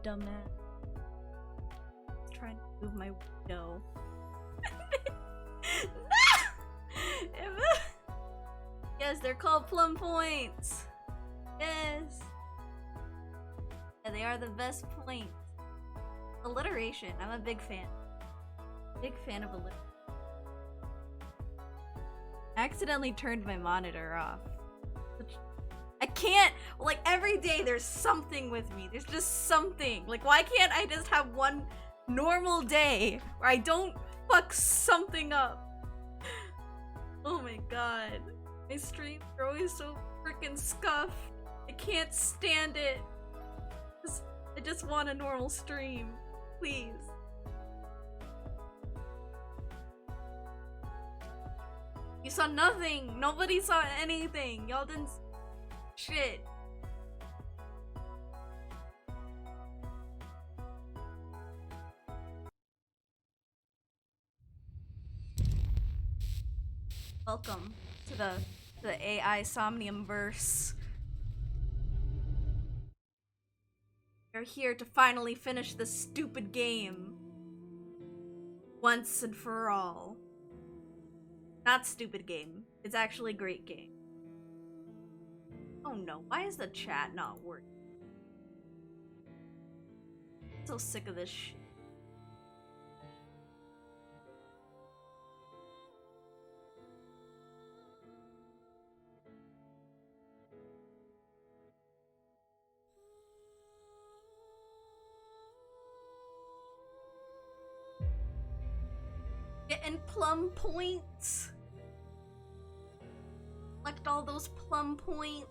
Dumbass. Trying to move my window. Yes, they're called plum points. Yes. Yeah, they are the best points. Alliteration. I'm a big fan. Big fan of alliteration. I accidentally turned my monitor off. I can't, like, every day there's something with me. There's just something. Like, why can't I just have one normal day where I don't fuck something up? Oh my god. My streams are always so freaking scuffed. I can't stand it. I just want a normal stream. Please. You saw nothing. Nobody saw anything. Y'all didn't... Shit. Welcome to the AI Somnium verse. We're here to finally finish this stupid game. Once and for all. Not stupid game. It's actually a great game. Oh no, why is the chat not working? I'm so sick of this shit. Getting plum points. Collect all those plum points.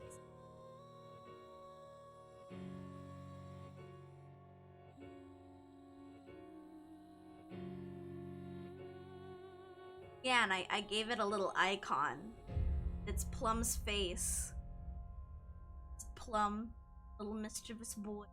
Yeah, and I gave it a little icon. It's Plum's face. It's Plum, little mischievous boy.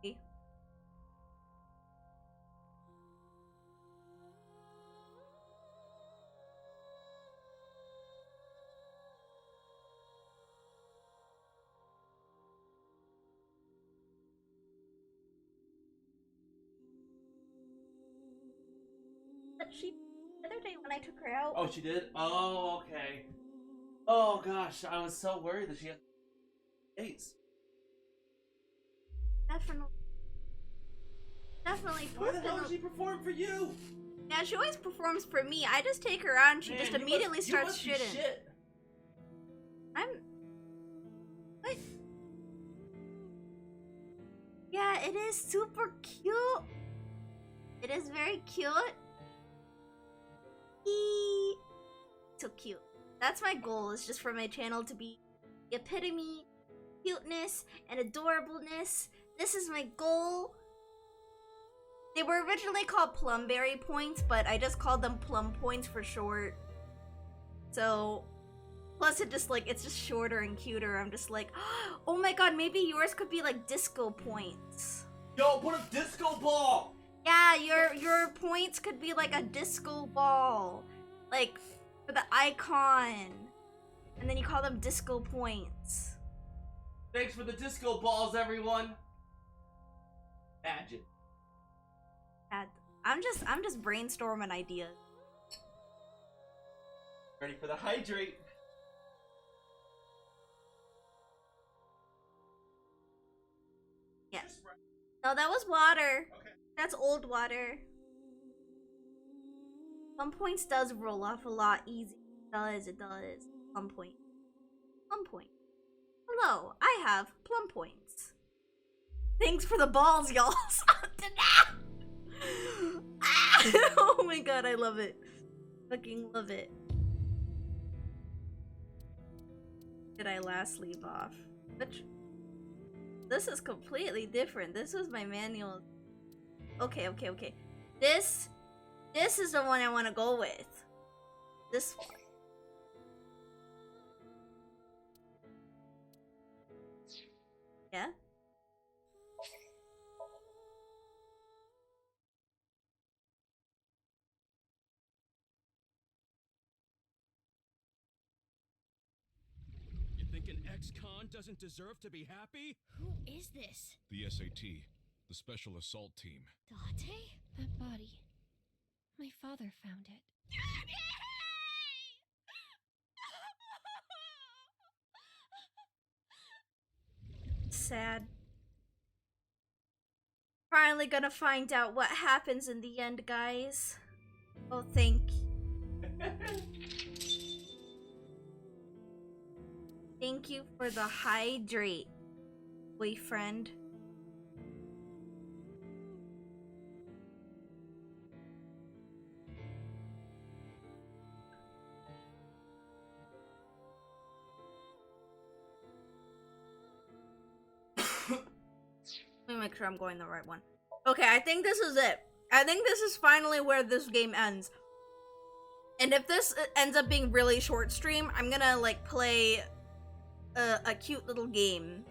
But she, the other day when I took her out. Oh, she did? Oh, okay. Oh gosh, I was so worried that she had AIDS. Definitely. Why the hell did she perform for you? Yeah, she always performs for me. I just take her out and she just immediately starts shitting. Shit. What? Yeah, it is super cute. It is very cute. So cute. That's my goal, is just for my channel to be the epitome, cuteness, and adorableness. This is my goal. They were originally called Plumberry Points, but I just called them Plum Points for short. So, plus it's just shorter and cuter. I'm just like, oh my god, maybe yours could be like disco points. Yo, put a disco ball! Yeah, your points could be like a disco ball. Like, for the icon. And then you call them disco points. Thanks for the disco balls, everyone. Imagine. I'm just brainstorming ideas. Ready for the hydrate? Yes. No, that was water. Okay. That's old water. Plum points does roll off a lot easy. It does. Plum point. Plum point. Hello, I have plum points. Thanks for the balls, y'all. Oh my god, I love it. Fucking love it. Did I last leave off? This is completely different. This was my manual. Okay. This is the one I want to go with. This one. Yeah? You think an ex-con doesn't deserve to be happy? Who is this? The SAT, the Special Assault Team. Dante? That body. My father found it. Sad. Finally gonna find out what happens in the end, guys. Oh, thank you for the hydrate, boyfriend. Let me make sure I'm going the right one. Okay, I think this is it. I think this is finally where this game ends. And if this ends up being really short stream, I'm gonna like play a cute little game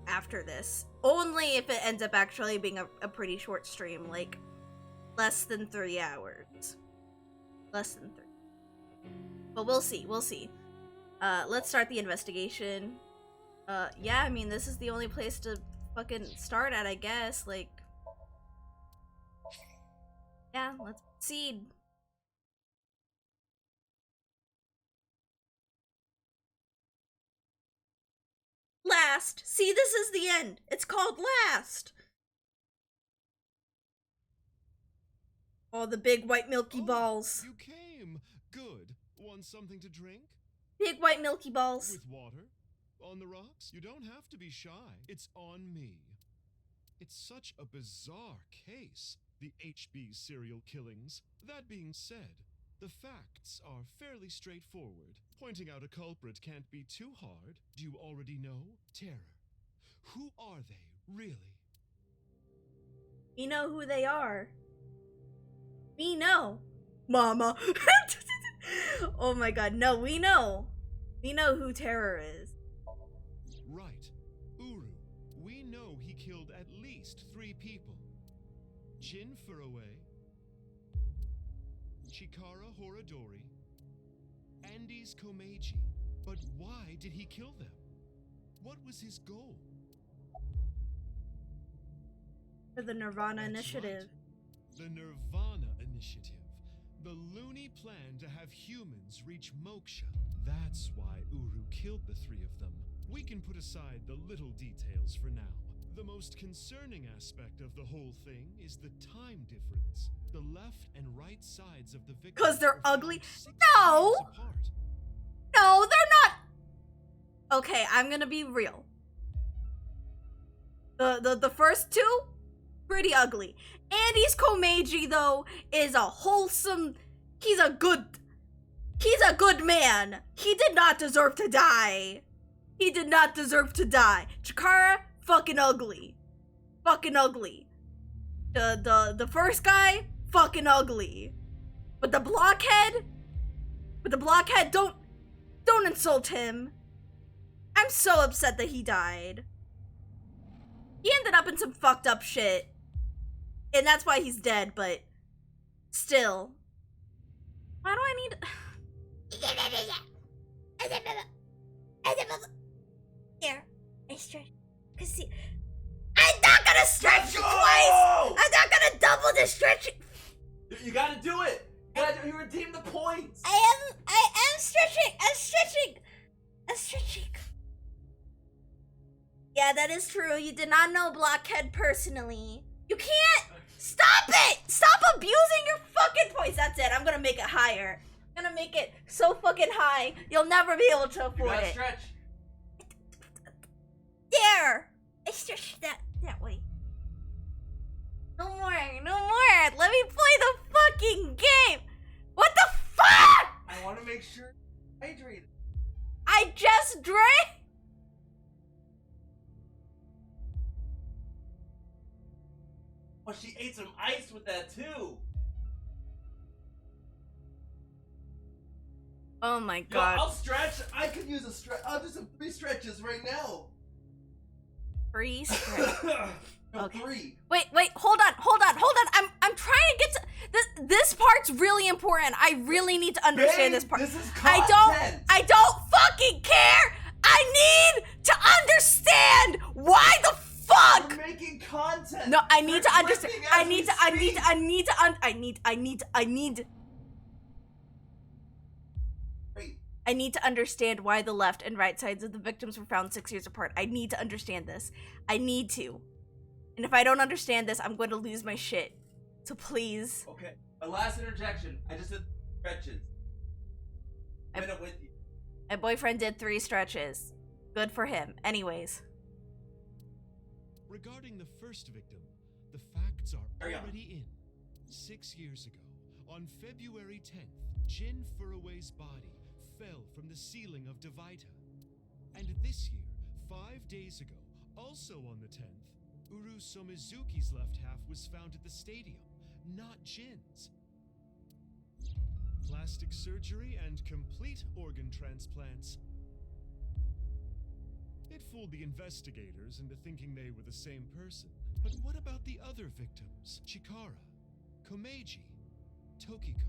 after this. Only if it ends up actually being a pretty short stream, like less than 3 hours. Less than 3. But we'll see, we'll see. Let's start the investigation. Yeah, I mean, this is the only place to fucking start at, I guess. Like, yeah, let's proceed. Last! See, this is the end! It's called Last! Oh, the big white milky balls. You came. Good. Want something to drink? Big white milky balls. With water? On the rocks? You don't have to be shy. It's on me. It's such a bizarre case, the HB serial killings. That being said, the facts are fairly straightforward. Pointing out a culprit can't be too hard. Do you already know? Terror. Who are they, really? We know who they are. We know. Mama. Oh my god, no, we know. We know who Terror is. Right. Uru. We know he killed at least 3 people. Jin Furrow, Chikara Horadori, Andes Komeiji. But why did he kill them? What was his goal? For the Nirvana That's Initiative. right. The Nirvana Initiative. The loony plan to have humans reach moksha. That's why Uru killed the 3 of them. We can put aside the little details for now. The most concerning aspect of the whole thing is the time difference. The left and right sides of the victims 'Cause they're were found ugly? 6 No! years apart. No, they're not. Okay, I'm gonna be real. The first 2, pretty ugly. Andy's Komeiji, though, is a wholesome. He's a good man. He did not deserve to die. He did not deserve to die. Chikara, fucking ugly. Fucking ugly. The first guy, fucking ugly. But the blockhead, don't insult him. I'm so upset that he died. He ended up in some fucked up shit. And that's why he's dead, but still. Why do I need... Here, I stretch. Cause see, I'm not gonna stretch twice! I'm not gonna double the stretching! You gotta do it! You redeem the points! I am stretching! I'm stretching! Yeah, that is true. You did not know Blockhead personally. You can't! Stop it! Stop abusing your fucking points! That's it, I'm gonna make it higher. I'm gonna make it so fucking high, you'll never be able to You afford gotta it. stretch. There! I stretched that way. No more. Let me play the fucking game! What the fuck?! I wanna make sure you're hydrated. I just drank! Well, she ate some ice with that too. Oh my Yo, god. I'll stretch. I could use a stretch. I'll do some 3 stretches right now. Free stretch. No, Okay. 3. Wait, hold on. I'm trying to get to this part's really important. I really need to understand Babe, this part. This is I content. don't fucking care. I need to understand why the fuck. We're making content. No, I need We're to understand. flipping I as we need Wait. I need to understand why the left and right sides of the victims were found 6 years apart. I need to understand this. I need to. And if I don't understand this, I'm going to lose my shit. So please. Okay. A last interjection. I just did stretches. I'm in it with you. My boyfriend did 3 stretches. Good for him. Anyways. Regarding the first victim, the facts are Carry on. already in. 6 years ago, on February 10th, Jin Furroway's body fell from the ceiling of Devita. And this year, 5 days ago, also on the 10th, Uru Somizuki's left half was found at the stadium, not Jin's. Plastic surgery and complete organ transplants. It fooled the investigators into thinking they were the same person. But what about the other victims? Chikara, Komeiji, Tokiko.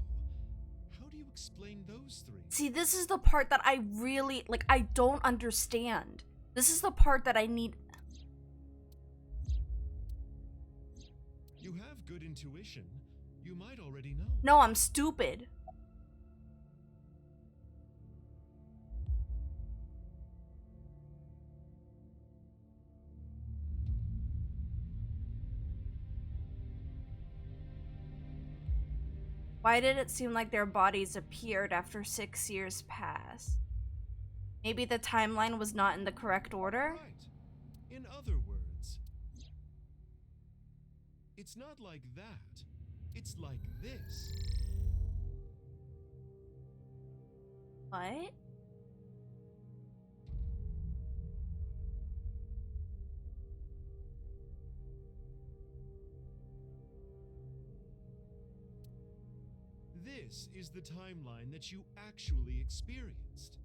How do you explain those three? See, this is the part that I really, like, I don't understand. This is the part that I need. You have good intuition. You might already know. No, I'm stupid. Why did it seem like their bodies appeared after 6 years passed? Maybe the timeline was not in the correct order? Right. In other words, it's not like that. It's like this. What? This is the timeline that you actually experienced.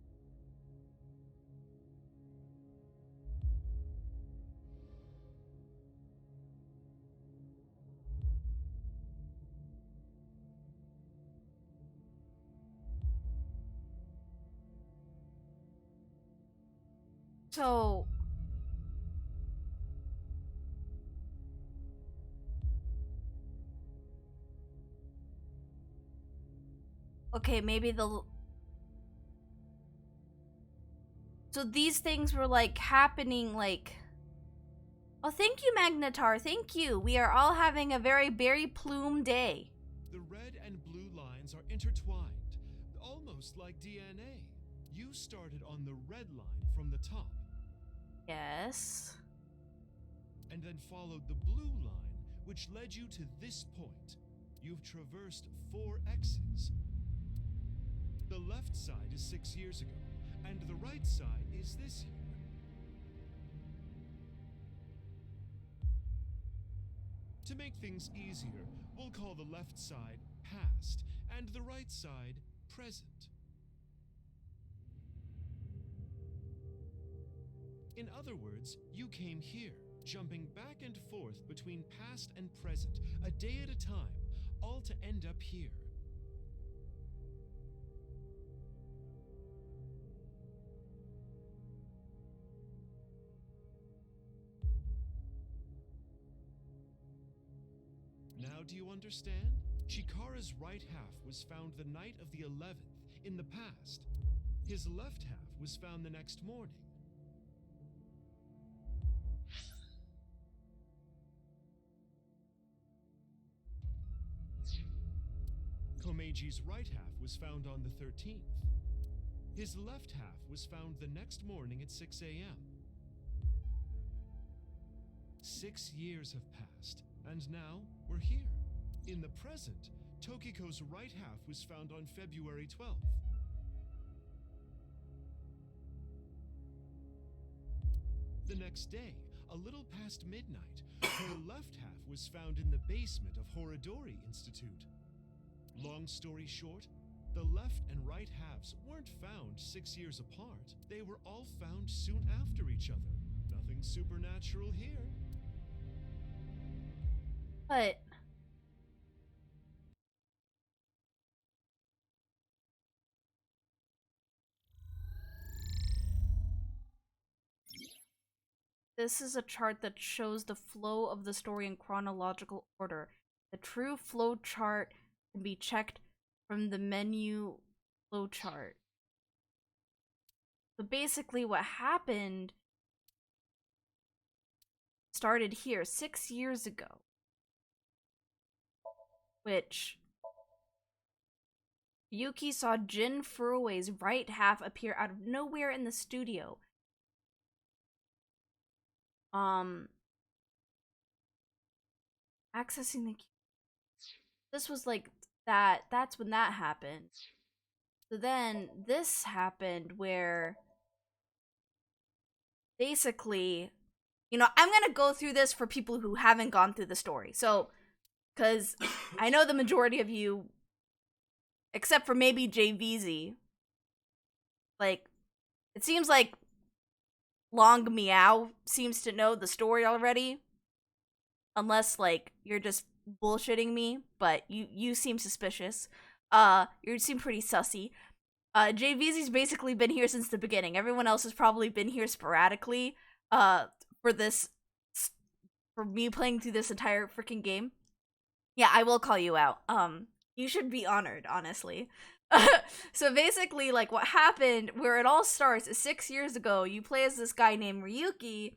So... Okay, maybe the... So these things were, like, happening, like... Oh, thank you, Magnetar, thank you. We are all having a very berry plume day. The red and blue lines are intertwined, almost like DNA. You started on the red line from the top, Yes. and then followed the blue line, which led you to this point. You've traversed 4 X's. The left side is 6 years ago, and the right side is this year. To make things easier, we'll call the left side past, and the right side present. In other words, you came here, jumping back and forth between past and present, a day at a time, all to end up here. Now do you understand? Chikara's right half was found the night of the 11th, in the past. His left half was found the next morning. Komeji's right half was found on the 13th. His left half was found the next morning at 6 a.m. 6 years have passed, and now we're here. In the present, Tokiko's right half was found on February 12th. The next day, a little past midnight, her left half was found in the basement of Horodori Institute. Long story short, the left and right halves weren't found 6 years apart. They were all found soon after each other. Nothing supernatural here. But... This is a chart that shows the flow of the story in chronological order. The true flow chart can be checked from the menu flow chart. So basically what happened started here 6 years ago. Which Yuki saw Jin Furue's right half appear out of nowhere in the studio. Accessing the... This was like that. That's when that happened. So then this happened where basically, you know, I'm gonna go through this for people who haven't gone through the story. So, because I know the majority of you, except for maybe JVZ, like, it seems like Long Meow seems to know the story already. Unless, like, you're just bullshitting me, but you seem suspicious. You seem pretty sussy. JVZ's basically been here since the beginning. Everyone else has probably been here sporadically, for this, for me playing through this entire freaking game. Yeah, I will call you out. You should be honored, honestly. So basically, like, what happened, where it all starts, is 6 years ago, you play as this guy named Ryuki,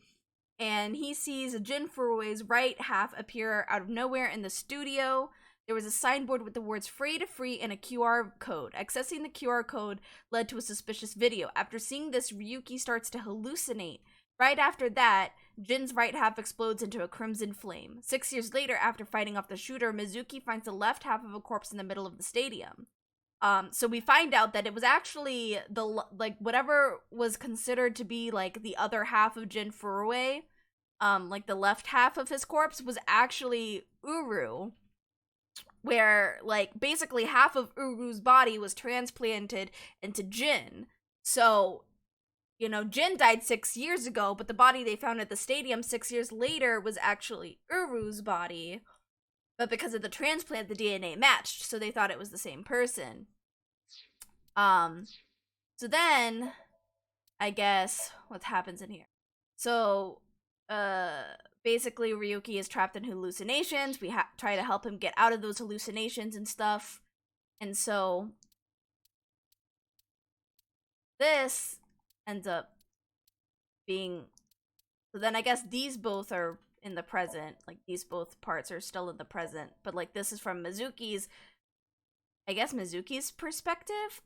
and he sees Jin Furue's right half appear out of nowhere in the studio. There was a signboard with the words "free to free" and a QR code. Accessing the QR code led to a suspicious video. After seeing this, Ryuki starts to hallucinate. Right after that, Jin's right half explodes into a crimson flame. 6 years later, after fighting off the shooter, Mizuki finds the left half of a corpse in the middle of the stadium. So we find out that it was actually the, like, whatever was considered to be, like, the other half of Jin Furue, like, the left half of his corpse was actually Uru, where, like, basically half of Uru's body was transplanted into Jin. So, you know, Jin died 6 years ago, but the body they found at the stadium 6 years later was actually Uru's body. But because of the transplant, the DNA matched, so they thought it was the same person. So then, I guess, what happens in here? So, basically Ryuki is trapped in hallucinations. We try to help him get out of those hallucinations and stuff. And so, this ends up being... So then I guess these both are in the present. Like, these both parts are still in the present. But, like, this is from Mizuki's... I guess Mizuki's perspective?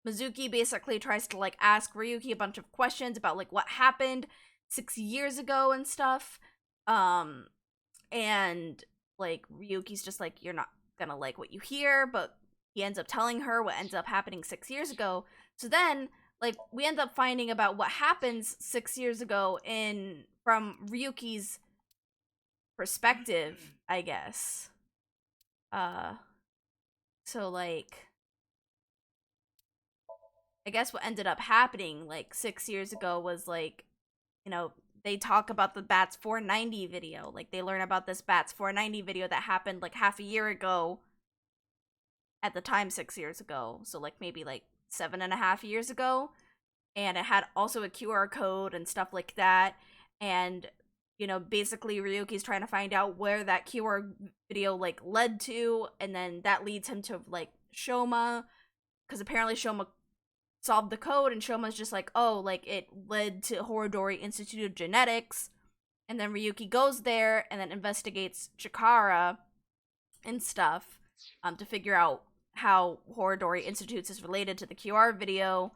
Mizuki basically tries to, like, ask Ryuki a bunch of questions about, like, what happened 6 years ago and stuff. And, like, Ryuki's just like, you're not gonna like what you hear, but he ends up telling her what ends up happening 6 years ago. So then, like, we end up finding about what happens 6 years ago from Ryuki's perspective, I guess. So, like, I guess what ended up happening, like, 6 years ago was, like, you know, they talk about the Bats 490 video. Like, they learn about this Bats 490 video that happened, like, half a year ago at the time 6 years ago. So, like, maybe, like, 7.5 years ago. And it had also a QR code and stuff like that. And, you know, basically Ryuki's trying to find out where that QR video, like, led to. And then that leads him to, like, Shoma. Because apparently Shoma solved the code, and Shoma's just like, oh, like, it led to Horodori Institute of Genetics. And then Ryuki goes there and then investigates Chikara and stuff to figure out how Horodori Institutes is related to the QR video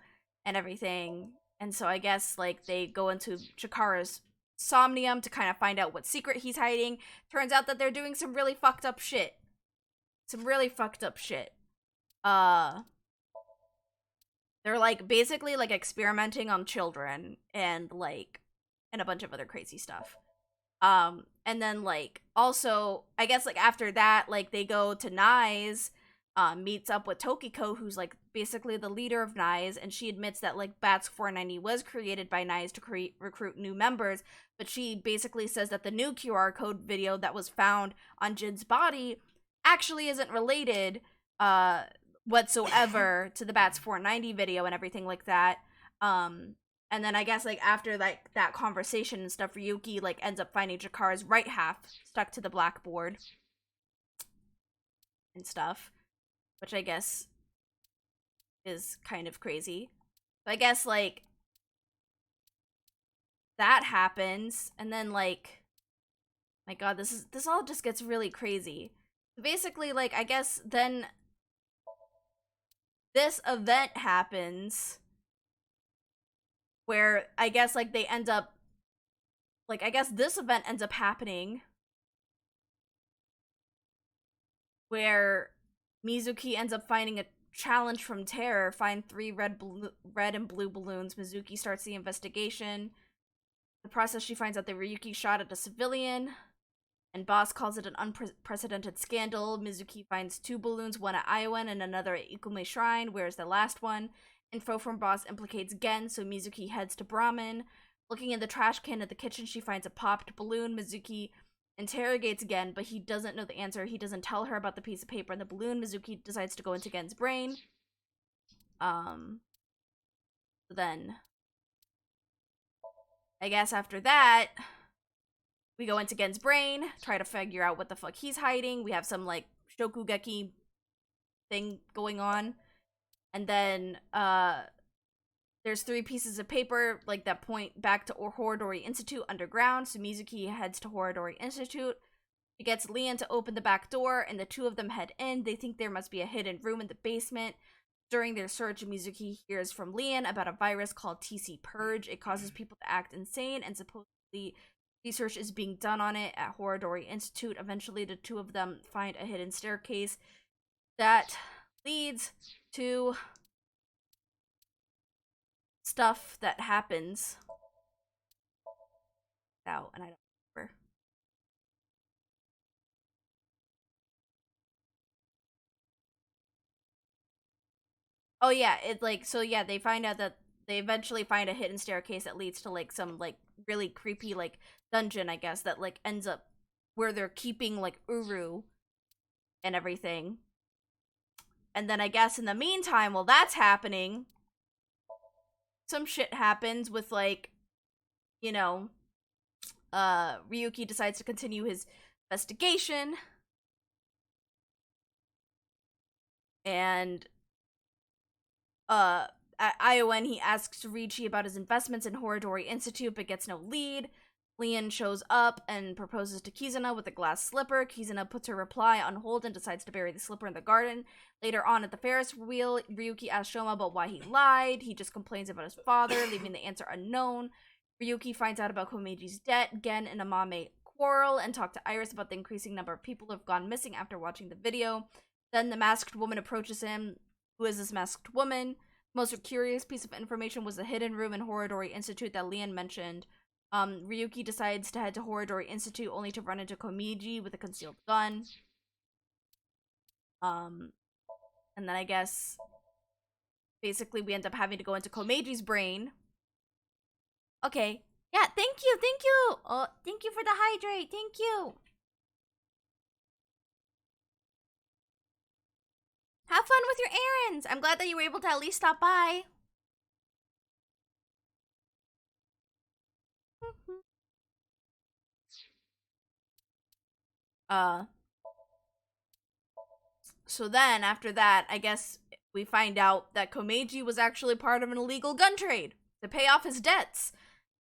and everything. And so I guess, like, they go into Chikara's Somnium to kind of find out what secret he's hiding. Turns out that they're doing some really fucked up shit. They're, like, basically, like, experimenting on children and, like, and a bunch of other crazy stuff. And then, like, also, I guess, like, after that, like, they go to Nai's, meets up with Tokiko, who's, like, basically the leader of Nai's, and she admits that, like, Bats 490 was created by Nai's to recruit new members, but she basically says that the new QR code video that was found on Jin's body actually isn't related, whatsoever to the Bats 490 video and everything like that. And then I guess, like, after, like, that conversation and stuff, Ryuki, like, ends up finding Chikara's right half stuck to the blackboard and stuff, which I guess is kind of crazy. So I guess, like, that happens, and then, like, my god, this all just gets really crazy. Basically, like, I guess then this event happens where I guess, like, they end up, like, I guess this event ends up happening where Mizuki ends up finding a challenge from Terror, find 3 red and blue balloons. Mizuki starts the investigation. In the process, she finds out that Ryuki shot at a civilian, and Boss calls it an unprecedented scandal. Mizuki finds 2 balloons, one at Iowan and another at Ikume Shrine. Where's the last one? Info from Boss implicates Gen, so Mizuki heads to Brahmin. Looking in the trash can at the kitchen, she finds a popped balloon. Mizuki interrogates Gen, but he doesn't know the answer. He doesn't tell her about the piece of paper and the balloon. Mizuki decides to go into Gen's brain. Then I guess after that, we go into Gen's brain, try to figure out what the fuck he's hiding. We have some, like, Shokugeki thing going on. And then, there's 3 pieces of paper, like, that point back to Horodori Institute underground. So Mizuki heads to Horodori Institute. He gets Leon to open the back door, and the 2 of them head in. They think there must be a hidden room in the basement. During their search, Mizuki hears from Leon about a virus called TC Purge. It causes people to act insane, and supposedly research is being done on it at Horodori Institute. Eventually, the 2 of them find a hidden staircase that leads to stuff that happens. And I don't remember. Oh yeah, they find out that they eventually find a hidden staircase that leads to, like, some, like, really creepy, like, dungeon, I guess, that, like, ends up where they're keeping, like, Uru and everything. And then I guess in the meantime, while that's happening, some shit happens with, like, you know, Ryuki decides to continue his investigation. And at ION, he asks Ricci about his investments in Horodori Institute, but gets no lead. Leon shows up and proposes to Kizuna with a glass slipper. Kizuna puts her reply on hold and decides to bury the slipper in the garden. Later on at the Ferris wheel, Ryuki asks Shoma about why he lied. He just complains about his father, leaving the answer unknown. Ryuki finds out about Komeji's debt. Gen and Amame quarrel and talk to Iris about the increasing number of people who have gone missing after watching the video. Then the masked woman approaches him. Who is this masked woman? Most curious piece of information was the hidden room in Horodori Institute that Leon mentioned. Ryuki decides to head to Horodori Institute only to run into Komeji with a concealed gun. And then I guess basically we end up having to go into Komeji's brain. Okay. Yeah, thank you. Oh, thank you for the hydrate. Thank you. Have fun with your errands. I'm glad that you were able to at least stop by. So then, after that, I guess we find out that Komeji was actually part of an illegal gun trade to pay off his debts.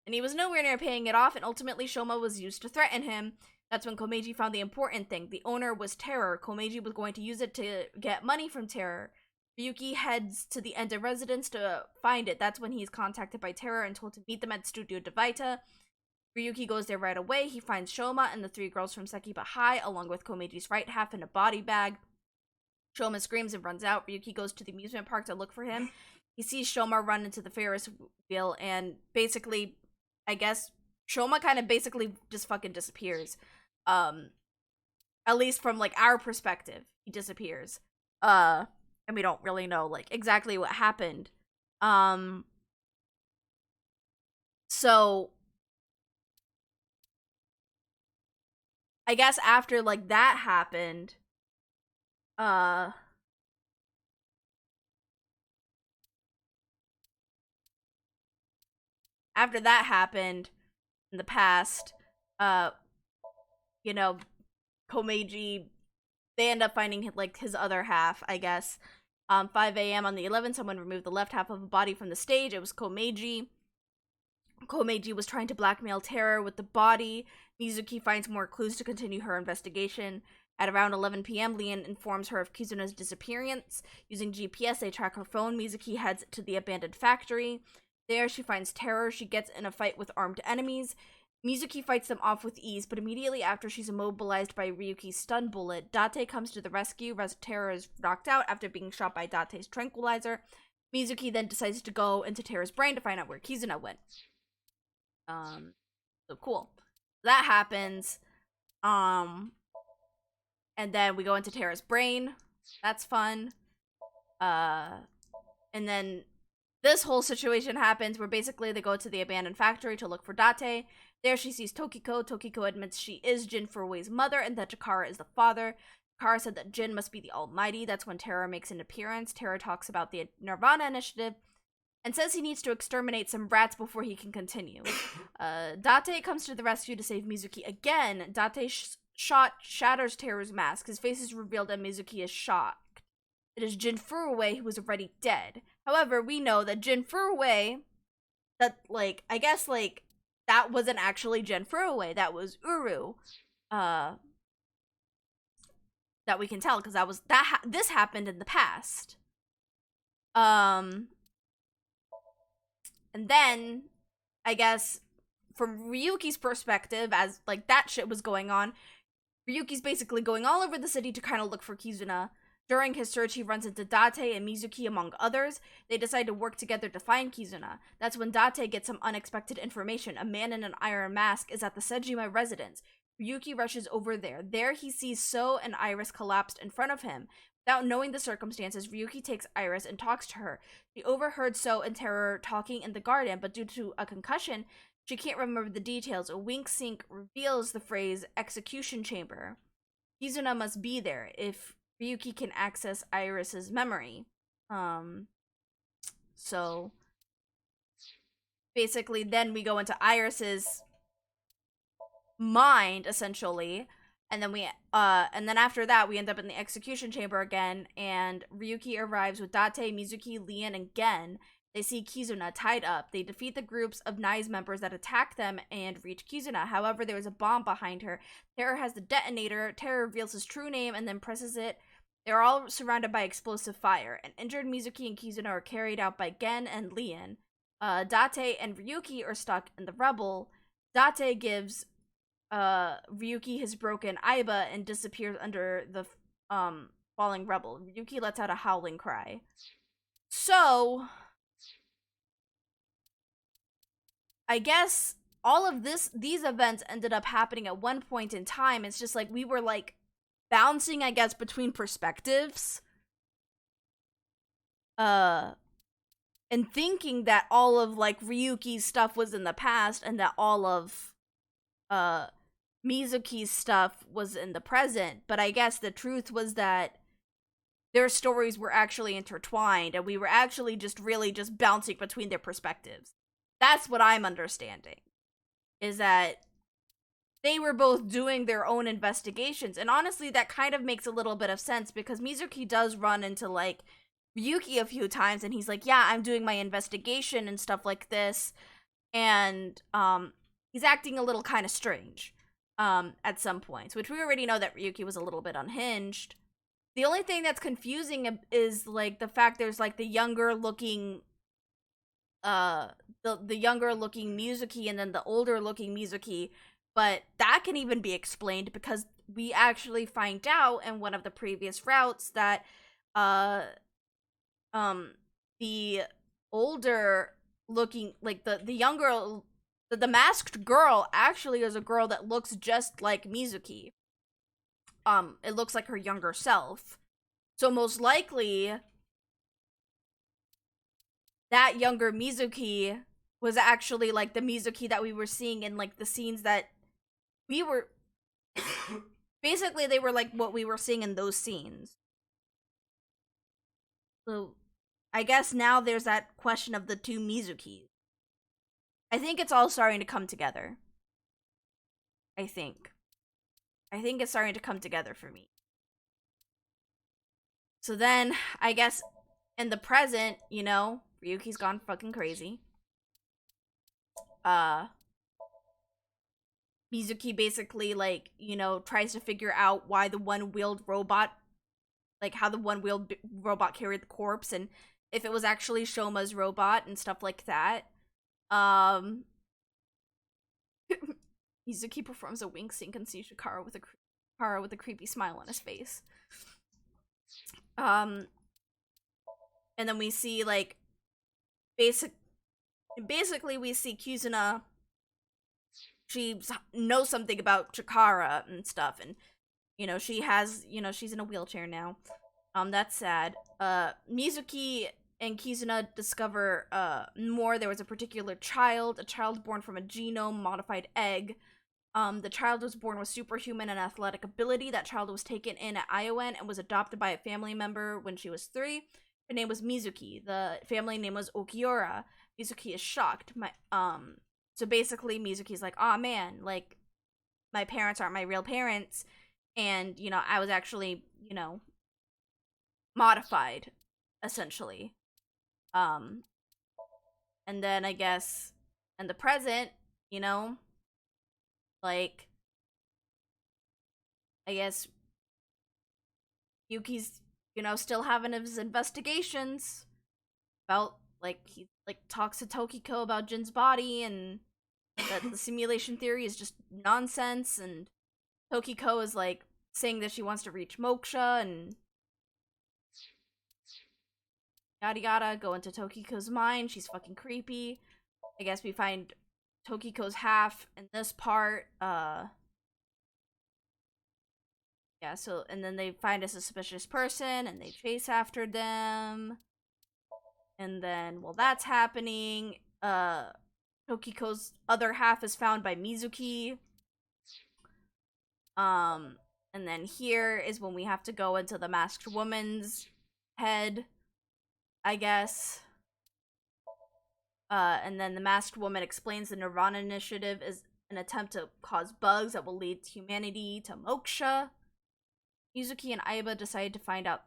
And he was nowhere near paying it off, and ultimately Shoma was used to threaten him. That's when Komeji found the important thing. The owner was Terror. Komeji was going to use it to get money from Terror. Ryuki heads to the Enda residence to find it. That's when he's contacted by Terror and told to meet them at Studio Devita. Ryuki goes there right away. He finds Shoma and the 3 girls from Sekiba High, along with Komeji's right half in a body bag. Shoma screams and runs out. Ryuki goes to the amusement park to look for him. He sees Shoma run into the Ferris wheel, and basically, I guess, Shoma kind of basically just fucking disappears. At least from, like, our perspective, he disappears. And we don't really know, like, exactly what happened. So I guess after, like, that happened, in the past, you know, Komeji, they end up finding, like, his other half, I guess. 5 a.m. on the 11th, someone removed the left half of a body from the stage. It was Komeji. Komeji was trying to blackmail Terror with the body. Mizuki finds more clues to continue her investigation. At around 11 p.m., Leon informs her of Kizuna's disappearance. Using GPS, they track her phone. Mizuki heads to the abandoned factory. There, she finds Terror. She gets in a fight with armed enemies. Mizuki fights them off with ease, but immediately after she's immobilized by Ryuki's stun bullet, Date comes to the rescue. Terror is knocked out after being shot by Date's tranquilizer. Mizuki then decides to go into Terror's brain to find out where Kizuna went. So cool. That happens. And then we go into Terra's brain. That's fun. And then this whole situation happens where basically they go to the abandoned factory to look for Date. There she sees Tokiko. Tokiko admits she is Jin Furui's mother and that Chikara is the father. Chikara said that Jin must be the Almighty. That's when Terra makes an appearance. Terra talks about the Nirvana Initiative and says he needs to exterminate some rats before he can continue. Date comes to the rescue to save Mizuki again. Date shatters Terra's mask. His face is revealed and Mizuki is shocked. It is Jin Furue who was already dead. However, we know that Jin Furue, that, like, I guess, like, that wasn't actually Jin Furue. That was Uru. That we can tell, because this happened in the past. And then, I guess, from Ryuki's perspective, as, like, that shit was going on, Ryuki's basically going all over the city to kind of look for Kizuna. During his search, he runs into Date and Mizuki, among others. They decide to work together to find Kizuna. That's when Date gets some unexpected information. A man in an iron mask is at the Sejima residence. Ryuki rushes over there. There, he sees So and Iris collapsed in front of him. Without knowing the circumstances, Ryuki takes Iris and talks to her. She overheard So and Terror talking in the garden, but due to a concussion, she can't remember the details. A wink sync reveals the phrase execution chamber. Kizuna must be there if Ryuki can access Iris's memory. So basically then we go into Iris's mind, essentially, and then and then after that we end up in the execution chamber again, and Ryuki arrives with Date, Mizuki, Lian, and Gen. They see Kizuna tied up. They defeat the groups of Nai's members that attack them and reach Kizuna. However, there is a bomb behind her. Terror has the detonator. Terror reveals his true name and then presses it. They're all surrounded by explosive fire. An injured Mizuki and Kizuna are carried out by Gen and Lian. Date and Ryuki are stuck in the rubble. Date gives Ryuki his broken Aiba and disappears under the falling rubble. Ryuki lets out a howling cry. So I guess all of these events ended up happening at one point in time. It's just like we were like bouncing, I guess, between perspectives. And thinking that all of like Ryuki's stuff was in the past and that all of Mizuki's stuff was in the present. But I guess the truth was that their stories were actually intertwined and we were actually just really just bouncing between their perspectives. That's what I'm understanding. Is that they were both doing their own investigations. And honestly, that kind of makes a little bit of sense because Mizuki does run into like Ryuki a few times and he's like, yeah, I'm doing my investigation and stuff like this. And he's acting a little kind of strange at some points, which we already know that Ryuki was a little bit unhinged. The only thing that's confusing is like the fact there's like the younger looking the younger looking Mizuki and then the older looking Mizuki, but that can even be explained because we actually find out in one of the previous routes that the older looking, like the younger, the masked girl actually is a girl that looks just like Mizuki. It looks like her younger self. So most likely that younger Mizuki was actually like the Mizuki that we were seeing in like the scenes that we were basically they were like what we were seeing in those scenes. So I guess now there's that question of the two Mizukis. I think it's all starting to come together. I think it's starting to come together for me. So then, I guess, in the present, you know, Ryuki's gone fucking crazy. Mizuki basically, like, you know, tries to figure out why the one-wheeled robot, like, how the one-wheeled robot carried the corpse, and if it was actually Shoma's robot, and stuff like that. Mizuki performs a wink sync and sees Chikara with a creepy smile on his face. And then we see, like, basically we see Kizuna, she knows something about Chikara and stuff, and, you know, she has, you know, she's in a wheelchair now. That's sad. Mizuki and Kizuna discover more. There was a particular child, a child born from a genome-modified egg. The child was born with superhuman and athletic ability. That child was taken in at Iowan and was adopted by a family member when she was 3. Her name was Mizuki. The family name was Okiura. Mizuki is shocked. So basically Mizuki's like, "Aw, man, like, my parents aren't my real parents, and, you know, I was actually, you know, modified, essentially." And then I guess in the present, you know, like, I guess Yuki's, you know, still having his investigations about, like, he, like, talks to Tokiko about Jin's body, and that the simulation theory is just nonsense, and Tokiko is, like, saying that she wants to reach Moksha, and yada yada, go into Tokiko's mind. She's fucking creepy. I guess we find Tokiko's half in this part. Yeah, so, and then they find a suspicious person, and they chase after them. And then, while that's happening, Tokiko's other half is found by Mizuki. And then here is when we have to go into the masked woman's head, I guess. And then the masked woman explains the Nirvana Initiative is an attempt to cause bugs that will lead humanity to Moksha. Mizuki and Aiba decide to find out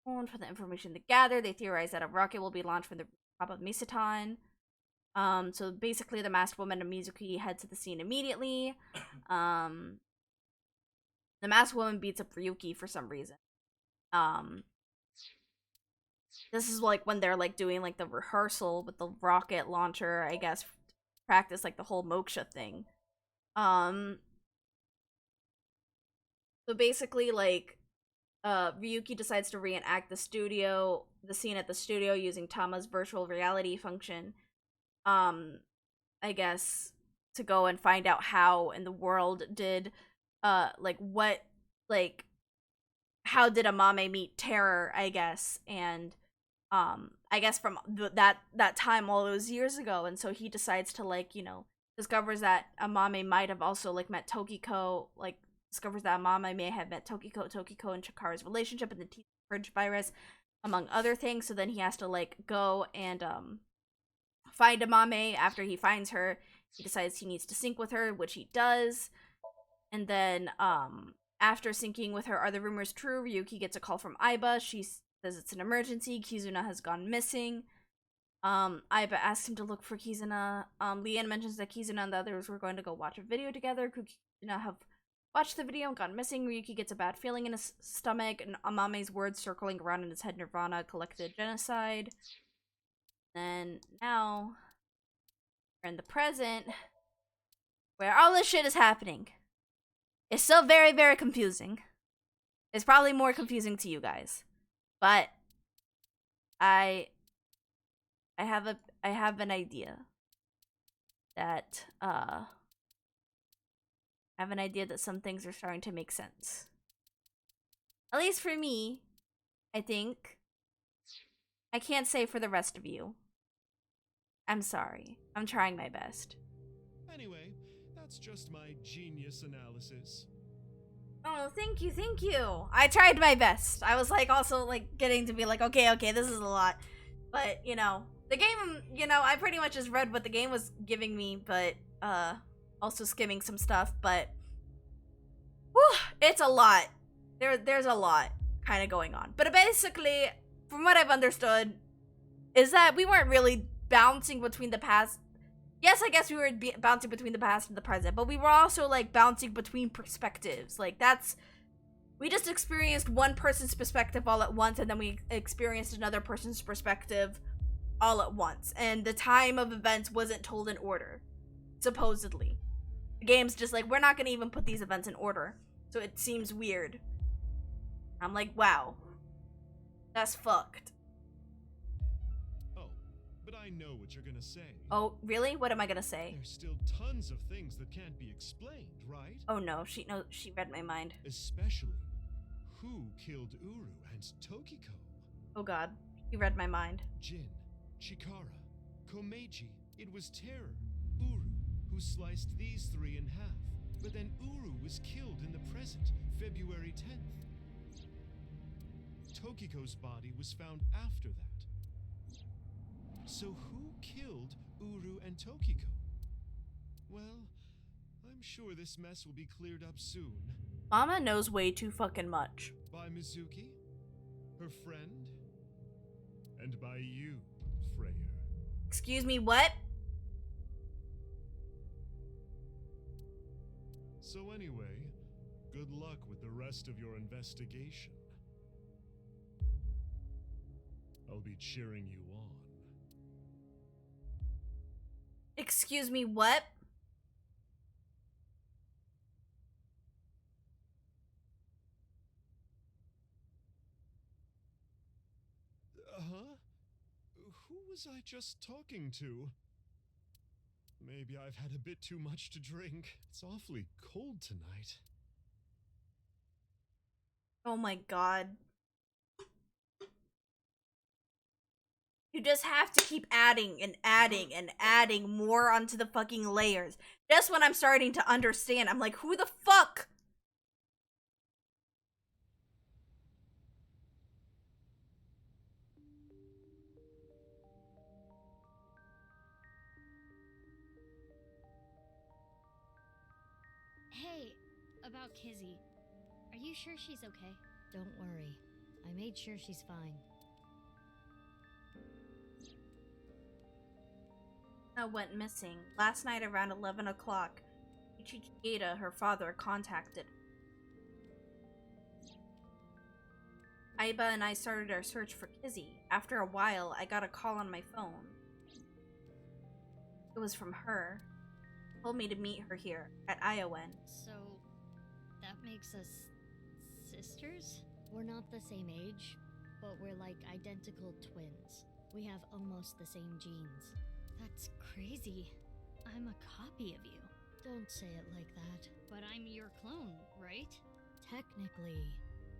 for the information to gather. They theorize that a rocket will be launched from the top of Misatan. So basically the masked woman and Mizuki head to the scene immediately. The masked woman beats up Ryuki for some reason. This is like when they're like doing like the rehearsal with the rocket launcher, I guess, practice like the whole Moksha thing. So basically, like, Ryuki decides to reenact the scene at the studio using Tama's virtual reality function. I guess, to go and find out how in the world did, like, what, like, how did Amame meet Terror, I guess, and, I guess from that time all those years ago, and so he decides to, like, you know, discovers that Amame might have also, like, met Tokiko, like, discovers that Amame may have met Tokiko and Chikara's relationship and the teeth purge virus, among other things, so then he has to, like, go and, find Amame. After he finds her, he decides he needs to sync with her, which he does, and then, after syncing with her, are the rumors true? Ryuki gets a call from Aiba. She says it's an emergency. Kizuna has gone missing. Aiba asks him to look for Kizuna. Leanne mentions that Kizuna and the others were going to go watch a video together. Could Kizuna have watched the video and gone missing? Ryuki gets a bad feeling in his stomach, and Amame's words circling around in his head: Nirvana, collected genocide. Then now we're in the present, where all this shit is happening. It's still very, very confusing. It's probably more confusing to you guys, but I have an idea that some things are starting to make sense. At least for me, I think. I can't say for the rest of you. I'm sorry. I'm trying my best. Anyway, that's just my genius analysis. Oh, thank you. I tried my best. I was, like, also, like, getting to be like, okay, this is a lot. But, you know, the game, you know, I pretty much just read what the game was giving me, but, also skimming some stuff, but, whew, it's a lot. There's a lot kind of going on. But basically, from what I've understood, is that we weren't really bouncing between the past. Yes, I guess we were bouncing between the past and the present, but we were also, like, bouncing between perspectives. Like, we just experienced one person's perspective all at once, and then we experienced another person's perspective all at once. And the time of events wasn't told in order, supposedly. The game's just like, we're not gonna even put these events in order, so it seems weird. I'm like, wow. That's fucked. But I know what you're gonna say. Oh, really? What am I gonna say? There's still tons of things that can't be explained, right? Oh no, she read my mind. Especially, who killed Uru and Tokiko? Oh god. You read my mind. Jin, Chikara, Komeiji, it was Terror, Uru, who sliced these three in half. But then Uru was killed in the present, February 10th. Tokiko's body was found after that. So who killed Uru and Tokiko? Well, I'm sure this mess will be cleared up soon. Mama knows way too fucking much. By Mizuki, her friend, and by you, Freya. Excuse me, what? So anyway, good luck with the rest of your investigation. I'll be cheering you on. Excuse me, what? Huh? Who was I just talking to? Maybe I've had a bit too much to drink. It's awfully cold tonight. Oh my god. You just have to keep adding and adding and adding more onto the fucking layers. Just when I'm starting to understand, I'm like, who the fuck? Hey, about Kizzy. Are you sure she's okay? Don't worry. I made sure she's fine. Went missing. Last night around 11 o'clock. Ichigata, her father, contacted. Aiba and I started our search for Kizzy. After a while, I got a call on my phone. It was from her. She told me to meet her here, at Iowan. So, that makes us sisters? We're not the same age, but we're like identical twins. We have almost the same genes. That's crazy. I'm a copy of you. Don't say it like that. But I'm your clone, right? Technically,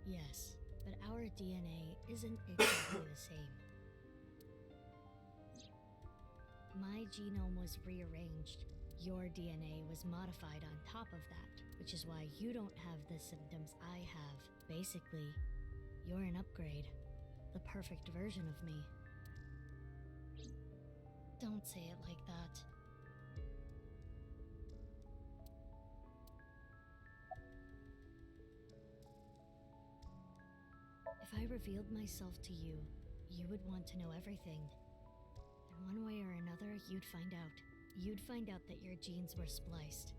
yes. But our DNA isn't exactly the same. My genome was rearranged. Your DNA was modified on top of that, which is why you don't have the symptoms I have. Basically, you're an upgrade. The perfect version of me. Don't say it like that. If I revealed myself to you, you would want to know everything. And one way or another, you'd find out. You'd find out that your genes were spliced.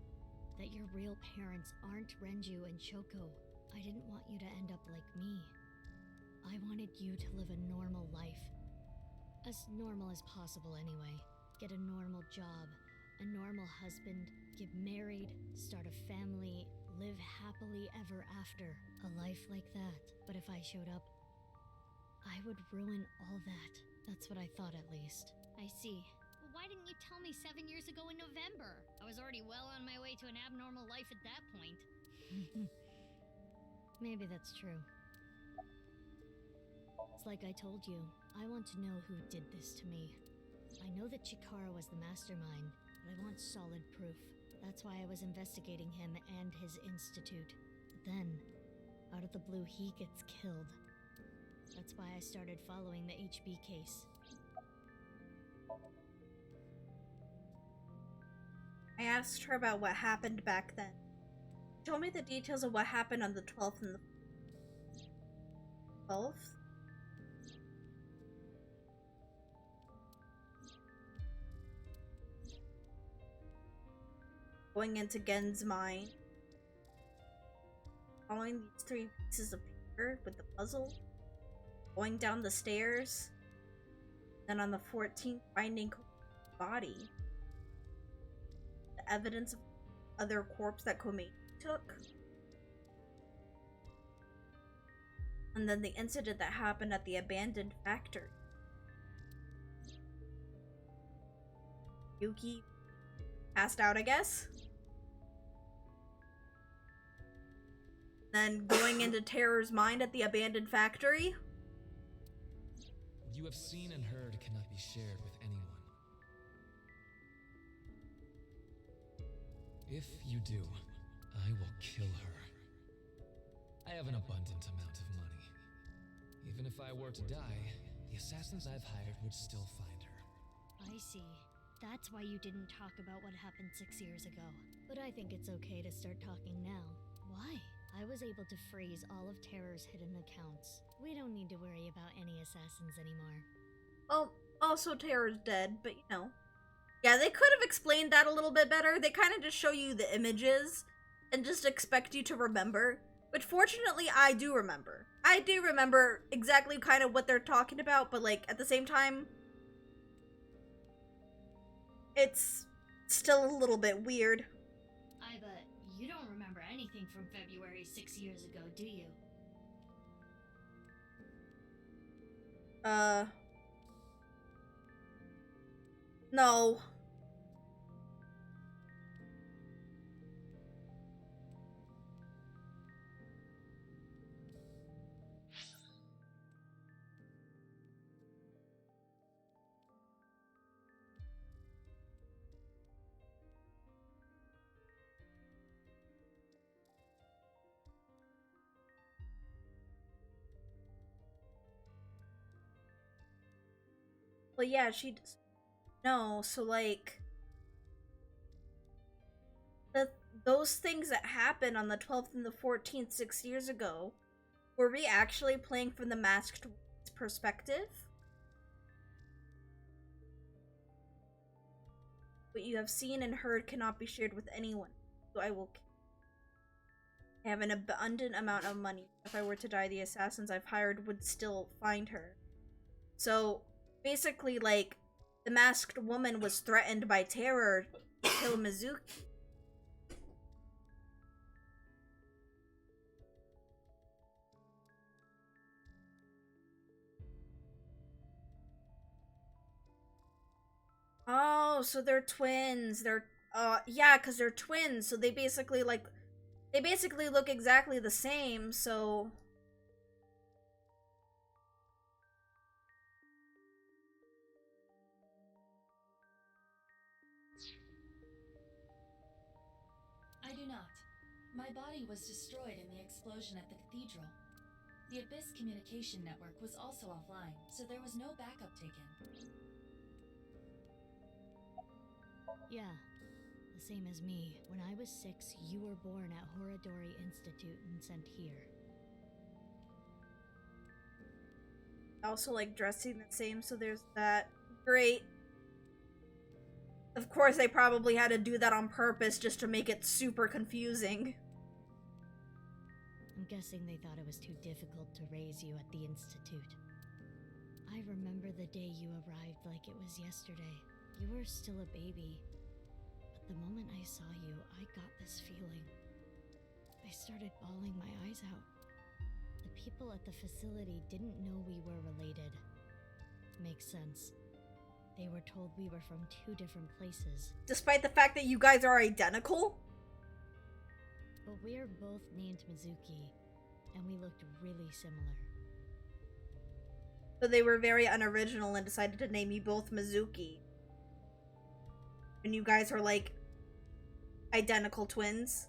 That your real parents aren't Renju and Shoko. I didn't want you to end up like me. I wanted you to live a normal life. As normal as possible anyway. Get a normal job, a normal husband, get married, start a family, live happily ever after. A life like that. But if I showed up, I would ruin all that. That's what I thought at least. I see. Well, why didn't you tell me 7 years ago in November? I was already well on my way to an abnormal life at that point. Maybe that's true. It's like I told you. I want to know who did this to me. I know that Chikara was the mastermind, but I want solid proof. That's why I was investigating him and his institute. But then, out of the blue, he gets killed. That's why I started following the HB case. I asked her about what happened back then. She told me the details of what happened on the 12th and the 12th? Going into Gen's mind. Following these 3 pieces of paper with the puzzle. Going down the stairs. Then on the 14th, finding body. The evidence of other corpse that Komeiji took. And then the incident that happened at the abandoned factory. Yuki passed out, I guess. Then going into Terror's mind at the abandoned factory. you have seen and heard cannot be shared with anyone. If you do, I will kill her. I have an abundant amount of money. Even if I were to die, the assassins I've hired would still find her. I see. That's why you didn't talk about what happened 6 years ago. But I think it's okay to start talking now. Why? I was able to freeze all of Terror's hidden accounts. We don't need to worry about any assassins anymore. Well, also Terror's dead, but you know. Yeah, they could have explained that a little bit better. They kind of just show you the images and just expect you to remember. Which fortunately I do remember. I do remember exactly kind of what they're talking about, but like at the same time, it's still a little bit weird. I bet you don't remember anything from February 6 years ago, do you? No. Well, yeah, she does. No, so like those things that happened on the 12th and the 14th 6 years ago, were we actually playing from the masked perspective? What you have seen and heard cannot be shared with anyone, so I will I have an abundant amount of money. If I were to die, the assassins I've hired would still find her. So basically, like, the masked woman was threatened by Terror to kill Mizuki. Oh, so they're twins. Yeah, because they're twins, so they basically look exactly the same, so... I do not. My body was destroyed in the explosion at the cathedral. The Abyss communication network was also offline, so there was no backup taken. Yeah, the same as me. When I was 6, you were born at Horadori Institute and sent here. Also, like, dressing the same, so there's that. Great. Of course, they probably had to do that on purpose just to make it super confusing. I'm guessing they thought it was too difficult to raise you at the Institute. I remember the day you arrived like it was yesterday. You were still a baby. But the moment I saw you, I got this feeling. I started bawling my eyes out. The people at the facility didn't know we were related. Makes sense. They were told we were from 2 different places. Despite the fact that you guys are identical? But we're both named Mizuki, and we looked really similar. So they were very unoriginal and decided to name you both Mizuki. And you guys are like identical twins.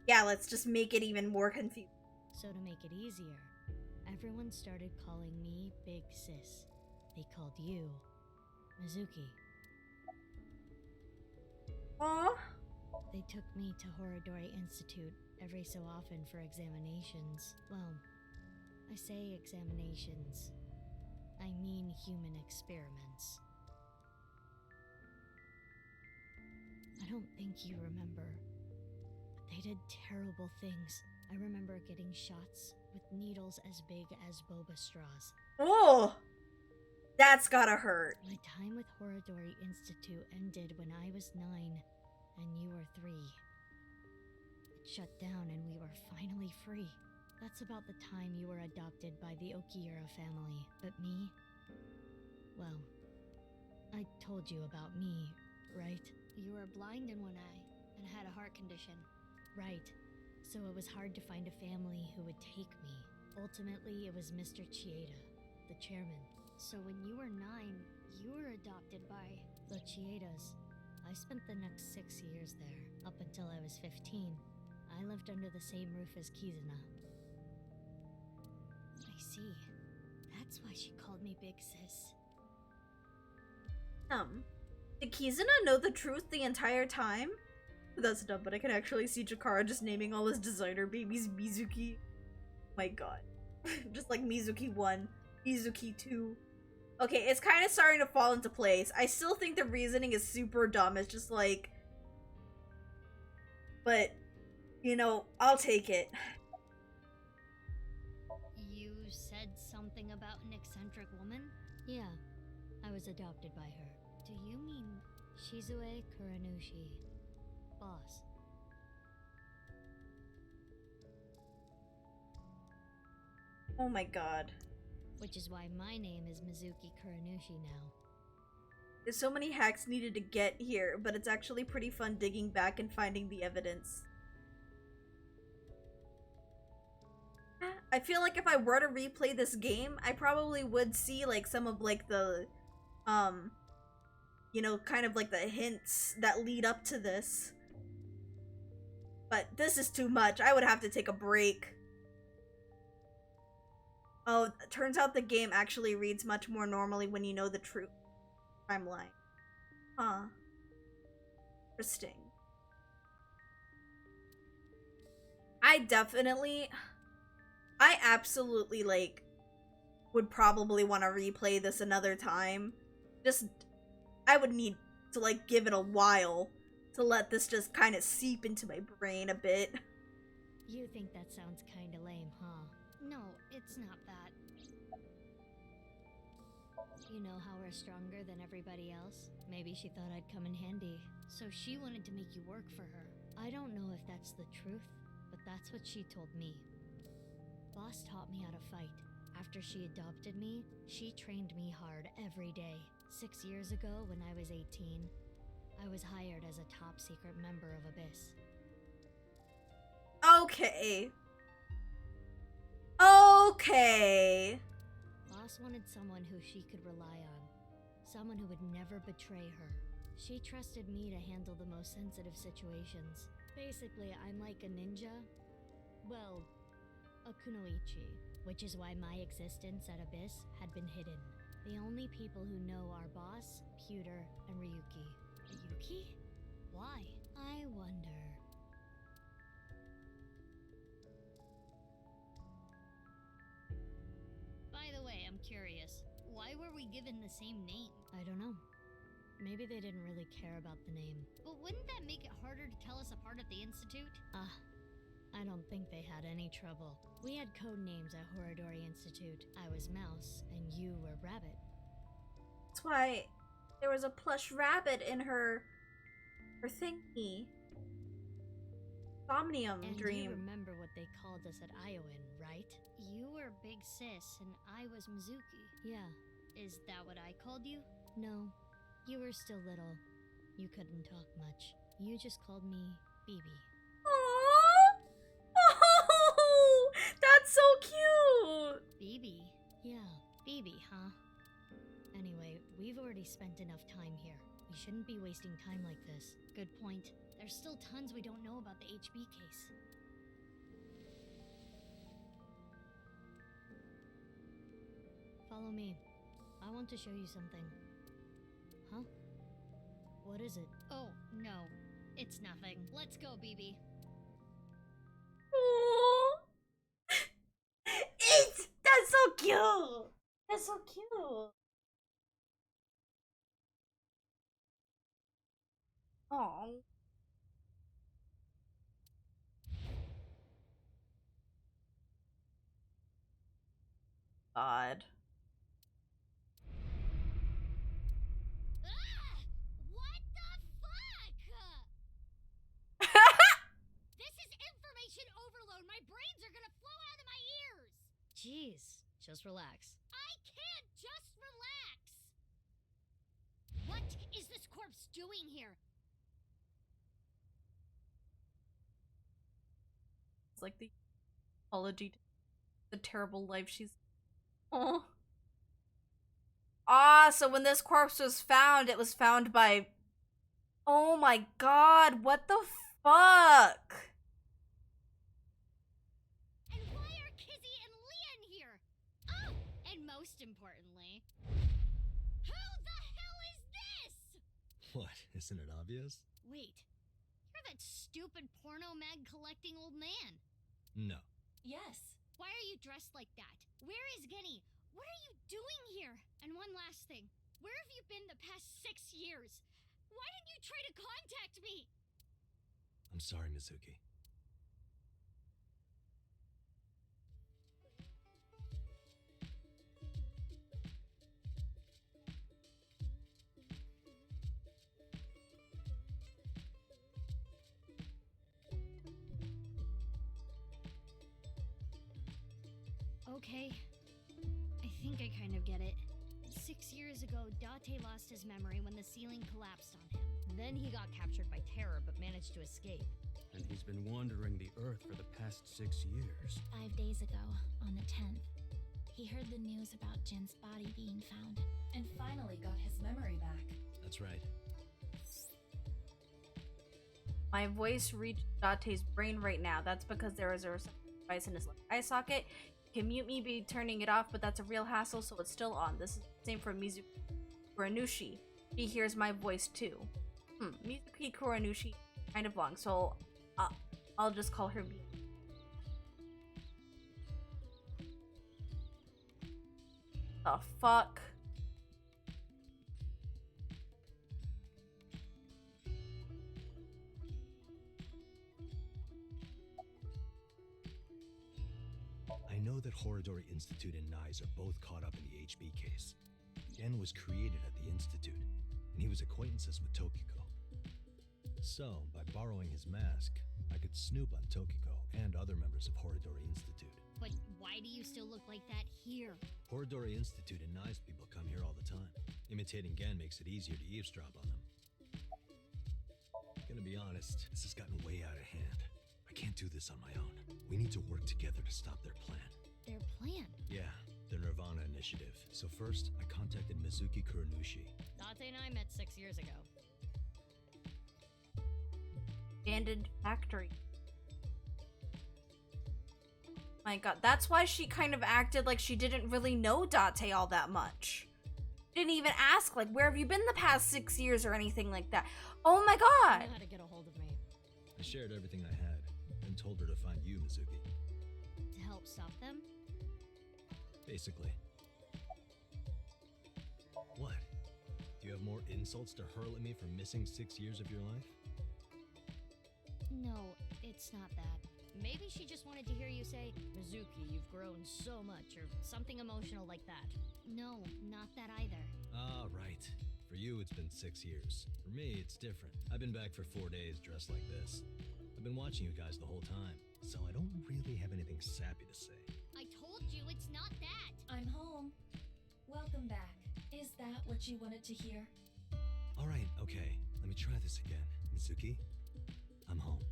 Yeah, let's just make it even more confusing. So to make it easier, everyone started calling me Big Sis. They called you Mizuki. Aww. They took me to Horadori Institute every so often for examinations. Well, I say examinations. I mean human experiments. I don't think you remember, but they did terrible things. I remember getting shots with needles as big as boba straws. Oh! That's gotta hurt. My time with Horadori Institute ended when I was 9 and you were 3. It shut down and we were finally free. That's about the time you were adopted by the Okiura family. But me? Well, I told you about me, right? You were blind in one eye and had a heart condition. Right. So it was hard to find a family who would take me. Ultimately, it was Mr. Chieda. the chairman. So when you were 9, you were adopted by the Chiedas. I spent the next 6 years there, up until I was 15. I lived under the same roof as Kizuna. I see. That's why she called me Big Sis. Did Kizuna know the truth the entire time? That's dumb, but I can actually see Jakara just naming all his designer babies Mizuki. My god. Just like Mizuki 1, Mizuki 2. Okay, it's kind of starting to fall into place. I still think the reasoning is super dumb. It's just like... But, you know, I'll take it. You said something about an eccentric woman? Yeah, I was adopted by her. Do you mean Shizue Kuranushi? Boss. Oh my god. Which is why my name is Mizuki Kuranushi now. There's so many hacks needed to get here, but it's actually pretty fun digging back and finding the evidence. I feel like if I were to replay this game, I probably would see like some of like the, you know, kind of like the hints that lead up to this. But this is too much. I would have to take a break. Oh, turns out the game actually reads much more normally when you know the true timeline. Huh. Interesting. I absolutely, like, would probably want to replay this another time. I would need to, like, give it a while to let this just kind of seep into my brain a bit. You think that sounds kinda lame, huh? No, it's not that. You know how we're stronger than everybody else? Maybe she thought I'd come in handy, so she wanted to make you work for her. I don't know if that's the truth, but that's what she told me. Boss taught me how to fight. After she adopted me, she trained me hard every day. 6 years ago, when I was 18, I was hired as a top-secret member of Abyss. Okay. Okay. Boss wanted someone who she could rely on. Someone who would never betray her. She trusted me to handle the most sensitive situations. Basically, I'm like a ninja. Well, a kunoichi. Which is why my existence at Abyss had been hidden. The only people who know are Boss, Pewter, and Ryuki. Ryuki? Why? I wonder. By the way, I'm curious. Why were we given the same name? I don't know. Maybe they didn't really care about the name. But wouldn't that make it harder to tell us apart at the Institute? I don't think they had any trouble. We had code names at Horadori Institute. I was Mouse, and you were Rabbit. That's why there was a plush rabbit in her thingy. Somnium And dream. you remember what they called us at Iowan, right? You were Big Sis, and I was Mizuki. Yeah. Is that what I called you? No. You were still little. You couldn't talk much. You just called me Bibi. Aww! Oh, that's so cute! Bibi? Yeah, Bibi, huh? Anyway, we've already spent enough time here. We shouldn't be wasting time like this. Good point. There's still tons we don't know about the HB case. Follow me. I want to show you something. Huh? What is it? Oh, no. It's nothing. Let's go, Bibi. Aww. That's so cute! That's so cute! Aww. God. Ah! What the fuck? This is information overload. My brains are gonna flow out of my ears. Jeez, just relax. I can't just relax. What is this corpse doing here? It's like the apology to the terrible life she's. Oh. Ah, so when this corpse was found, it was found by... Oh my god, what the fuck? And why are Kizzy and Leon here? Oh, and most importantly, who the hell is this? What, isn't it obvious? Wait, you're that stupid porno mag collecting old man. No. Yes. Why are you dressed like that? Where is Genny? What are you doing here? And one last thing, where have you been the past 6 years? Why didn't you try to contact me? I'm sorry, Mizuki. Okay, I think I kind of get it. 6 years ago, Date lost his memory when the ceiling collapsed on him. Then he got captured by terror but managed to escape. And he's been wandering the Earth for the past 6 years. 5 days ago, on the 10th, he heard the news about Jin's body being found. And finally got his memory back. That's right. My voice reached Date's brain right now. That's because there is a reception device in his left eye socket. You can mute me by turning it off, but that's a real hassle, so it's still on. This is the same for Mizuki Kuranushi. She hears my voice too. Mizuki Kuranushi, kind of long, so I'll just call her B. The fuck? I know that Horodori Institute and Nyes are both caught up in the HB case. Gen was created at the Institute, and he was acquaintances with Tokiko. So, by borrowing his mask, I could snoop on Tokiko and other members of Horodori Institute. But why do you still look like that here? Horodori Institute and Nyes people come here all the time. Imitating Gen makes it easier to eavesdrop on them. Gonna be honest, this has gotten way out of hand. I can't do this on my own. We need to work together to stop their plan. Their plan? Yeah, the Nirvana Initiative. So first, I contacted Mizuki Kuranushi. Date and I met 6 years ago. Abandoned factory. My god, that's why she kind of acted like she didn't really know Date all that much. Didn't even ask, like, where have you been the past 6 years or anything like that. Oh my You god! know how to get a hold of me. I shared everything I had, and told her to find you, Mizuki. To help stop them? Basically. What? Do you have more insults to hurl at me for missing 6 years of your life? No, it's not that. Maybe she just wanted to hear you say, Mizuki, you've grown so much, or something emotional like that. No, not that either. Ah, right. For you, it's been 6 years. For me, it's different. I've been back for 4 days dressed like this. I've been watching you guys the whole time, so I don't really have anything sappy to say. I told you it's not that! I'm home. Welcome back. Is that what you wanted to hear? Alright, okay. Let me try this again. Mizuki, I'm home.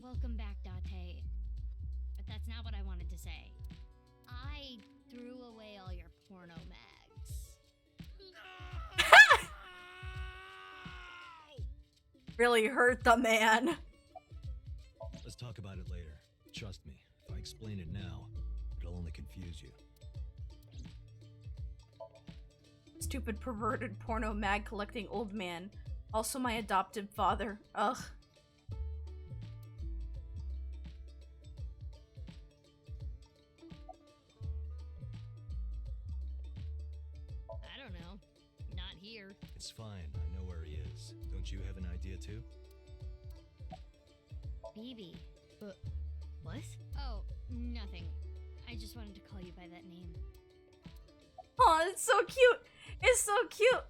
Welcome back, Date. But that's not what I wanted to say. I threw away all your porno mags. Really hurt the man. Let's talk about it later. Trust me, if I explain it now, it'll only confuse you. Stupid perverted porno mag collecting old man. Also my adopted father. Ugh. I don't know. Not here. It's fine, I know where he is. Don't you have an idea too? BB. What? Oh, nothing. I just wanted to call you by that name. Oh, it's so cute. It's so cute.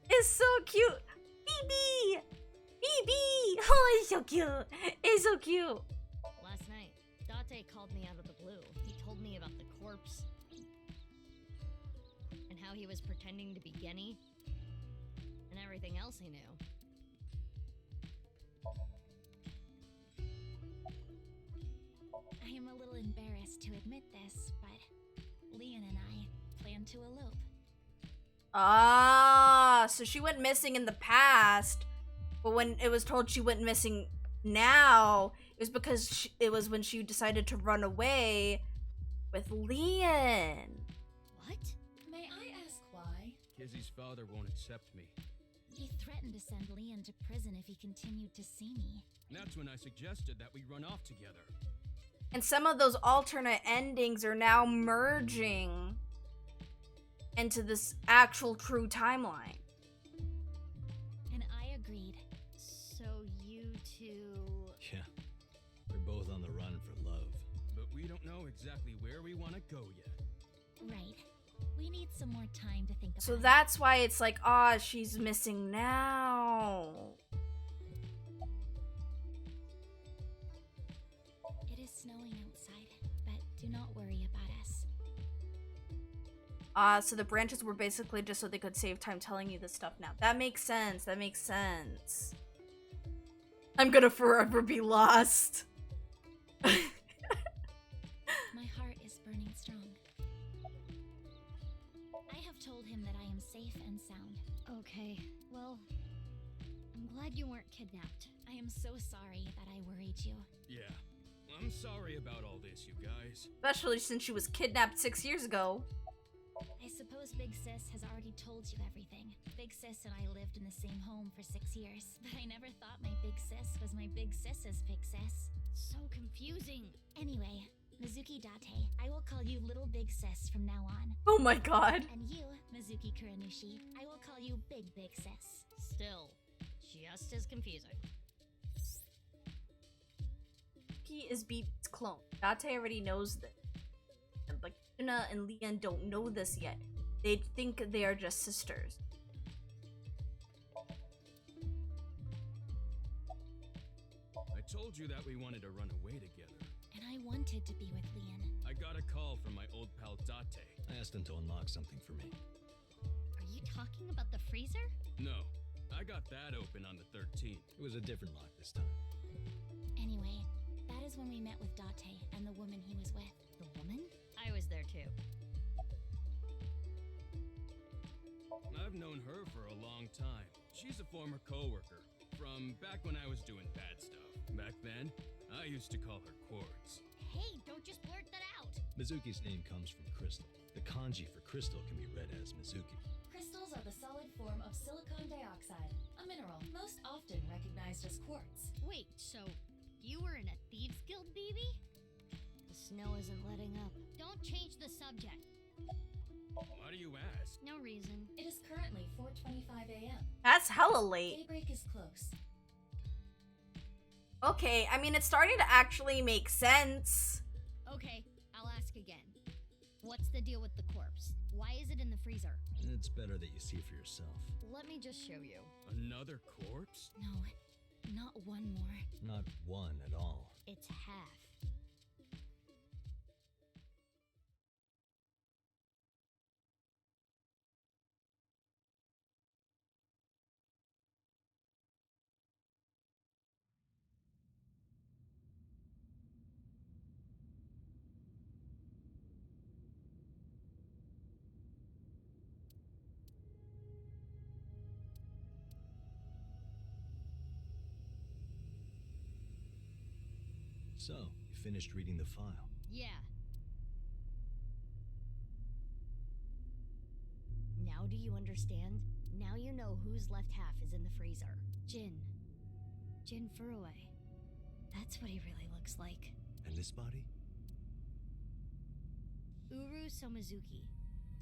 It's so cute. BB. BB. Oh, it's so cute. It's so cute. Last night, Date called me out of the blue. He told me about the corpse. And how he was pretending to be Genny. And everything else he knew. I am a little embarrassed to admit this, but Leon and I plan to elope. Ah, so she went missing in the past, but when it was told she went missing now, it was because it was when she decided to run away with Leon. What? May I ask why? Kizzy's father won't accept me. He threatened to send Leon to prison if he continued to see me. That's when I suggested that we run off together. And some of those alternate endings are now merging into this actual true timeline. And I agreed. So you two... Yeah, they're both on the run for love. But we don't know exactly where we want to go yet. Right. We need some more time to think about So it. that's why it's like, ah, she's missing now. It is snowing outside, but do not worry about us. So the branches were basically just so they could save time telling you this stuff now. That makes sense. That makes sense. I'm gonna forever be lost. My heart is burning strong. I have told him that I am safe and sound. Okay, well, I'm glad you weren't kidnapped. I am so sorry that I worried you. Yeah, I'm sorry about all this, you guys. Especially since she was kidnapped 6 years ago. I suppose Big Sis has already told you everything. Big Sis and I lived in the same home for 6 years, but I never thought my Big Sis was my Big Sis's Big Sis. So confusing. Anyway, Mizuki Date, I will call you Little Big Sis from now on. Oh my god. And you, Mizuki Kuranushi, I will call you Big Sis. Still, just as confusing. He is Beat's clone. Date already knows this. But Yuna and Leon don't know this yet. They think they are just sisters. I told you that we wanted to run away together. And I wanted to be with Leon. I got a call from my old pal Date. I asked him to unlock something for me. Are you talking about the freezer? No, I got that open on the 13th. It was a different lock this time. Anyway, that is when we met with Date and the woman he was with. The woman? I was there too. I've known her for a long time. She's a former coworker from back when I was doing bad stuff. Back then, I used to call her Quartz. Hey, don't just blurt that out! Mizuki's name comes from crystal. The kanji for crystal can be read as Mizuki. Crystals are the solid form of silicon dioxide, a mineral most often recognized as quartz. Wait, so you were in a Thieves Guild, baby? The snow isn't letting up. Don't change the subject. Why do you ask? No reason. It is currently 4:25 a.m. That's hella late. Daybreak is close. Okay, I mean, it's starting to actually make sense. Okay, I'll ask again. What's the deal with the corpse? Why is it in the freezer? It's better that you see for yourself. Let me just show you. Another corpse? No, not one more. Not one at all. It's half. So, you finished reading the file. Yeah. Now do you understand? Now you know whose left half is in the freezer. Jin. Jin Furue. That's what he really looks like. And this body? Uru Somizuki.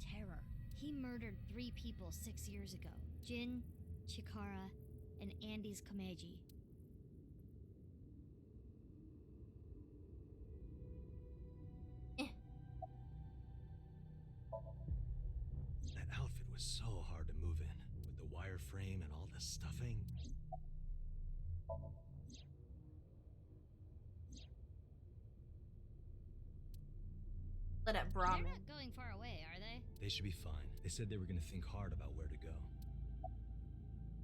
Terror. He murdered 3 people 6 years ago. Jin, Chikara, and Andy's Kameji. That outfit was so hard to move in, with the wireframe and all the stuffing. Let it They're Brahmin. not going far away, are they? They should be fine. They said they were going to think hard about where to go.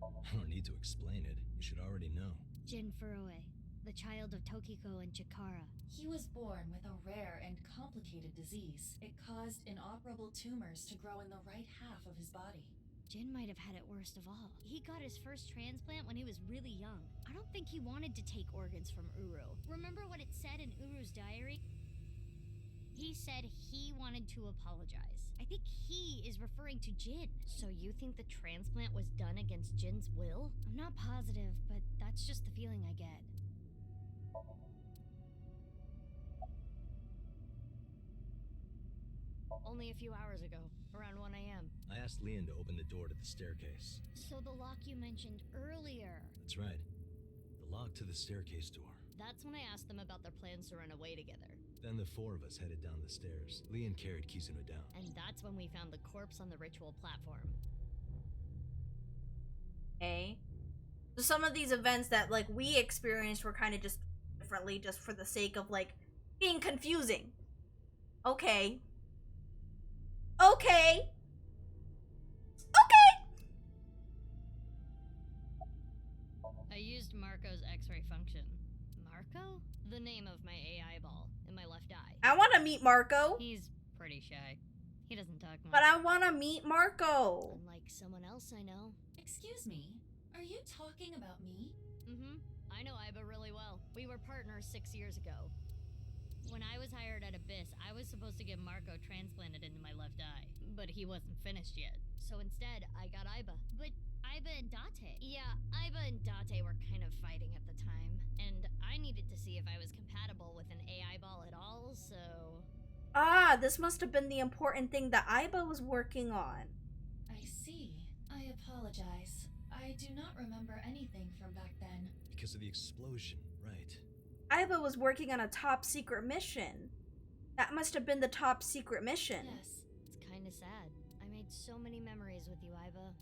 I don't need to explain it. You should already know. Jin Furue, the child of Tokiko and Chikara. He was born with a rare and complicated disease. It caused inoperable tumors to grow in the right half of his body. Jin might have had it worst of all. He got his first transplant when he was really young. I don't think he wanted to take organs from Uru. Remember what it said in Uru's diary? He said he wanted to apologize. I think he is referring to Jin. So you think the transplant was done against Jin's will? I'm not positive, but that's just the feeling I get. Only a few hours ago, around 1 a.m. I asked Leon to open the door to the staircase. So the lock you mentioned earlier. That's right. The lock to the staircase door. That's when I asked them about their plans to run away together. Then the four of us headed down the stairs. Leon carried Kizuno down. And that's when we found the corpse on the ritual platform. Okay. So some of these events that, like, we experienced were kind of just differently, just for the sake of, like, being confusing. Okay. Okay. Okay. I used Marco's X-ray function. Marco? The name of my AI ball in my left eye. I want to meet Marco. He's pretty shy. He doesn't talk much. But I want to meet Marco. Unlike someone else I know. Excuse me, are you talking about me? Mm-hmm. I know Iba really well. We were partners 6 years ago. When I was hired at Abyss, I was supposed to get Marco transplanted into my left eye. But he wasn't finished yet. So instead, I got Iba. But Iba and Date. Yeah, Iba and Date were kind of fighting at the time. And I needed to see if I was compatible with an AI ball at all, so... Ah, this must have been the important thing that Iba was working on. I see. I apologize. I do not remember anything from back then. Because of the explosion, right? Iba was working on a top secret mission. That must have been the top secret mission. Yes. It's kinda sad. I made so many memories with you, Iba.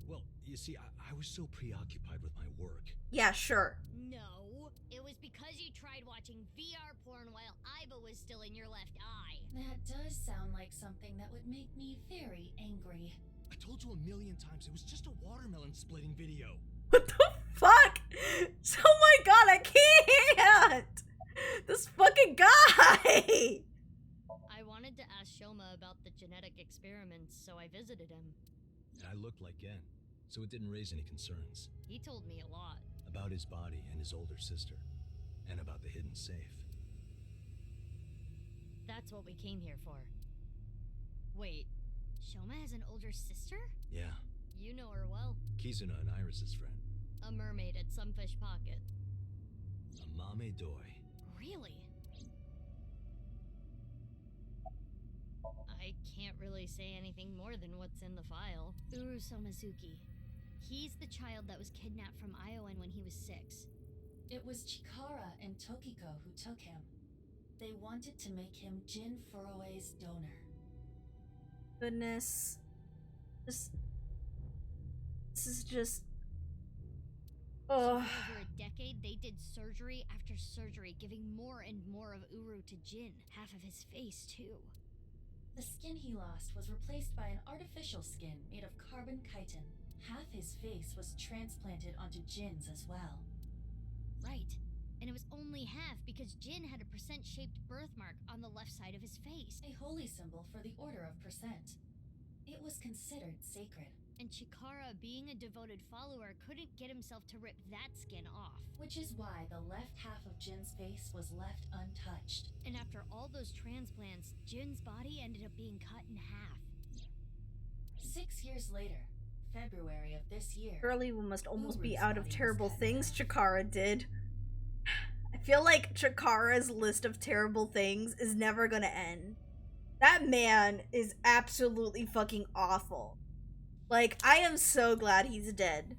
Well, you see, I was so preoccupied with my work. Yeah, sure. No. It was because you tried watching VR porn while Iba was still in your left eye. That does sound like something that would make me very angry. I told you a million times it was just a watermelon splitting video. What the fuck? Oh my god, I can't! This fucking guy! I wanted to ask Shoma about the genetic experiments, so I visited him. And I looked like Gen, so it didn't raise any concerns. He told me a lot. About his body and his older sister. And about the hidden safe. That's what we came here for. Wait, Shoma has an older sister? Yeah. You know her well. Kizuno and Iris's friend. A mermaid at Sunfish Pocket. A Mame Doi. Really? I can't really say anything more than what's in the file. Uru Somazuki. He's the child that was kidnapped from Iowan when he was 6. It was Chikara and Tokiko who took him. They wanted to make him Jin Furue's donor. Goodness. This is just... So Oh. for over a decade, they did surgery after surgery, giving more and more of Uru to Jin. Half of his face, too. The skin he lost was replaced by an artificial skin made of carbon chitin. Half his face was transplanted onto Jin's as well. Right. And it was only half because Jin had a percent-shaped birthmark on the left side of his face. A holy symbol for the Order of Percent. It was considered sacred. And Chikara, being a devoted follower, couldn't get himself to rip that skin off. Which is why the left half of Jin's face was left untouched. And after all those transplants, Jin's body ended up being cut in half. 6 years later, February of this year, Girly must almost be Uru's out of body was terrible cut things down. Chikara did. I feel like Chikara's list of terrible things is never gonna end. That man is absolutely fucking awful. Like, I am so glad he's dead.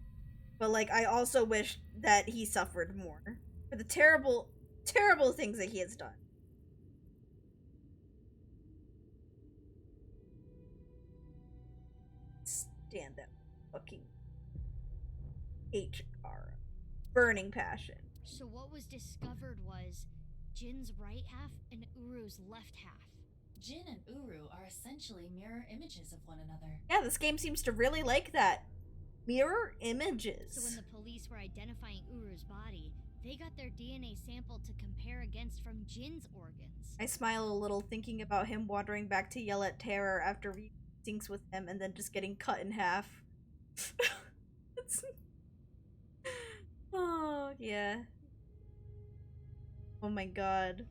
But, like, I also wish that he suffered more for the terrible, terrible things that he has done. Stand that fucking hate Chikara. Burning passion. So what was discovered was Jin's right half and Uru's left half. Jin and Uru are essentially mirror images of one another. Yeah, this game seems to really like that. Mirror images. So when the police were identifying Uru's body, They got their DNA sample to compare against from Jin's organs. I smile a little thinking about him wandering back to yell at Terror after he syncs with him and then just getting cut in half. Oh, yeah. Oh my god.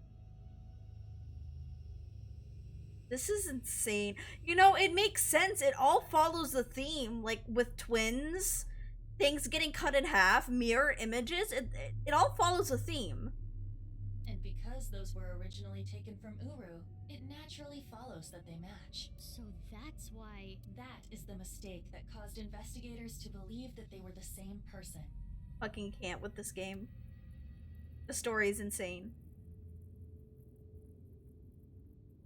This is insane. You know, it makes sense. It all follows the theme. Like, with twins, things getting cut in half, mirror images, it all follows a theme. And because those were originally taken from Uru, it naturally follows that they match. So that's why... That is the mistake that caused investigators to believe that they were the same person. Fucking can't with this game. The story is insane.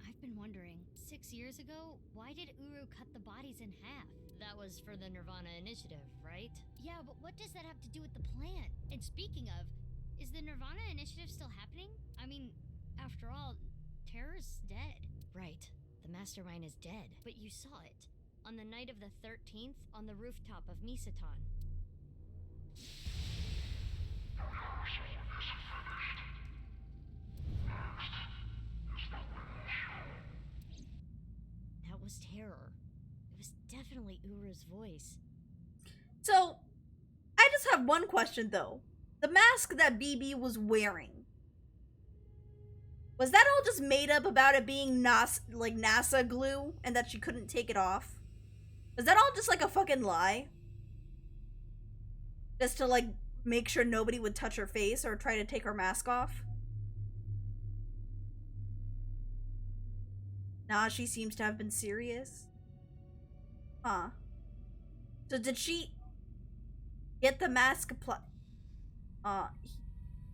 I've been wondering, 6 years ago, why did Uru cut the bodies in half? That was for the Nirvana Initiative, right? Yeah, but what does that have to do with the plan? And speaking of, is the Nirvana Initiative still happening? I mean, after all, Terror's dead. Right. The mastermind is dead. But you saw it. On the night of the 13th, on the rooftop of Misaton. That was Terror. It was definitely Uru's voice. So, I just have one question though. The mask that BB was wearing, was that all just made up about it being NASA glue and that she couldn't take it off? Was that all just like a fucking lie? Just to like make sure nobody would touch her face or try to take her mask off? Nah, she seems to have been serious. Huh. So did she get the mask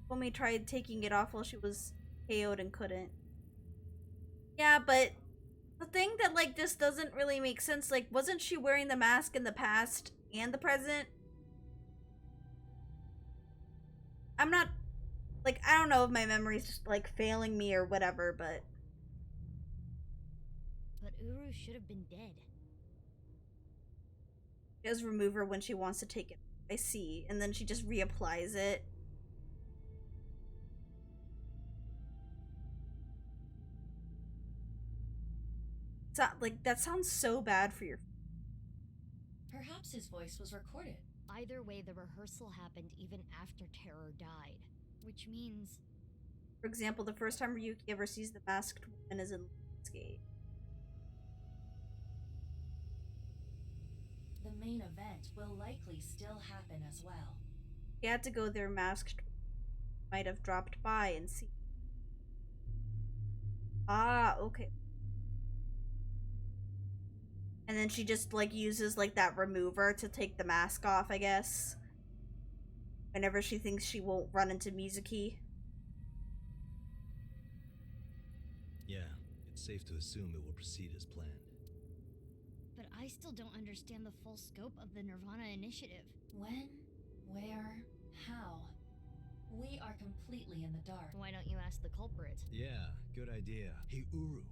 when we tried taking it off while she was KO'd and couldn't. Yeah, but the thing that like this doesn't really make sense, like wasn't she wearing the mask in the past and the present? I'm not, like, I don't know if my memory's just like failing me or whatever, but Uru should have been dead. She does remove her when she wants to take it. I see. And then she just reapplies it. It's not, like, that sounds so bad for your... Perhaps his voice was recorded. Either way, the rehearsal happened even after Terror died. Which means... For example, the first time Ryuki ever sees the masked woman is in Lionsgate. The main event will likely still happen as well. He had to go there masked. Might have dropped by and see. Ah, okay. And then she just like uses like that remover to take the mask off, I guess. Whenever she thinks she won't run into Mizuki. Yeah, it's safe to assume it will proceed as planned. But I still don't understand the full scope of the Nirvana Initiative. When, where, how? We are completely in the dark. Why don't you ask the culprit? Yeah, good idea. Hey, Uru,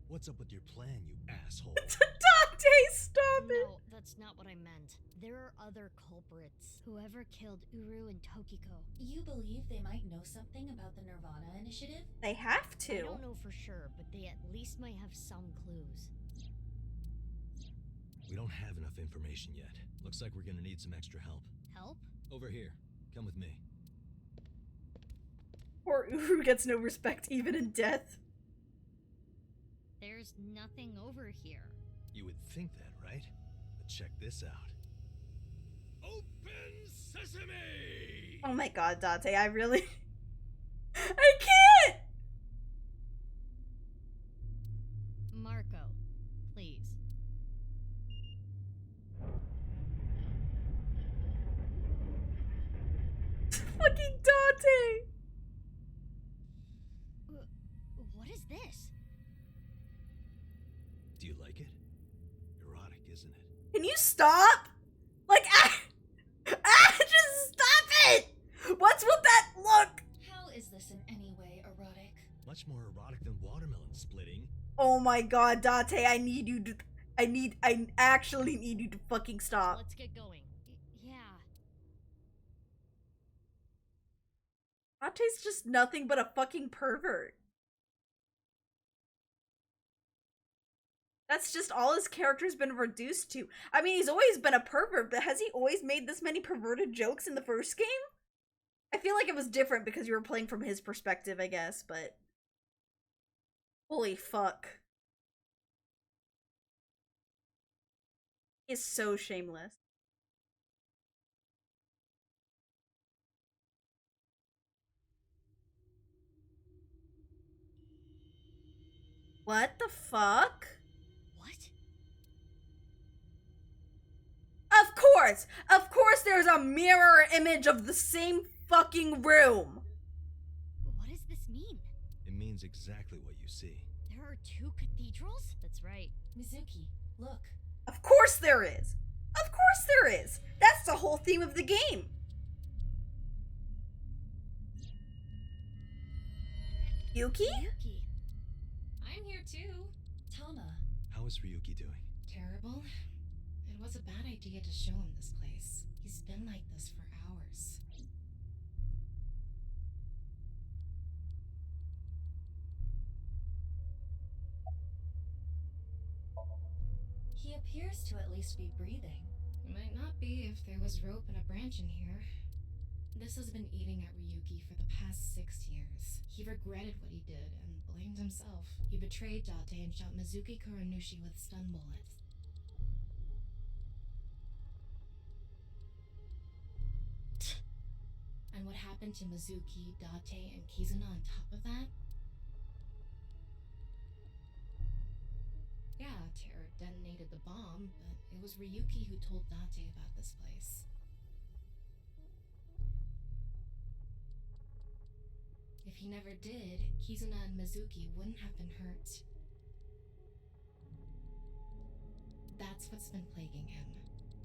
what's up with your plan, you asshole? Dante, stop it! No, that's not what I meant. There are other culprits. Whoever killed Uru and Tokiko. You believe they might know something about the Nirvana Initiative? They have to. I don't know for sure, but they at least might have some clues. We don't have enough information yet. Looks like we're gonna need some extra help. Help? Over here. Come with me. Poor Uru gets no respect even in death. There's nothing over here. You would think that, right? But check this out. Open sesame! Oh my god, Dante, I really... I can't! Marco, please. Fucking Dante! What is this? Do you like it? Erotic, isn't it? Can you stop? Like, just stop it! What's with that look? How is this in any way erotic? Much more erotic than watermelon splitting. Oh my god, Dante, I need you to... I actually need you to fucking stop. Let's get going. Date's just nothing but a fucking pervert. That's just all his character's been reduced to. I mean, he's always been a pervert, but has he always made this many perverted jokes in the first game? I feel like it was different because you were playing from his perspective, I guess, but... Holy fuck. He is so shameless. What the fuck? What? Of course there's a mirror image of the same fucking room! What does this mean? It means exactly what you see. There are two cathedrals? That's right. Mizuki, look. Of course there is! Of course there is! That's the whole theme of the game! Yuki? Yuki. I'm here too. Tama. How is Ryuki doing? Terrible. It was a bad idea to show him this place. He's been like this for hours. He appears to at least be breathing. It might not be if there was rope and a branch in here. This has been eating at Ryuki for the past 6 years. He regretted what he did and blamed himself. He betrayed Date and shot Mizuki Kuranushi with stun bullets. And what happened to Mizuki, Date, and Kizuna on top of that? Yeah, Terror detonated the bomb, but it was Ryuki who told Date about this place. If he never did, Kizuna and Mizuki wouldn't have been hurt. That's what's been plaguing him.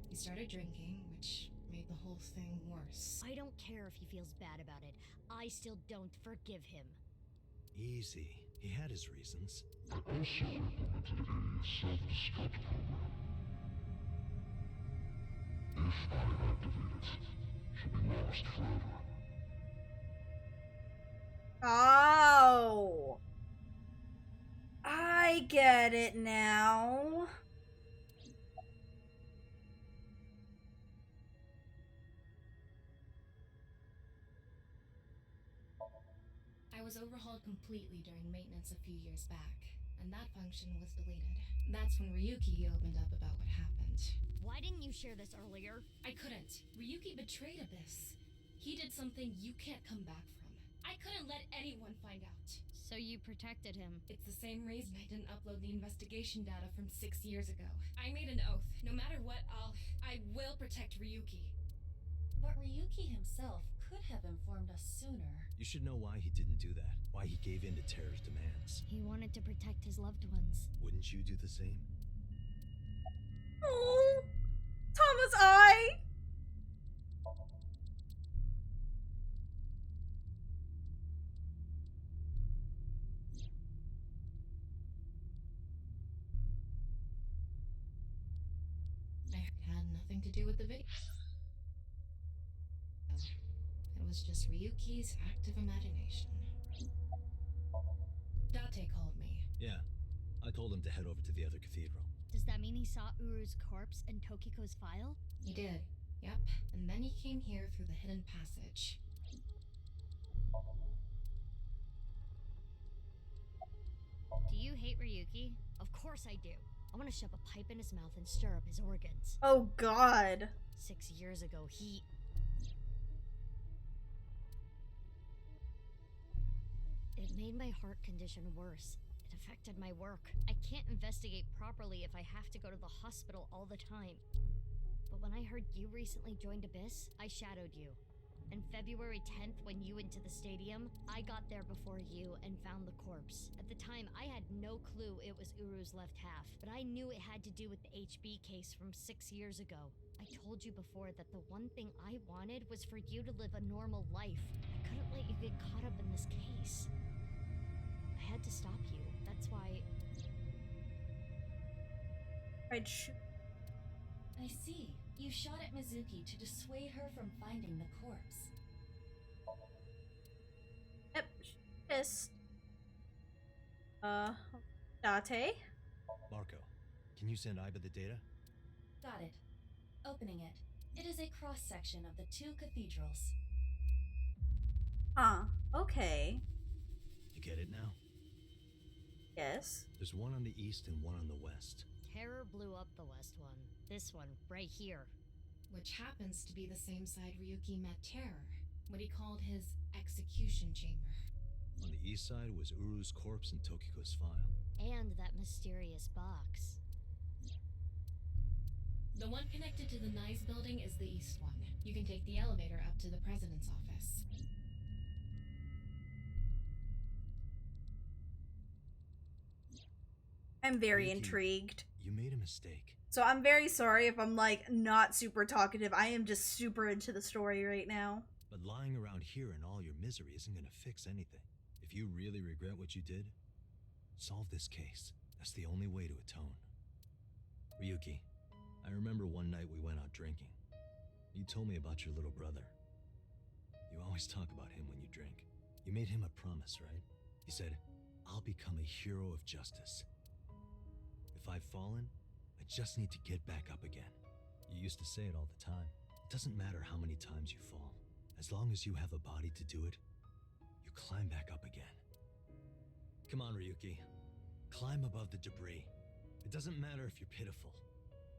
He started drinking, which made the whole thing worse. I don't care if he feels bad about it. I still don't forgive him. Easy. He had his reasons. I also implemented a self-destruct program. If I activate it, she'll be lost forever. Oh. I get it now. I was overhauled completely during maintenance a few years back, and that function was deleted. That's when Ryuki opened up about what happened. Why didn't you share this earlier? I couldn't. Ryuki betrayed Abyss. He did something you can't come back from. I couldn't let anyone find out. So you protected him. It's the same reason I didn't upload the investigation data from 6 years ago. I made an oath. No matter what, I will protect Ryuki. But Ryuki himself could have informed us sooner. You should know why he didn't do that. Why he gave in to Terror's demands. He wanted to protect his loved ones. Wouldn't you do the same? Oh, Thomas, I had nothing to do with the video. It was just Ryuki's active imagination. Date called me. Yeah. I told him to head over to the other cathedral. Does that mean he saw Uru's corpse and Tokiko's file? He did. Yep. And then he came here through the hidden passage. Do you hate Ryuki? Of course I do. I want to shove a pipe in his mouth and stir up his organs. Oh god. 6 years ago, It made my heart condition worse. It affected my work. I can't investigate properly if I have to go to the hospital all the time. But when I heard you recently joined Abyss, I shadowed you. And February 10th, when you went to the stadium, I got there before you and found the corpse. At the time, I had no clue it was Uru's left half, but I knew it had to do with the HB case from 6 years ago. I told you before that the one thing I wanted was for you to live a normal life. I couldn't let you get caught up in this case. I had to stop you. That's why... I'd shoot. I see. You shot at Mizuki to dissuade her from finding the corpse. Yes. Date? Marco, can you send Iba the data? Got it. Opening it. It is a cross-section of the two cathedrals. Huh. Okay. You get it now? Yes. There's one on the east and one on the west. Terror blew up the west one. This one, right here. Which happens to be the same side Ryuki met Terror, what he called his execution chamber. On the east side was Uru's corpse and Tokiko's file. And that mysterious box. The one connected to the Nyes building is the east one. You can take the elevator up to the president's office. I'm very Ryuki, intrigued. You made a mistake. So I'm very sorry if I'm like not super talkative. I am just super into the story right now. But lying around here in all your misery isn't gonna fix anything. If you really regret what you did, solve this case. That's the only way to atone. Ryuki, I remember one night we went out drinking. You told me about your little brother. You always talk about him when you drink. You made him a promise, right? You said, I'll become a hero of justice. If I've fallen, I just need to get back up again. You used to say it all the time. It doesn't matter how many times you fall. As long as you have a body to do it, you climb back up again. Come on, Ryuki. Climb above the debris. It doesn't matter if you're pitiful.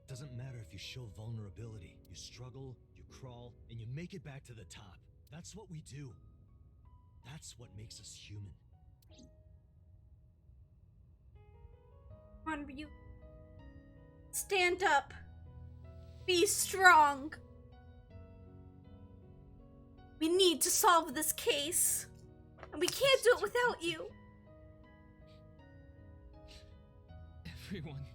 It doesn't matter if you show vulnerability. You struggle, you crawl, and you make it back to the top. That's what we do. That's what makes us human. Come on, Ryu. Stand up. Be strong. We need to solve this case. And we can't do it without you. Everyone,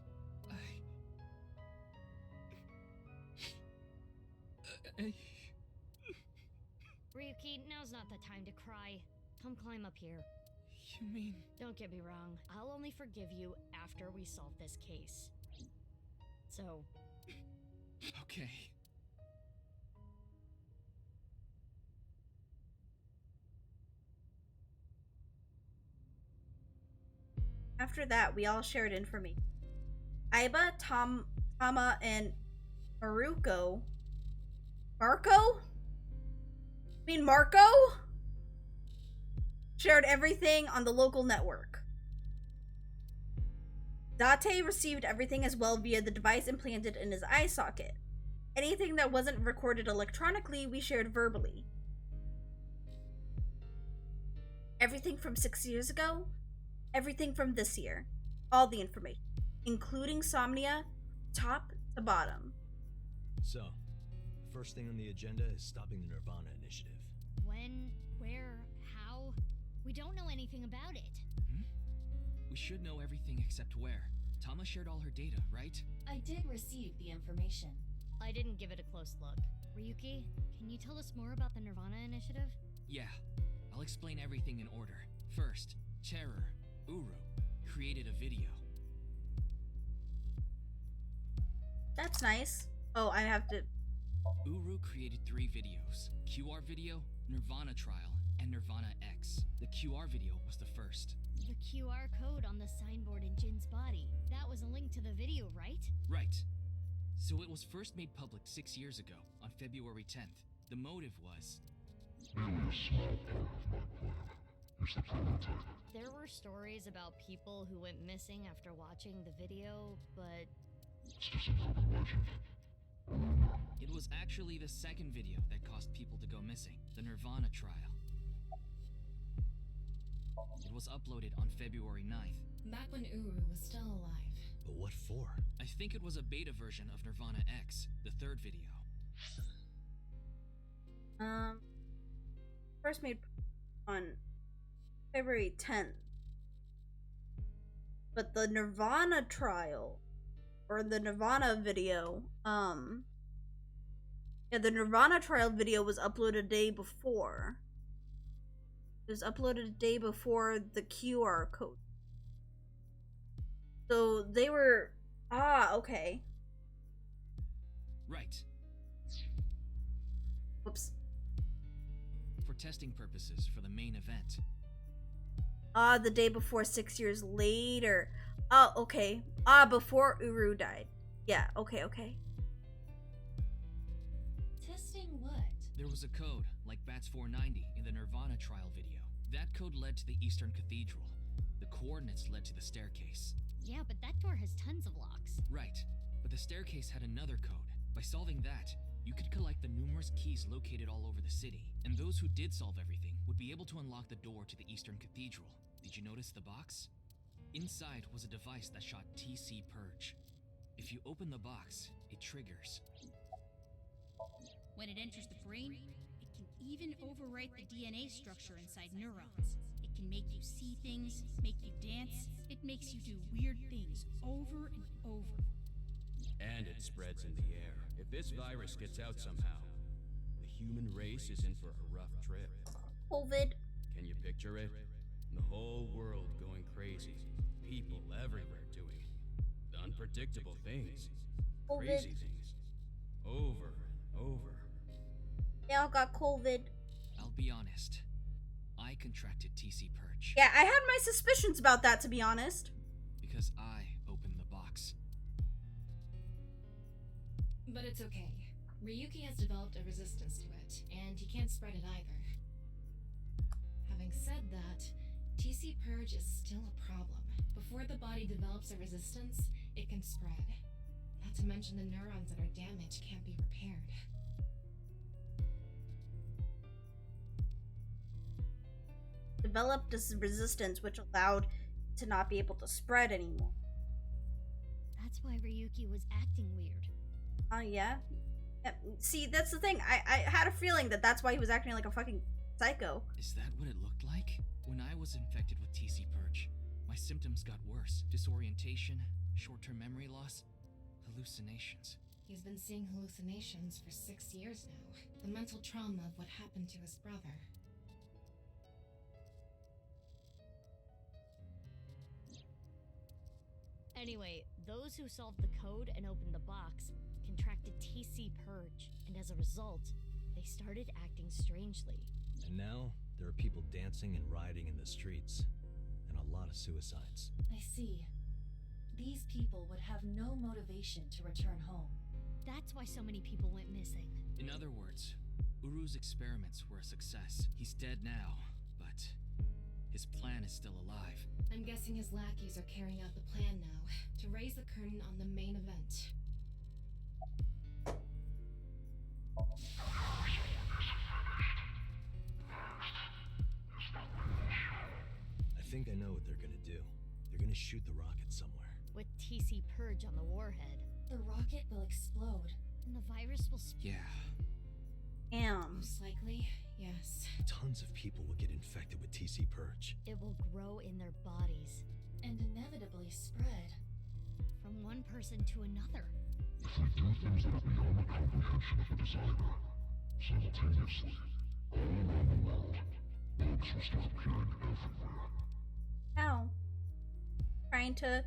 Ryuki, now's not the time to cry. Come climb up here. You mean... Don't get me wrong. I'll only forgive you after we solve this case. So... Okay. After that, we all shared information. Iba, Tama, and Marco? Marco? Shared everything on the local network. Date received everything as well via the device implanted in his eye socket. Anything that wasn't recorded electronically, we shared verbally. Everything from 6 years ago, everything from this year. All the information, including Somnia, top to bottom. So, the first thing on the agenda is stopping the Nirvana Initiative. When, where, how? We don't know anything about it. We should know everything except where. Tama shared all her data, right? I did receive the information. I didn't give it a close look. Ryuki, can you tell us more about the Nirvana Initiative? Yeah. I'll explain everything in order. First, Terror, Uru, created a video. That's nice. Oh, I have to... Uru created 3 videos. QR video, Nirvana trial, and Nirvana X. The QR video was the first. The QR code on the signboard in Jin's body. That was a link to the video, right? Right. So it was first made public 6 years ago, on February 10th. The motive was... Merely a small part of my plan. Here's the prototype. There were stories about people who went missing after watching the video, but... It's just an urban legend. It was actually the second video that caused people to go missing, the Nirvana trial. It was uploaded on February 9th. Back when Uru was still alive. But what for? I think it was a beta version of Nirvana X, the third video. First made on February 10th. But the Nirvana trial, or the Nirvana video, yeah, the Nirvana trial video was uploaded a day before. It was uploaded a day before the QR code. So they were... Ah, okay. Right. Whoops. For testing purposes for the main event. Ah, the day before 6 years later. Oh, okay. Before Uru died. Yeah, okay. Testing what? There was a code, like BATS 490 in the Nirvana trial video. That code led to the Eastern Cathedral. The coordinates led to the staircase. Yeah, but that door has tons of locks. Right, but the staircase had another code. By solving that, you could collect the numerous keys located all over the city, and those who did solve everything would be able to unlock the door to the Eastern Cathedral. Did you notice the box? Inside was a device that shot TC Purge. If you open the box, it triggers. When it enters the brain, it can even overwrite the DNA structure inside neurons. It can make you see things, make you dance. It makes you do weird things over and over. And it spreads in the air. If this virus gets out somehow, the human race is in for a rough trip. COVID. Can you picture it? The whole world going crazy. People everywhere doing unpredictable things. COVID. Crazy things. Over and over. They all got COVID. I'll be honest. I contracted TC Purge. Yeah, I had my suspicions about that, to be honest. Because I opened the box. But it's okay. Ryuki has developed a resistance to it, and he can't spread it either. Having said that, TC Purge is still a problem. Before the body develops a resistance, it can spread. Not to mention the neurons that are damaged can't be repaired. Developed this resistance which allowed to not be able to spread anymore. That's why Ryuki was acting weird. Yeah. See, that's the thing. I had a feeling that that's why he was acting like a fucking psycho. Is that what it looked like? When I was infected with TC Purge, my symptoms got worse. Disorientation, short-term memory loss, hallucinations. He's been seeing hallucinations for 6 years now. The mental trauma of what happened to his brother. Anyway, those who solved the code and opened the box contracted TC Purge, and as a result, they started acting strangely. And now, there are people dancing and rioting in the streets, and a lot of suicides. I see. These people would have no motivation to return home. That's why so many people went missing. In other words, Uru's experiments were a success. He's dead now, but his plan is still alive. I'm guessing his lackeys are carrying out the plan now, to raise the curtain on the main event. I think I know what they're gonna do. They're gonna shoot the rocket somewhere. With TC Purge on the warhead. The rocket will explode. And the virus will Yeah. Damn. Most likely, yes. Tons of people will get infected with TC Purge. It will grow in their bodies. And inevitably spread. From one person to another. If they do things that are beyond the comprehension of a designer, simultaneously, all around the world, bugs will start appearing everywhere. Ow. Trying to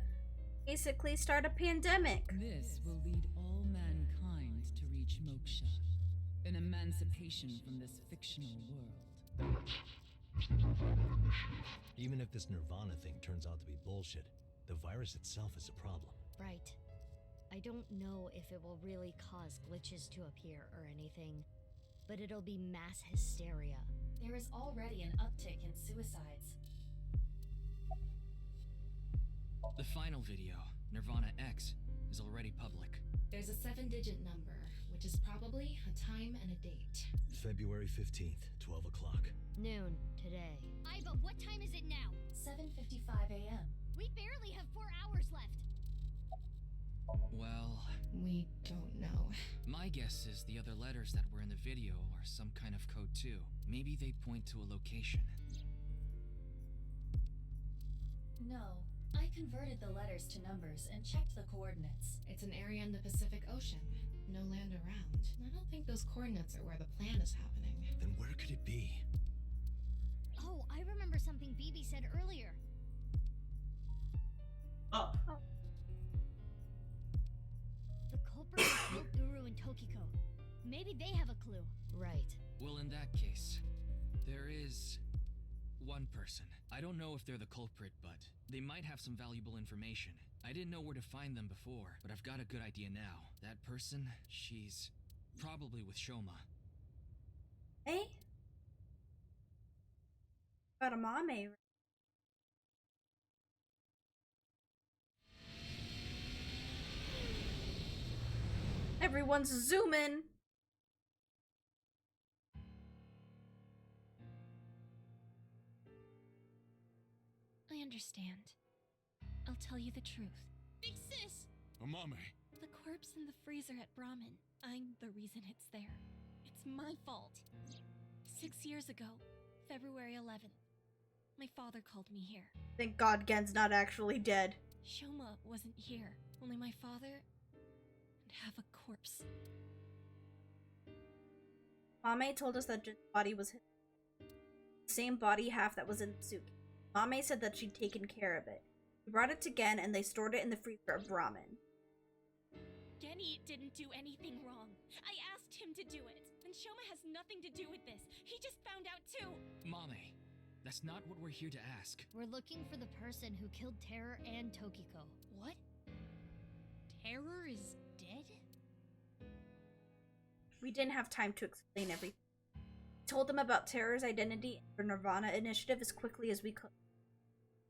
basically start a pandemic. This will lead all mankind to reach moksha, an emancipation from this fictional world. That is the Nirvana Initiative. Even if this Nirvana thing turns out to be bullshit, the virus itself is a problem. Right. I don't know if it will really cause glitches to appear or anything, but it'll be mass hysteria. There is already an uptick in suicides. The final video, Nirvana X, is already public. There's a 7-digit number, which is probably a time and a date. February 15th, 12 o'clock. Noon, today. Iva, what time is it now? 7:55 a.m. We barely have 4 hours left. Well, We don't know. my guess is the other letters that were in the video are some kind of code too. Maybe they point to a location. No. I converted the letters to numbers and checked the coordinates. It's an area in the Pacific Ocean. No land around. I don't think those coordinates are where the plan is happening. Then where could it be? Oh, I remember something BB said earlier. Oh. The culprit killed Uru and Tokiko. Maybe they have a clue. Right. Well, in that case, there is one person. I don't know if they're the culprit, but they might have some valuable information. I didn't know where to find them before, but I've got a good idea now. That person, she's probably with Shoma. Hey? Got a mame. Everyone's zooming. I understand. I'll tell you the truth. Big sis! Amame. The corpse in the freezer at Brahmin. I'm the reason it's there. It's my fault. 6 years ago, February 11th, my father called me here. Thank God Gen's not actually dead. Shoma wasn't here. Only my father and half a corpse. Mame told us that Jin's body was his. The same body half that was in the suit. Mame said that she'd taken care of it. We brought it to Gen and they stored it in the freezer at Brahmin. Genny didn't do anything wrong. I asked him to do it. And Shoma has nothing to do with this. He just found out too. Mame, that's not what we're here to ask. We're looking for the person who killed Terror and Tokiko. What? Terror is dead? We didn't have time to explain everything. We told them about Terror's identity and the Nirvana Initiative as quickly as we could.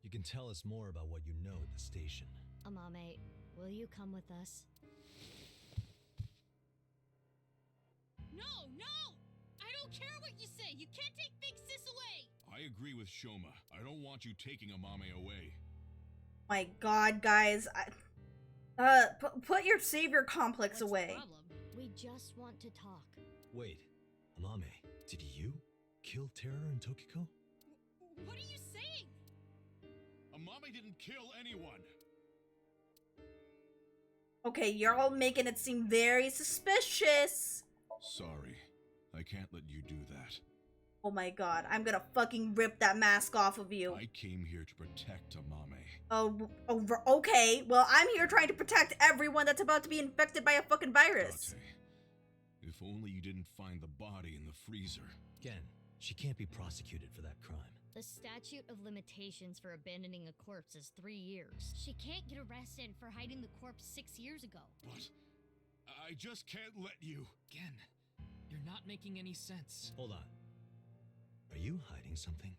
You can tell us more about what you know at the station. Amame, will you come with us? No! I don't care what you say! You can't take Big Sis away! I agree with Shoma. I don't want you taking Amame away. My God, guys. Put your savior complex What's away. the problem? We just want to talk. Wait, Amame, did you kill Terror and Tokiko? What are you saying? Amame didn't kill anyone. Okay, you're all making it seem very suspicious. Sorry, I can't let you do that. Oh my God, I'm gonna fucking rip that mask off of you. I came here to protect Amame. Oh, okay. Well, I'm here trying to protect everyone that's about to be infected by a fucking virus. If only you didn't find the body in the freezer. Again, she can't be prosecuted for that crime. The statute of limitations for abandoning a corpse is 3 years. She can't get arrested for hiding the corpse 6 years ago. But I just can't let you. Again, you're not making any sense. Hold on. Are you hiding something?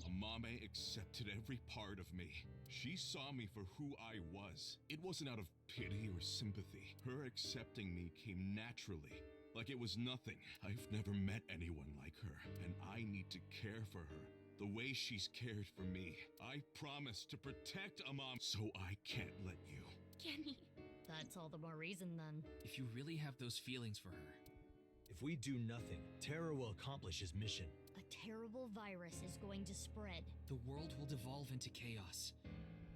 Amame accepted every part of me. She saw me for who I was. It wasn't out of pity or sympathy. Her accepting me came naturally, like it was nothing. I've never met anyone like her, and I need to care for her the way she's cared for me. I promise to protect Amame, so I can't let you. Genny. That's all the more reason then. If you really have those feelings for her. If we do nothing, Terror will accomplish his mission. A terrible virus is going to spread. The world will devolve into chaos.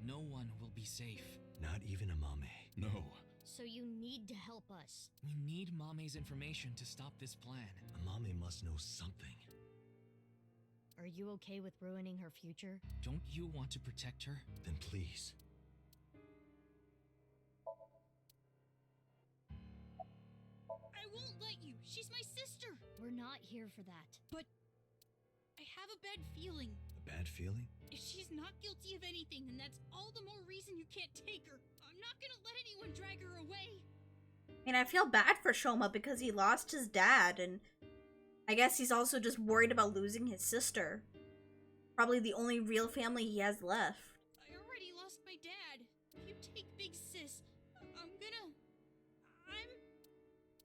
No one will be safe. Not even Amame. No. So you need to help us. We need Mame's information to stop this plan. Amame must know something. Are you okay with ruining her future? Don't you want to protect her? Then please. I won't let you. She's my sister. We're not here for that. But I have a bad feeling. A bad feeling? If she's not guilty of anything, then that's all the more reason you can't take her. I'm not gonna let anyone drag her away. And I feel bad for Shoma because he lost his dad, and I guess he's also just worried about losing his sister. Probably the only real family he has left. I already lost my dad. If you take Big Sis,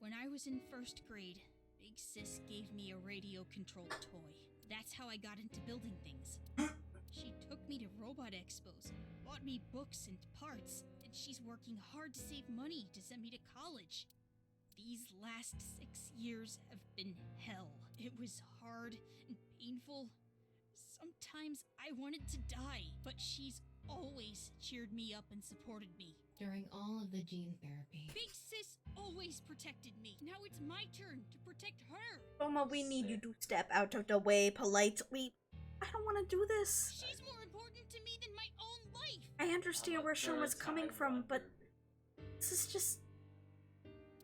When I was in 1st grade, Big Sis gave me a radio-controlled toy. That's how I got into building things. She took me to robot expos, bought me books and parts, and she's working hard to save money to send me to college. These last 6 years have been hell. It was hard and painful. Sometimes I wanted to die, but she's always cheered me up and supported me. During all of the gene therapy. Big Sis always protected me. Now it's my turn to protect her. Shoma, we need you to step out of the way politely. I don't want to do this. She's more important to me than my own life. I understand where Shoma's coming from, but this is just...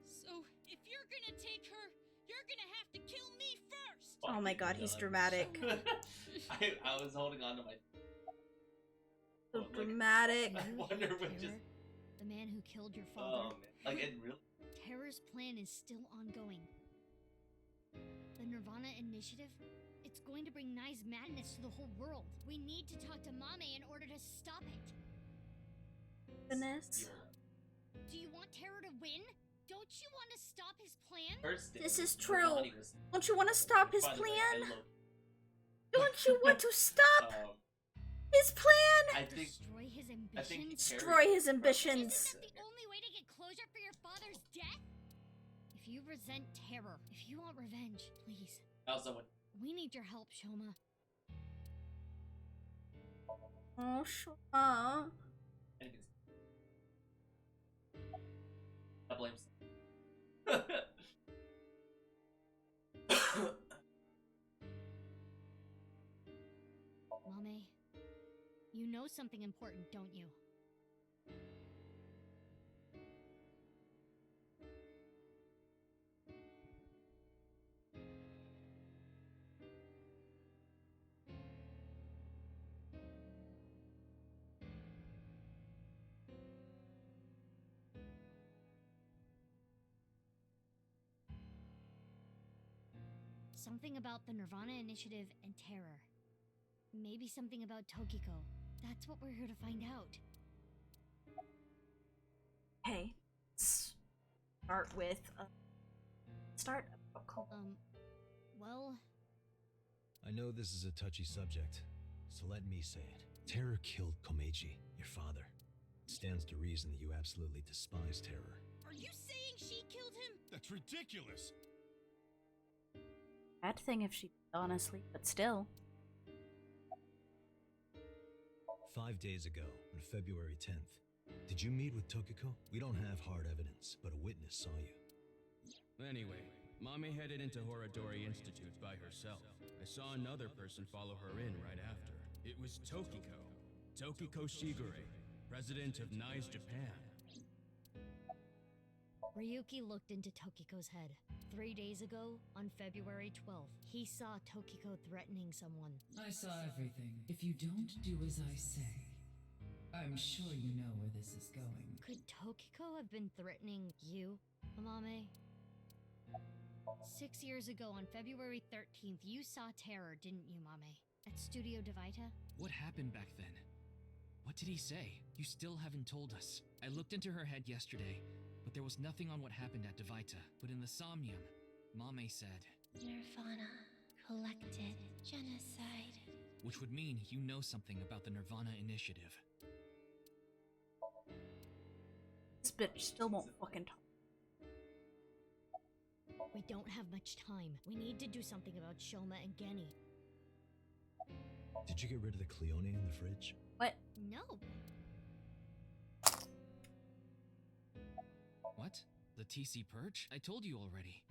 So, if you're gonna take her, you're gonna have to kill me first. Oh my god, he's dramatic. I was holding on to my. So dramatic. I wonder what just. The man who killed your father. Oh man, like it really. Terror's plan is still ongoing. The Nirvana Initiative? It's going to bring Nye's madness to the whole world. We need to talk to Mame in order to stop it. Goodness. Do you want Terror to win? Don't you want to stop his plan? This is true. Don't you want to stop his plan? Don't you want to stop his plan? I think. Destroy his ambitions? Destroy his ambitions. Isn't that the only way to get closure for your father's death? If you resent Terror, if you want revenge, please. We need your help, Shoma. Oh, Shoma. I blame. Mame, you know something important, don't you? Something about the Nirvana Initiative and Terror. Maybe something about Tokiko. That's what we're here to find out. Hey, start with well... I know this is a touchy subject, so let me say it. Terror killed Komeiji, your father. It stands to reason that you absolutely despise Terror. Are you saying she killed him? That's ridiculous! Bad thing if she did, honestly, but still. 5 days ago, on February 10th, did you meet with Tokiko? We don't have hard evidence, but a witness saw you. Anyway, Mame headed into Horadori Institute by herself. I saw another person follow her in right after. It was Tokiko. Tokiko Shigure, president of Nye's Japan. Ryuki looked into Tokiko's head. 3 days ago, on February 12th, he saw Tokiko threatening someone. I saw everything. If you don't do as I say, I'm sure you know where this is going. Could Tokiko have been threatening you, Amame? 6 years ago, on February 13th, you saw Terror, didn't you, Mame? At Studio Devita? What happened back then? What did he say? You still haven't told us. I looked into her head yesterday, but there was nothing on what happened at Devita. But in the Somnium, Mame said... Nirvana. Collected. Genocide. Which would mean you know something about the Nirvana Initiative. This bitch still won't fucking talk. We don't have much time. We need to do something about Shoma and Geni. Did you get rid of the Cleone in the fridge? What? No. What? The TC Purge? I told you already.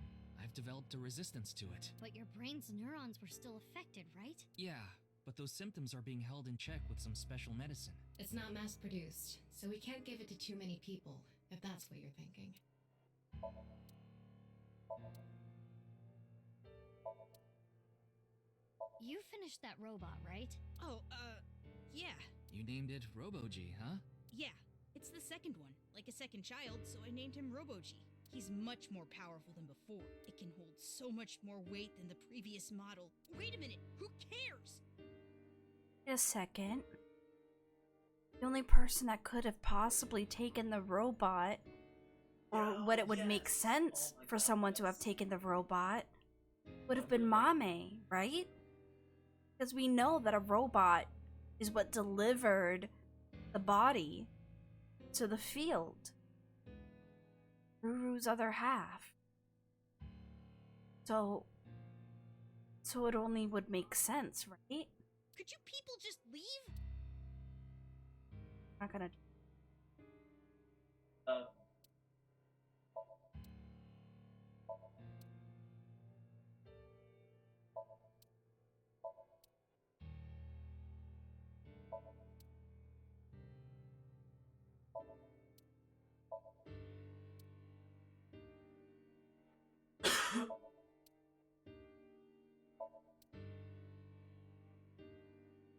I've developed a resistance to it. But your brain's neurons were still affected, right? Yeah, but those symptoms are being held in check with some special medicine. It's not mass-produced, so we can't give it to too many people, if that's what you're thinking. You finished that robot, right? Oh, yeah. You named it Robo-G, huh? Yeah, it's the second one, like a second child, so I named him Robo-G. He's much more powerful than before. It can hold so much more weight than the previous model. Wait a minute, who cares? Wait a second. The only person that could have possibly taken the robot, or what it would make sense for someone to have taken the robot, would have been Mame, right? Because we know that a robot is what delivered the body to the field. Ruru's other half. So it only would make sense, right? Could you people just leave? Not gonna.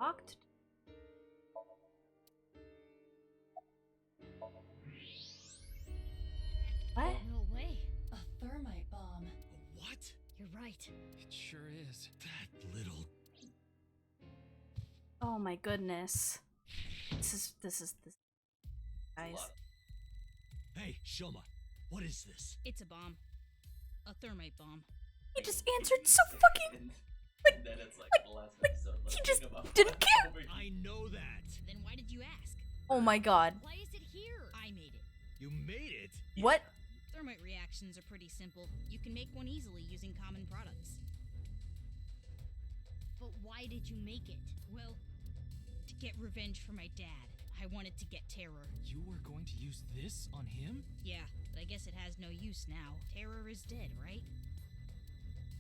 Locked. What? No way. A thermite bomb. What? You're right. It sure is. That little. Oh my goodness. This guys. Hey, Shoma, what is this? It's a bomb. A thermite bomb. He just answered so fucking And then it's like the last episode. he let's just think about didn't what's care. over here. I know that. Then why did you ask? Oh my god. Why is it here? I made it. You made it. What? Thermite reactions are pretty simple. You can make one easily using common products. But why did you make it? Well, to get revenge for my dad. I wanted to get Terror. You were going to use this on him? Yeah, but I guess it has no use now. Terror is dead, right?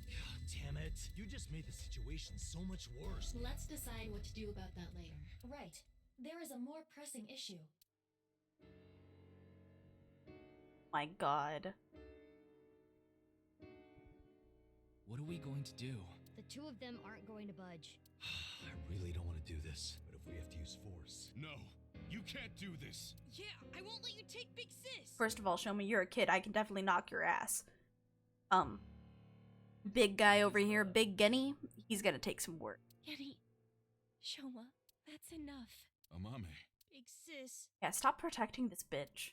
God damn it. You just made the situation so much worse. Let's decide what to do about that later. Right. There is a more pressing issue. My god. What are we going to do? The two of them aren't going to budge. I really don't want to do this, but if we have to use force. No, you can't do this. Yeah, I won't let you take Big Sis! First of all, show me you're a kid. I can definitely knock your ass. Big guy over here, Big Genny, he's gonna take some work. Yeti, Shoma, that's enough. Amame. Big Sis. Yeah, stop protecting this bitch.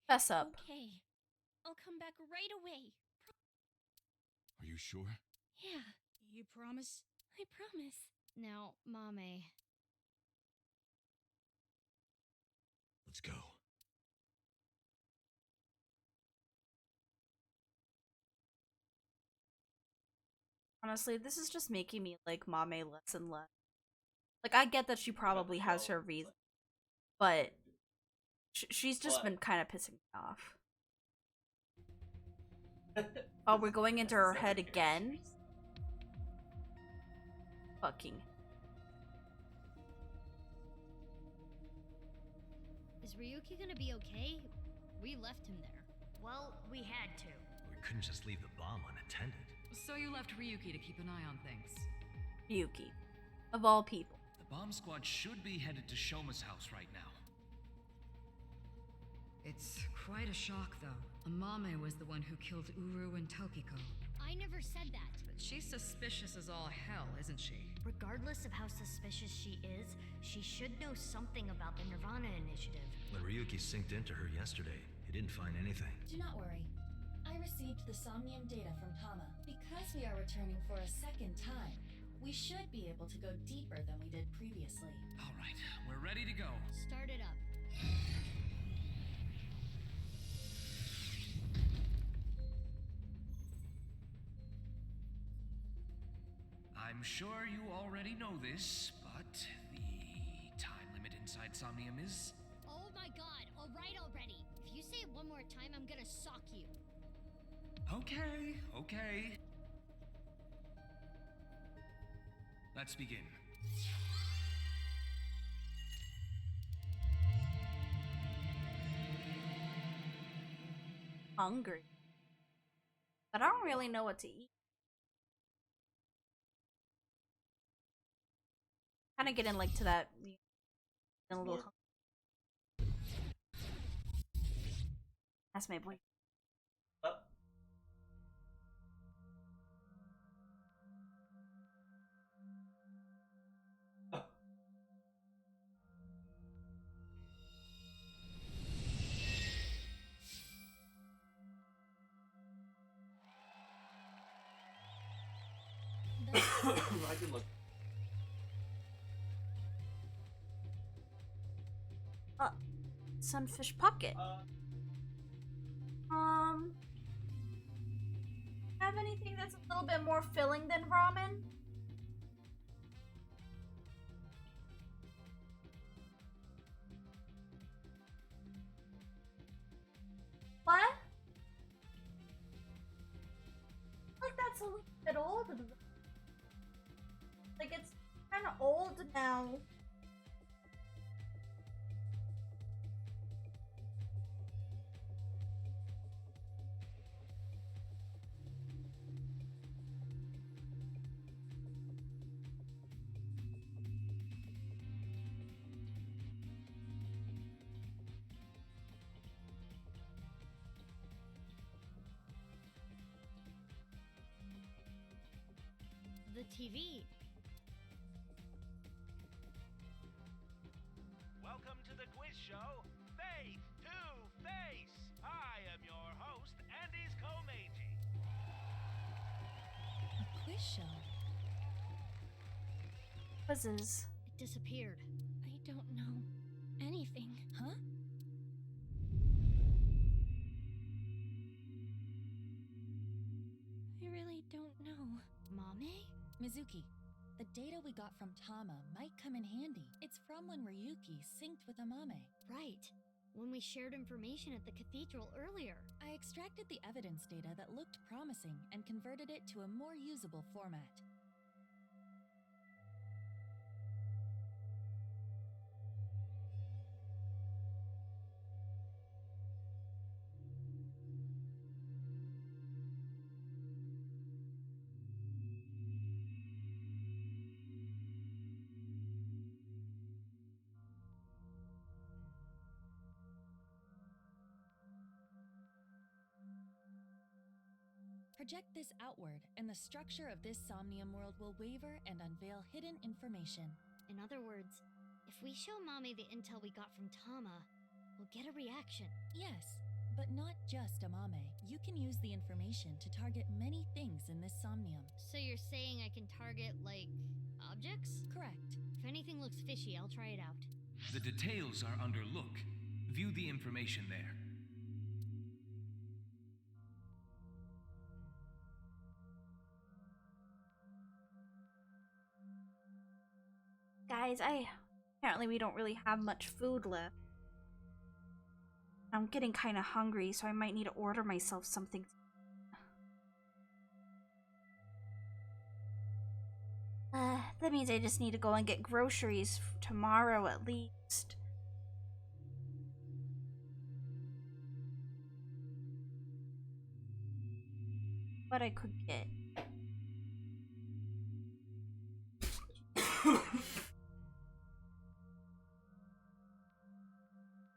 Fess up. Okay. I'll come back right away. Are you sure? Yeah, You promise? I promise. Now, Mame. Let's go. Honestly, this is just making me like Mame less and less. Like, I get that she probably has her reason, but she's just been kind of pissing me off. Oh, we're going into her head again? Fucking. Is Ryuki gonna be okay? We left him there. Well, we had to. We couldn't just leave the bomb unattended. So you left Ryuki to keep an eye on things. Ryuki. Of all people. The bomb squad should be headed to Shoma's house right now. It's quite a shock, though. Amame was the one who killed Uru and Tokiko. I never said that. But she's suspicious as all hell, isn't she? Regardless of how suspicious she is, she should know something about the Nirvana Initiative. When Ryuki synced into her yesterday, he didn't find anything. Do not worry. I received the Somnium data from Tama. Because we are returning for a second time, we should be able to go deeper than we did previously. All right, we're ready to go. Start it up. I'm sure you already know this, but the time limit inside Somnium is... Oh my god, alright already. If you say it one more time, I'm gonna sock you. Okay, okay. Let's begin. Hungry. But I don't really know what to eat. Kind of getting like to that a little. That's my boy. I can look. Sunfish pocket. Have anything that's a little bit more filling than ramen? What? Like that's a little bit old. Like it's kind of old now. the TV. Welcome to the quiz show, Faith to Face. I am your host, Andy's Komeiji. A quiz show? Quizzes. It disappeared. I don't know anything. Huh? I really don't know. Mame? Mizuki, the data we got from Tama might come in handy. It's from when Ryuki synced with Amame. Right. When we shared information at the cathedral earlier. I extracted the evidence data that looked promising and converted it to a more usable format. Project this outward, and the structure of this Somnium world will waver and unveil hidden information. In other words, if we show Mame the intel we got from Tama, we'll get a reaction. Yes, but not just Amame. You can use the information to target many things in this Somnium. So you're saying I can target, like, objects? Correct. If anything looks fishy, I'll try it out. The details are under look. View the information there. Guys, apparently we don't really have much food left. I'm getting kind of hungry, so I might need to order myself something. That means I just need to go and get groceries tomorrow at least. What I could get.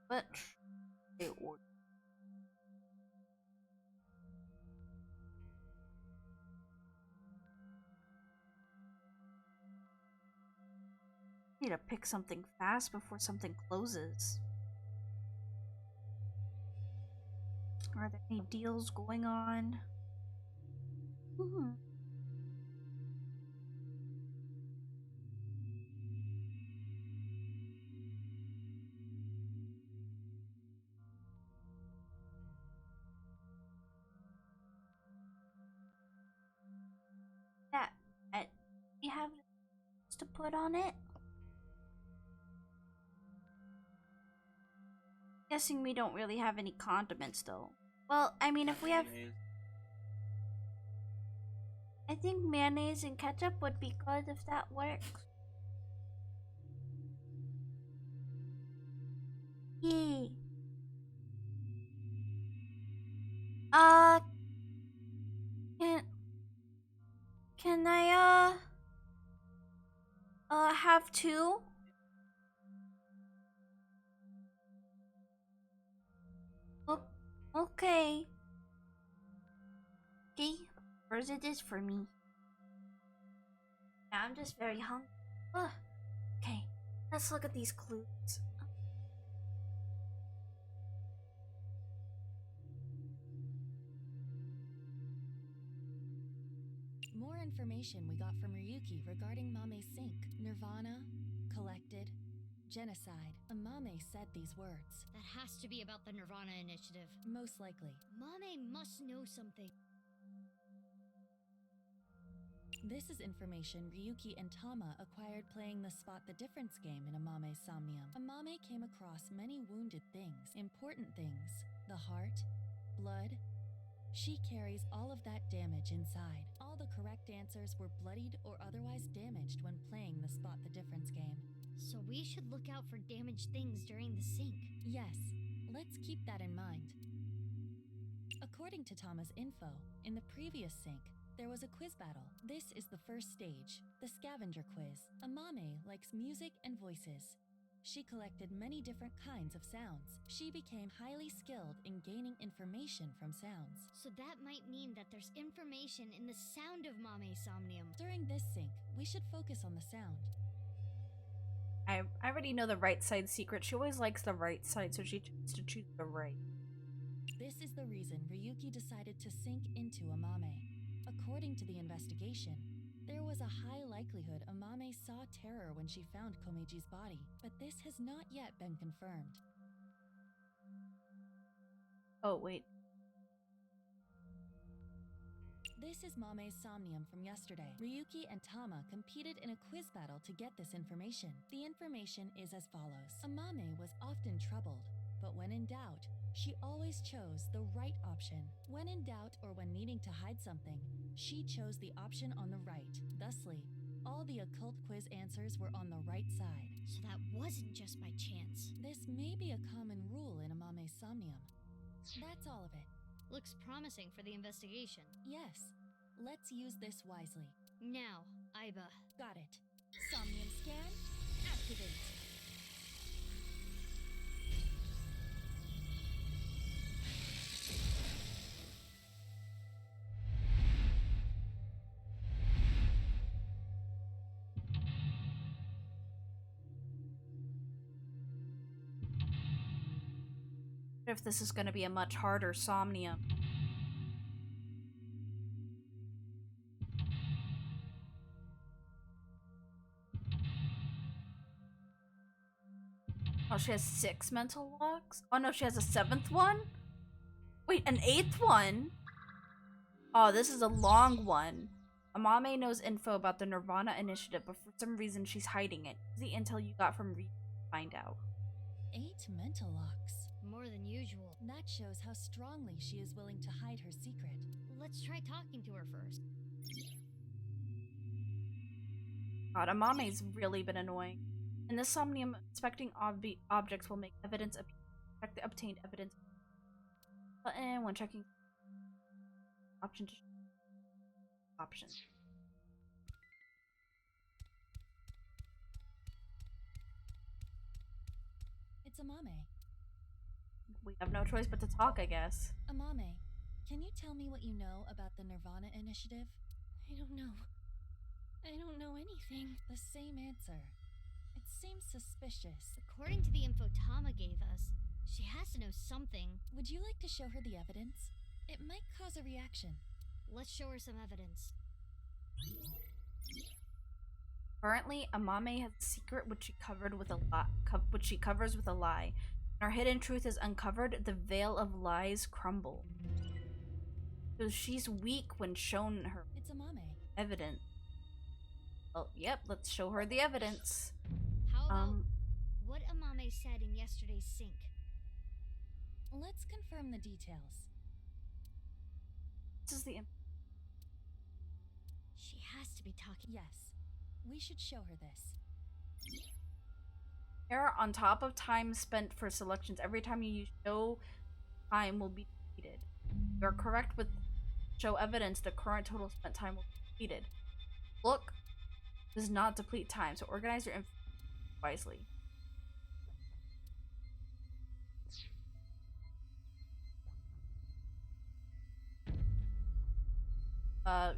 What should I order? I need to pick something fast before something closes. Are there any deals going on? You have to put on it? Guessing we don't really have any condiments though. Well, I mean, if we have, I think mayonnaise and ketchup would be good if that works. Yay. Can I have two? Okay. See, where's it is for me? Yeah, I'm just very hungry. Okay, let's look at these clues. More information we got from Ryuki regarding Mame's sink. Nirvana, collected, genocide. Amame said these words. That has to be about the Nirvana Initiative. Most likely. Mame must know something. This is information Ryuki and Tama acquired playing the Spot the Difference game in Amame's Somnium. Amame came across many wounded things, important things. The heart, blood. She carries all of that damage inside. All the correct answers were bloodied or otherwise damaged when playing the Spot the Difference game. So we should look out for damaged things during the sync. Yes, let's keep that in mind. According to Tama's info, in the previous sync, there was a quiz battle. This is the first stage, the scavenger quiz. Amame likes music and voices. She collected many different kinds of sounds. She became highly skilled in gaining information from sounds. So that might mean that there's information in the sound of Mame Somnium. During this sync, we should focus on the sound. I already know the right side secret. She always likes the right side, so she tries to choose the right. This is the reason Ryuki decided to sink into Amame. According to the investigation, there was a high likelihood Amame saw terror when she found Komeji's body, but this has not yet been confirmed. Oh, wait. This is Mame's Somnium from yesterday. Ryuki and Tama competed in a quiz battle to get this information. The information is as follows. Amame was often troubled, but when in doubt, she always chose the right option. When in doubt or when needing to hide something, she chose the option on the right. Thusly, all the occult quiz answers were on the right side. So that wasn't just by chance. This may be a common rule in Amame's Somnium. That's all of it. Looks promising for the investigation. Yes. Let's use this wisely. Now, Aiba. Got it. Somnium scan, activate. If this is going to be a much harder Somnium. Oh, she has 6 mental locks? Oh no, she has a 7th one? Wait, an 8th one? Oh, this is a long one. Amame knows info about the Nirvana Initiative, but for some reason she's hiding it. The intel you got from Reed to find out. 8 mental locks. More than usual. That shows how strongly she is willing to hide her secret. Let's try talking to her first. God, Amame's really been annoying. In this Somnium, inspecting objects will make evidence appear. Check the obtained evidence button when checking option. It's Amame. We have no choice but to talk, I guess. Amame, can you tell me what you know about the Nirvana Initiative? I don't know. I don't know anything. The same answer. It seems suspicious. According to the info Tama gave us, she has to know something. Would you like to show her the evidence? It might cause a reaction. Let's show her some evidence. Currently, Amame has a secret which she covered with a which she covers with a lie. When our hidden truth is uncovered, the veil of lies crumble. So she's weak when shown her It's Amame. evidence. Well, yep, let's show her the evidence. How about what Amame said in yesterday's sync? Let's confirm the details. This is the She has to be talking. Yes. We should show her this. Here, on top of time spent for selections, every time you use show time will be deleted. You are correct with show evidence, the current total spent time will be deleted. Look does not deplete time, so organize your info wisely.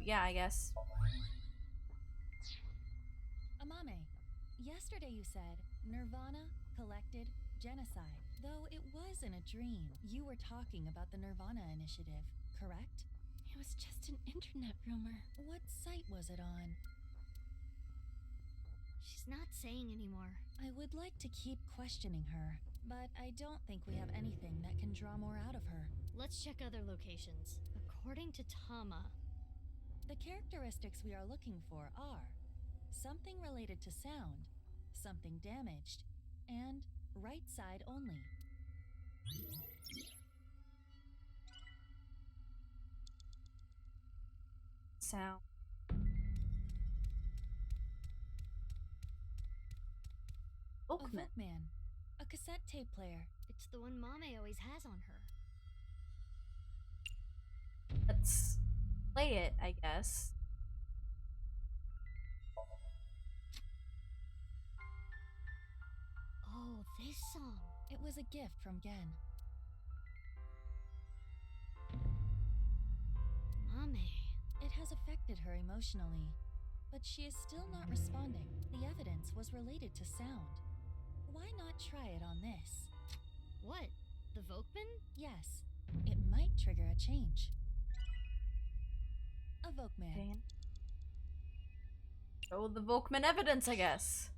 Yeah, I guess. Amame, yesterday you said Nirvana, collected, genocide. Though it was in a dream, you were talking about the Nirvana Initiative, correct? It was just an internet rumor. What site was it on? She's not saying anymore. I would like to keep questioning her, but I don't think we have anything that can draw more out of her. Let's check other locations. According to Tama, the characteristics we are looking for are something related to sound, something damaged, and right side only. Sound. A Walkman. A cassette tape player. It's the one Mame always has on her. Let's play it, I guess. Oh, Oh, this song. It was a gift from Gen. Mame. It has affected her emotionally, but she is still not responding. The evidence was related to sound. Why not try it on this? What? The Vokman? Yes, it might trigger a change. A Vokman. Okay. Show the Vokman evidence, I guess.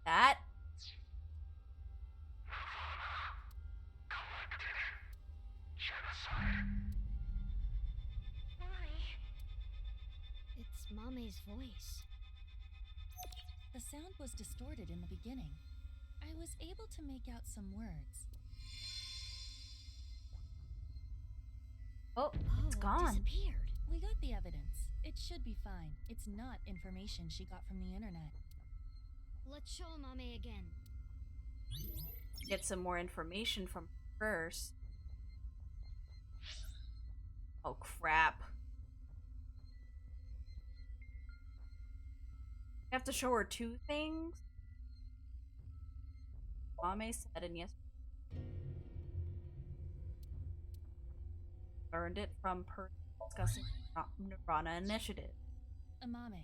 That? It's Mame's voice. The sound was distorted in the beginning. I was able to make out some words. Oh, it's gone. Disappeared. We got the evidence. It should be fine. It's not information she got from the internet. Let's show Mame again. Get some more information from her first. Oh, crap. I have to show her two things? Mame said, and yes. Learned it from her discussing Nirvana Initiative. Amame,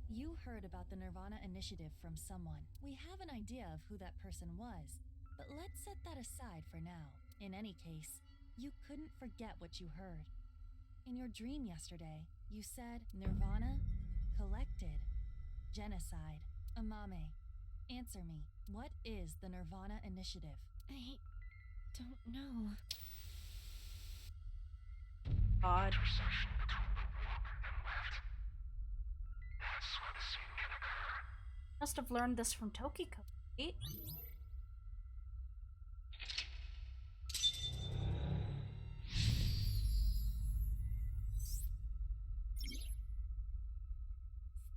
you heard about the Nirvana Initiative from someone. We have an idea of who that person was, but let's set that aside for now. In any case, you couldn't forget what you heard. In your dream yesterday, you said Nirvana, collected, genocide. Amame, answer me. What is the Nirvana Initiative? I don't know. God. Must have learned this from Tokiko, right?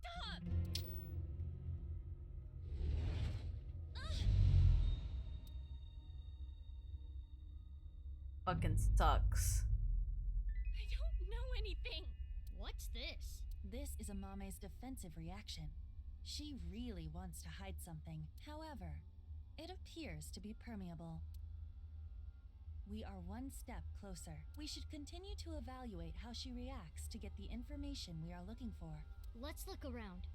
Stop! Fucking sucks. I don't know anything. What's this? This is Amame's defensive reaction. She really wants to hide something. However, it appears to be permeable. We are one step closer. We should continue to evaluate how she reacts to get the information we are looking for. Let's look around.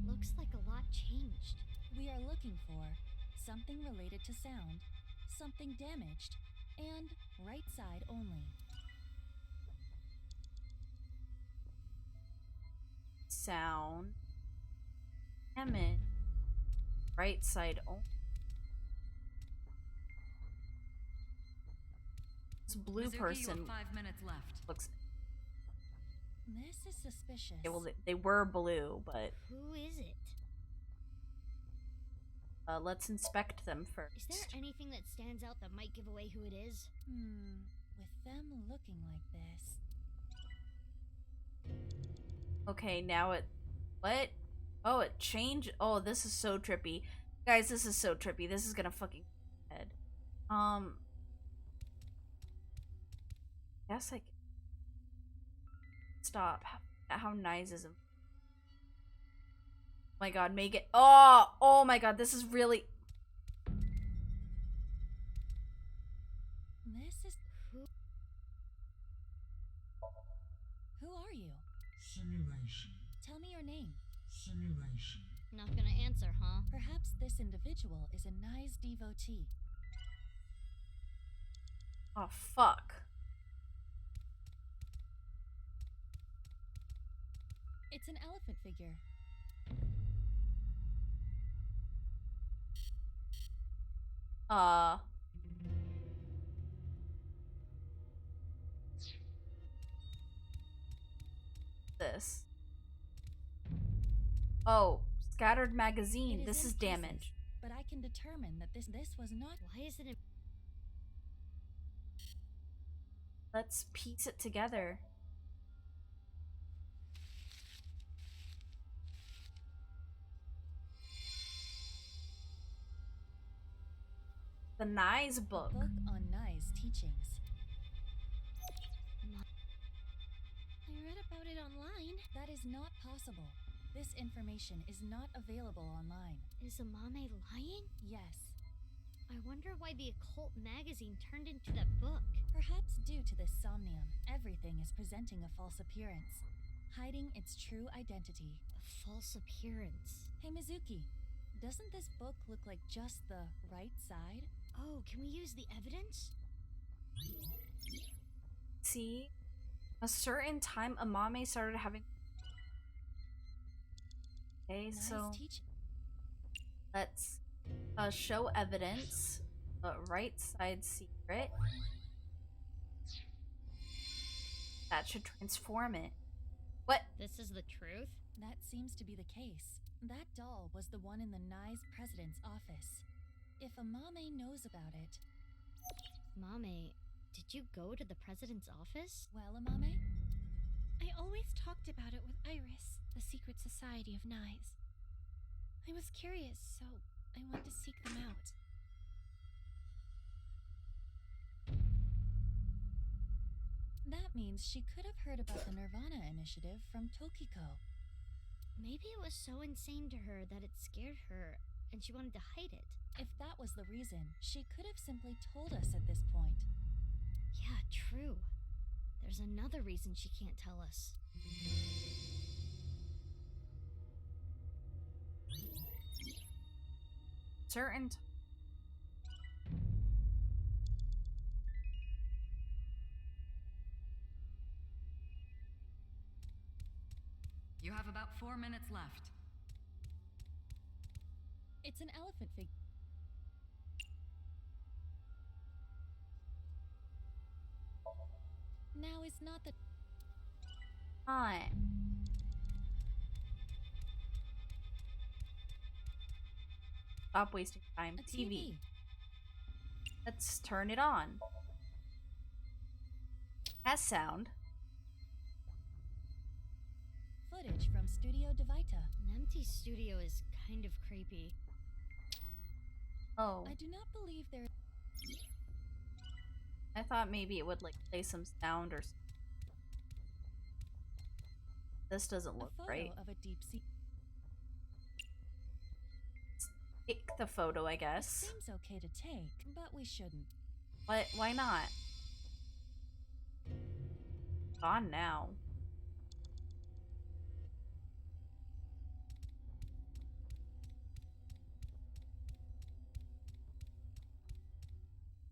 Looks like a lot changed. We are looking for something related to sound, something damaged, and right side only. Sound. Damage. Right side only. This blue Mizuki, person you have 5 minutes left. looks. This is suspicious. Okay, well, they were blue, but Who is it? let's inspect them first. Is there anything that stands out that might give away who it is? With them looking like this. Okay, now it. What? Oh, it changed. Oh, this is so trippy. Guys, this is so trippy. This is gonna fucking head. Guess I can. Stop. How nice is it? Oh my god, make it. Oh my god, this is really. This is Who are you? Simulation. Tell me your name. Simulation. Not gonna answer, huh? Perhaps this individual is a nice devotee. Oh, fuck. It's an elephant figure. This. Oh, scattered magazine. It This is in pieces, damaged. but I can determine that this was not. Why is it? Let's piece it together. The Nye's book. Book on Nye's teachings. I read about it online. That is not possible. This information is not available online. Is Amame lying? Yes. I wonder why the occult magazine turned into that book. Perhaps due to this somnium, everything is presenting a false appearance, hiding its true identity. A false appearance. Hey Mizuki, doesn't this book look like just the right side? Oh, can we use the evidence? See? A certain time Amame started having... Okay, Nice so... teaching. Let's show evidence. Right side secret. That should transform it. What? This is the truth? That seems to be the case. That doll was the one in the Nye's president's office. If Amame knows about it... Mame, did you go to the president's office? Well, Amame? I always talked about it with Iris, the secret society of Nyes. I was curious, so I went to seek them out. That means she could have heard about the Nirvana Initiative from Tokiko. Maybe it was so insane to her that it scared her, and she wanted to hide it. If that was the reason, she could have simply told us at this point. Yeah, true. There's another reason she can't tell us. Certain... You have about 4 minutes left. It's an elephant figure. Now is not the time. Stop wasting time. a TV. Let's turn it on. Has sound. Footage from Studio DeVita. An empty studio is kind of creepy. Oh. I do not believe there... I thought maybe it would like play some sound or something. This doesn't look a photo right. of a deep sea... Take the photo, I guess. Seems okay to take, but we shouldn't. What? Why not? Gone now.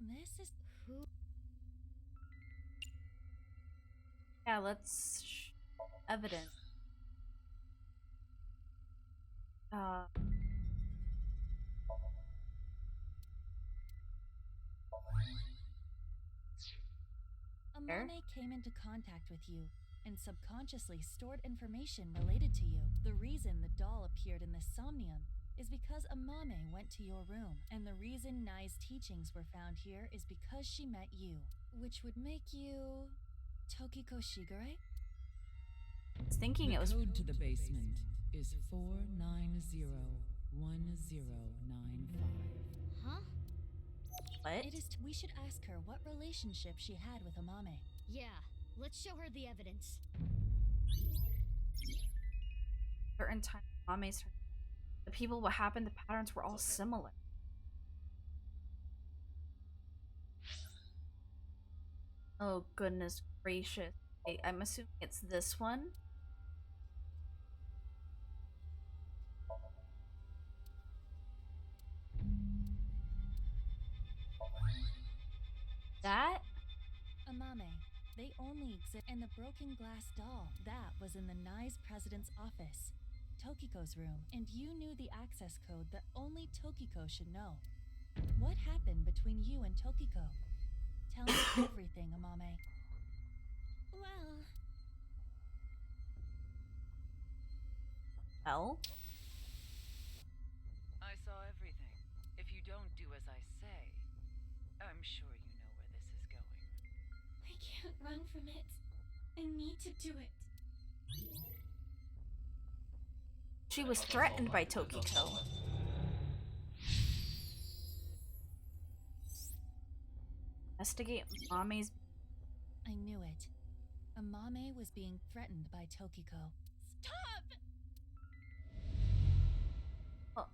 This is... Who? Yeah, let's evidence. Amame came into contact with you and subconsciously stored information related to you. The reason the doll appeared in this somnium is because Amame went to your room, and the reason Nye's teachings were found here is because she met you, which would make you... Tokiko Shigure? I was thinking The it was... code to the basement is 4901095. Huh? What? It is we should ask her what relationship she had with Amame. Yeah, let's show her the evidence. Certain time, Mame's turn. The people, what happened, the patterns were all similar. Oh, goodness gracious. Okay, I'm assuming it's this one. That? Amame, they only exist. And the broken glass doll, that was in the Nye's president's office. Tokiko's room, and you knew the access code that only Tokiko should know. What happened between you and Tokiko? Tell me everything, Amame. Well... Well? I saw everything. If you don't do as I say, I'm sure you know where this is going. I can't run from it. I need to do it. She was threatened by Tokiko. Investigate Mame's... I knew it. Amame was being threatened by Tokiko. Stop! Oh.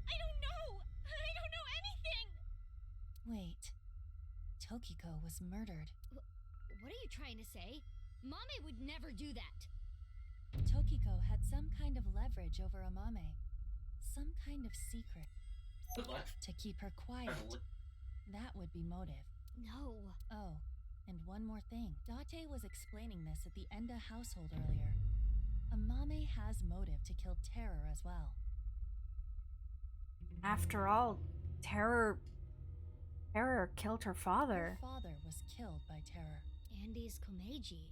I don't know! I don't know anything! Wait. Tokiko was murdered. What are you trying to say? Mame would never do that. Tokiko had some kind of leverage over Amame. Some kind of secret. To keep her quiet. That would be motive. No. Oh, and one more thing. Date was explaining this at the Enda household earlier. Amame has motive to kill Terror as well. After all, Terror killed her father. Her father was killed by Terror. Andy's Komeiji.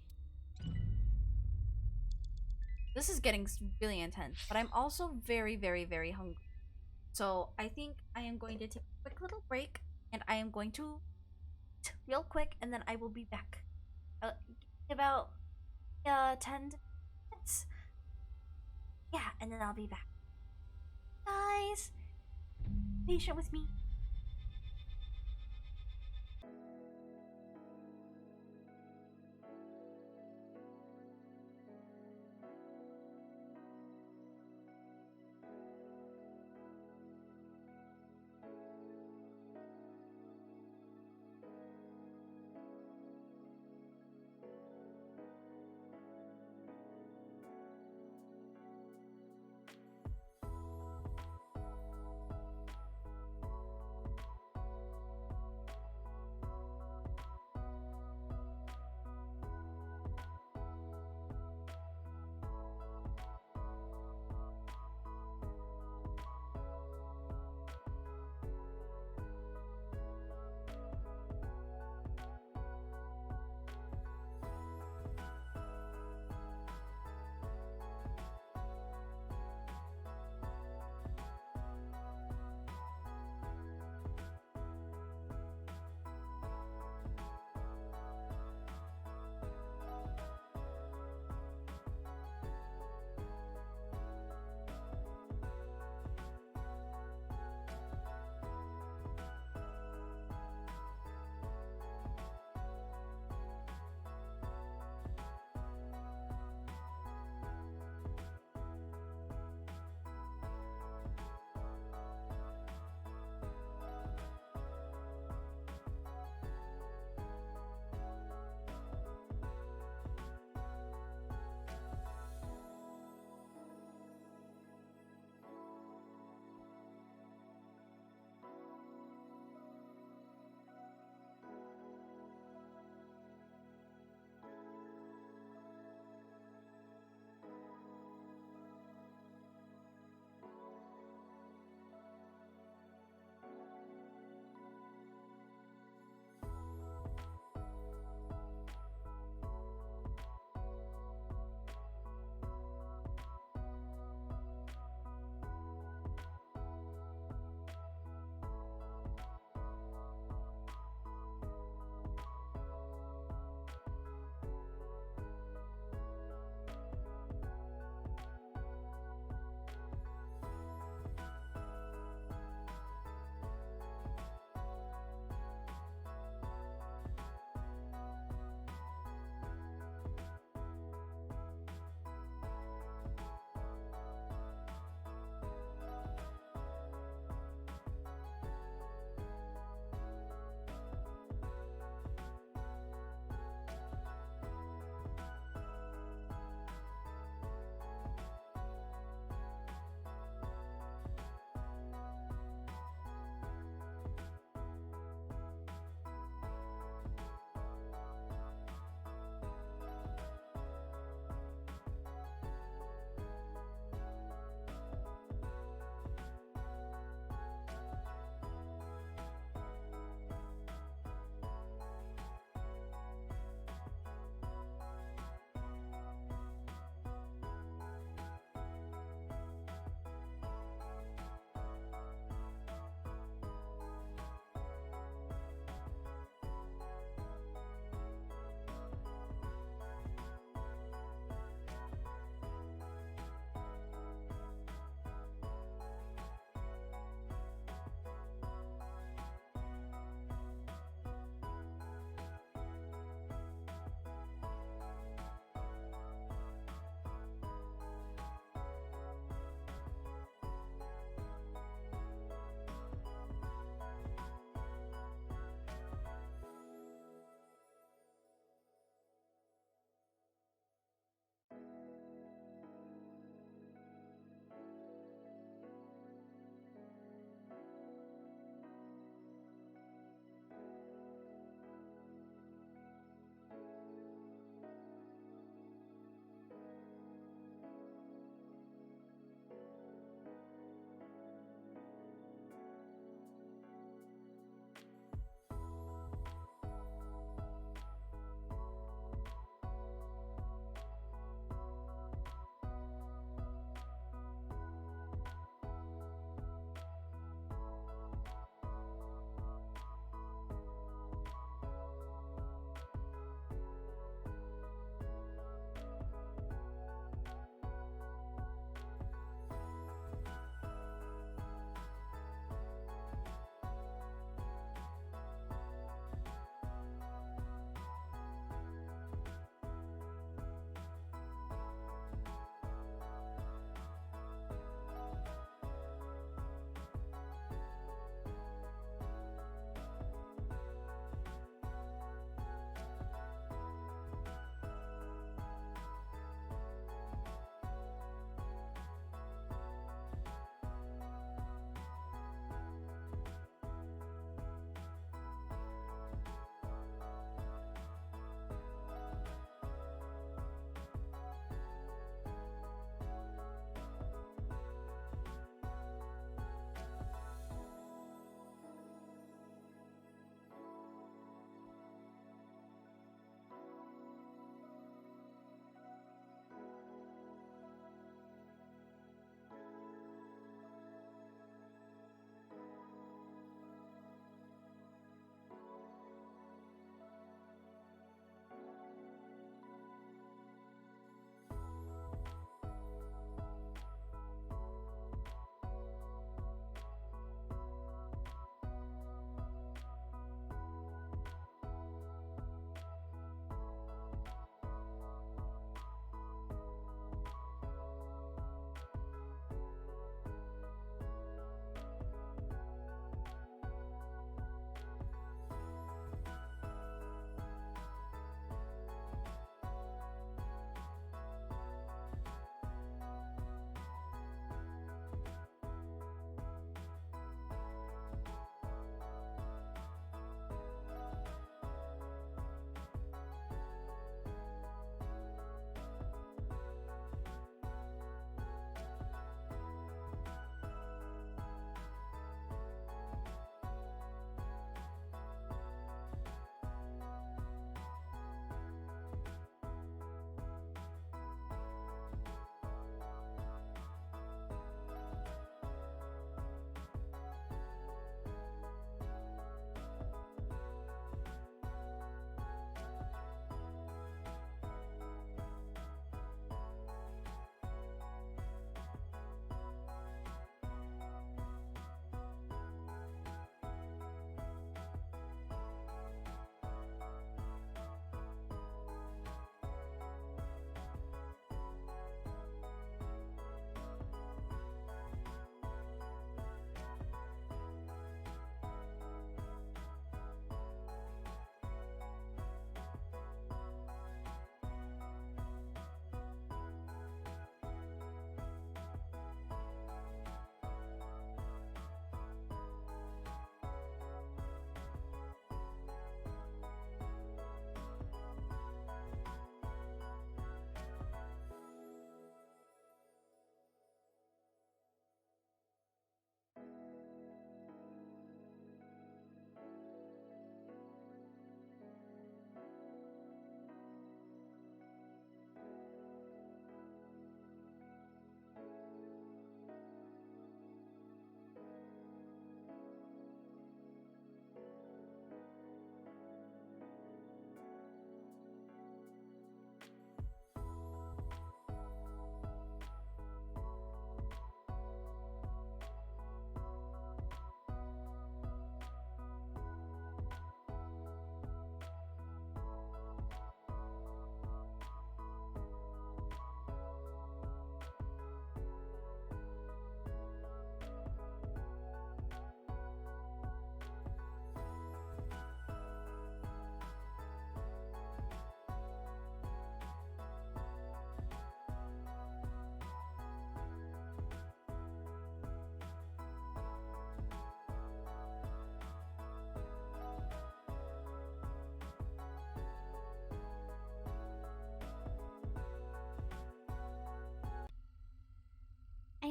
This is getting really intense, but I'm also very, very, very hungry. So I think I am going to take a quick little break, and I am going to eat real quick, and then I will be back. About 10 minutes. Yeah, and then I'll be back. Guys, patient with me.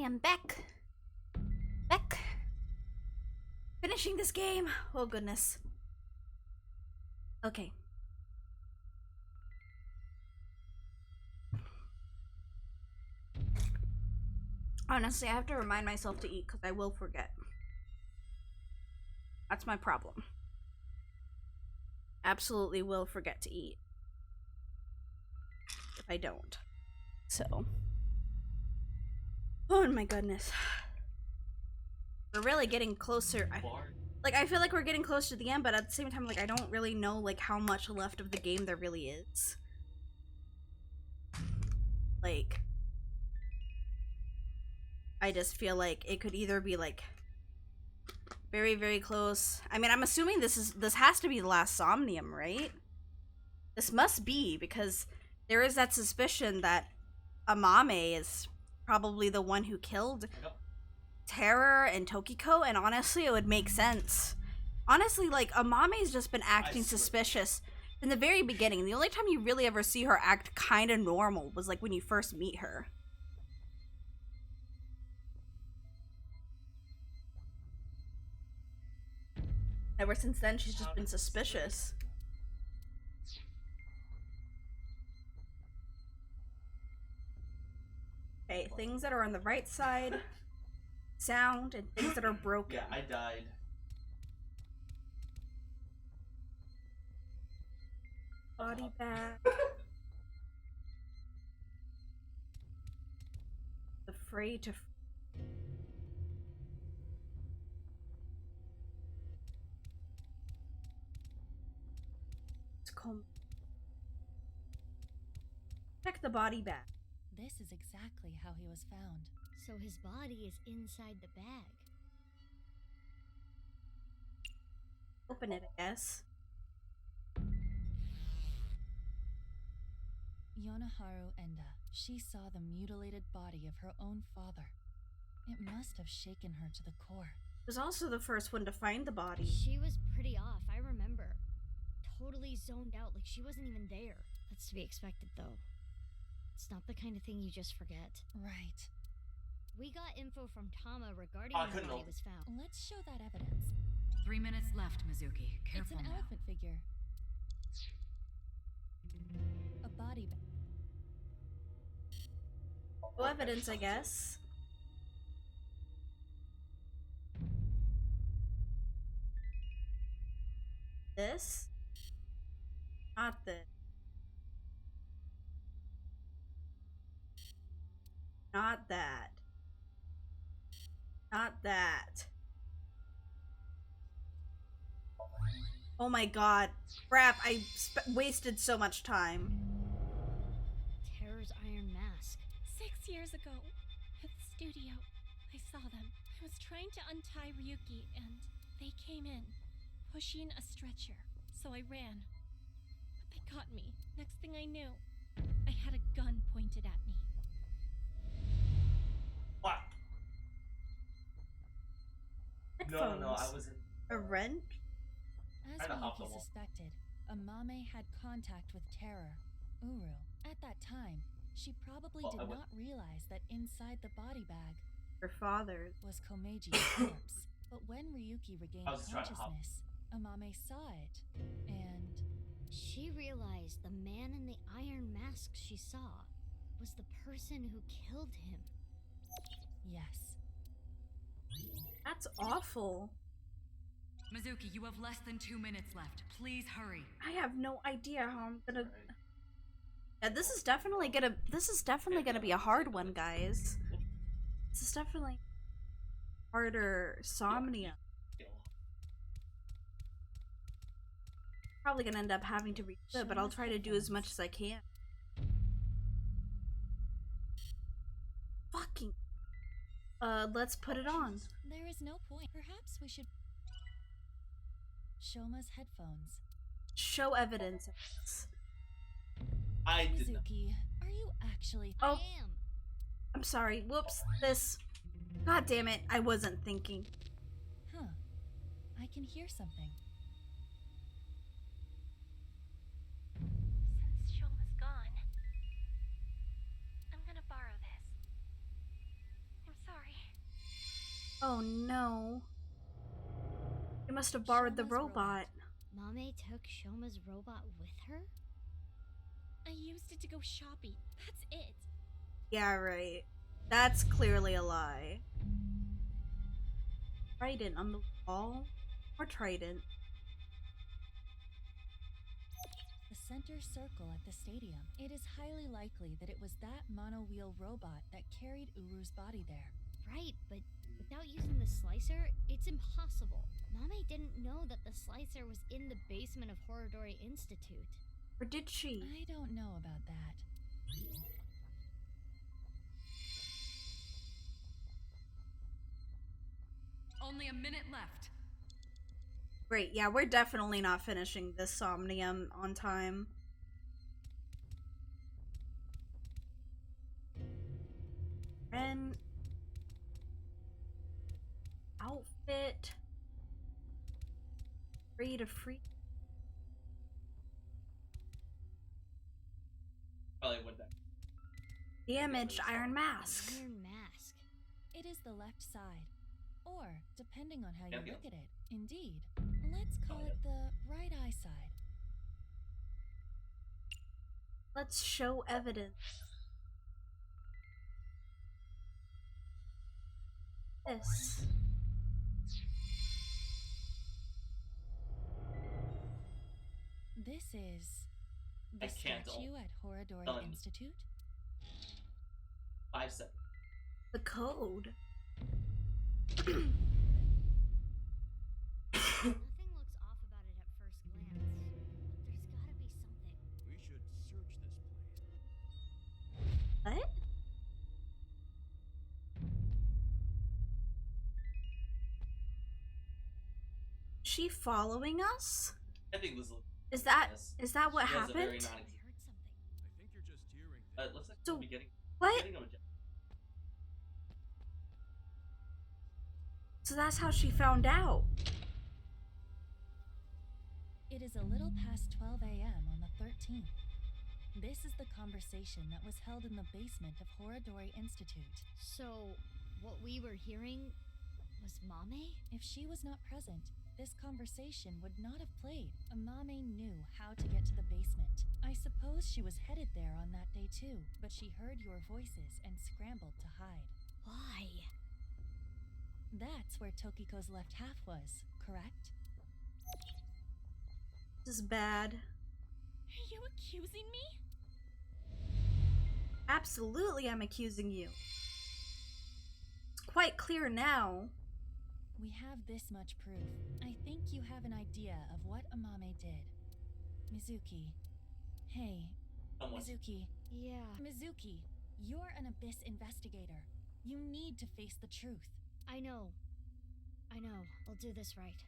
I'm back. Back. Finishing this game. Oh goodness. Okay. Honestly, I have to remind myself to eat because I will forget. That's my problem. Absolutely will forget to eat if I don't. So. Oh my goodness. We're really getting closer. I feel like we're getting close to the end, but at the same time, like, I don't really know, like, how much left of the game there really is. Like, I just feel like it could either be, like, very, very close. I mean, I'm assuming this has to be the last Somnium, right? This must be, because there is that suspicion that Amame is probably the one who killed Terror and Tokiko, and honestly, it would make sense. Honestly, like, Amame's just been acting suspicious from the very beginning. The only time you really ever see her act kind of normal was, like, when you first meet her. Ever since then, she's just been suspicious. Okay, things that are on the right side, sound, and things that are broken. Yeah, I died. Body bag. The fray to. It's called. Check the body bag. This is exactly how he was found. So his body is inside the bag. Open it, I guess. Yonaharu Enda. She saw the mutilated body of her own father. It must have shaken her to the core. Was also the first one to find the body. She was pretty off, I remember. Totally zoned out, like she wasn't even there. That's to be expected, though. It's not the kind of thing you just forget. Right. We got info from Tama regarding Oh, when the body was found. Let's show that evidence. 3 minutes left, Mizuki. Careful It's an now. elephant figure. A body bag. No evidence, I guess. This? Not this. Not that. Not that. Oh my god. Crap, I wasted so much time. Terror's iron mask. 6 years ago, at the studio, I saw them. I was trying to untie Ryuki, and they came in, pushing a stretcher. So I ran. But they got me. Next thing I knew, I had a gun pointed at me. What? No, I was in. A wrench? As Ryuki suspected, Amame had contact with Terror, Uru. At that time, she probably did not realize that inside the body bag, her father, was Komeji's corpse. But when Ryuki regained consciousness, Amame saw it, and she realized the man in the iron mask she saw was the person who killed him. Yes. That's awful. Mizuki, you have less than 2 minutes left. Please hurry. I have no idea how I'm gonna. Yeah, this is definitely gonna be a hard one, guys. This is definitely harder Somnia. Probably gonna end up having to read it, but I'll try to do as much as I can. Fucking. Let's put it on. There is no point. Perhaps we should. Shoma's headphones. Show evidence. I did not. Mizuki, are you actually? Oh, I'm sorry. Whoops. This. God damn it! I wasn't thinking. Huh. I can hear something. Since Shoma's gone, I'm gonna borrow this. I'm sorry. Oh no. You must have borrowed the robot. Mame took Shoma's robot with her? I used it to go shopping. That's it. Yeah, right. That's clearly a lie. Trident on the wall? Or Trident? The center circle at the stadium. It is highly likely that it was that mono-wheel robot that carried Uru's body there. Right, but without using the slicer, it's impossible. Mame didn't know that the slicer was in the basement of Horodori Institute. Or did she? I don't know about that. Only a minute left. Great, yeah, we're definitely not finishing this Somnium on time. And outfit. Free to free. Probably would that. Damaged iron mask. Iron mask. It is the left side. Or, depending on how you Yeah. look at it, indeed. Let's call it the right eye side. Let's show evidence. This. This is the I can't statue at Horodori Done. Institute. 5 seconds. The code. Nothing looks off about it at first glance, but there's gotta be something. We should search this place. What? She following us? I think this Is that what She has a very happened? non- I think you're just hearing it looks like So, the beginning. what? Beginning of a So that's how she found out. It is a little past 12 a.m. on the 13th. This is the conversation that was held in the basement of Horodori Institute. So, what we were hearing was Mame? If she was not present, this conversation would not have played. Amame knew how to get to the basement. I suppose she was headed there on that day too, but she heard your voices and scrambled to hide. Why? That's where Tokiko's left half was, correct? This is bad. Are you accusing me? Absolutely, I'm accusing you. It's quite clear now. We have this much proof. I think you have an idea of what Amame did. Mizuki. Hey, Mizuki. Yeah. Mizuki, you're an Abyss investigator. You need to face the truth. I know. I'll do this right.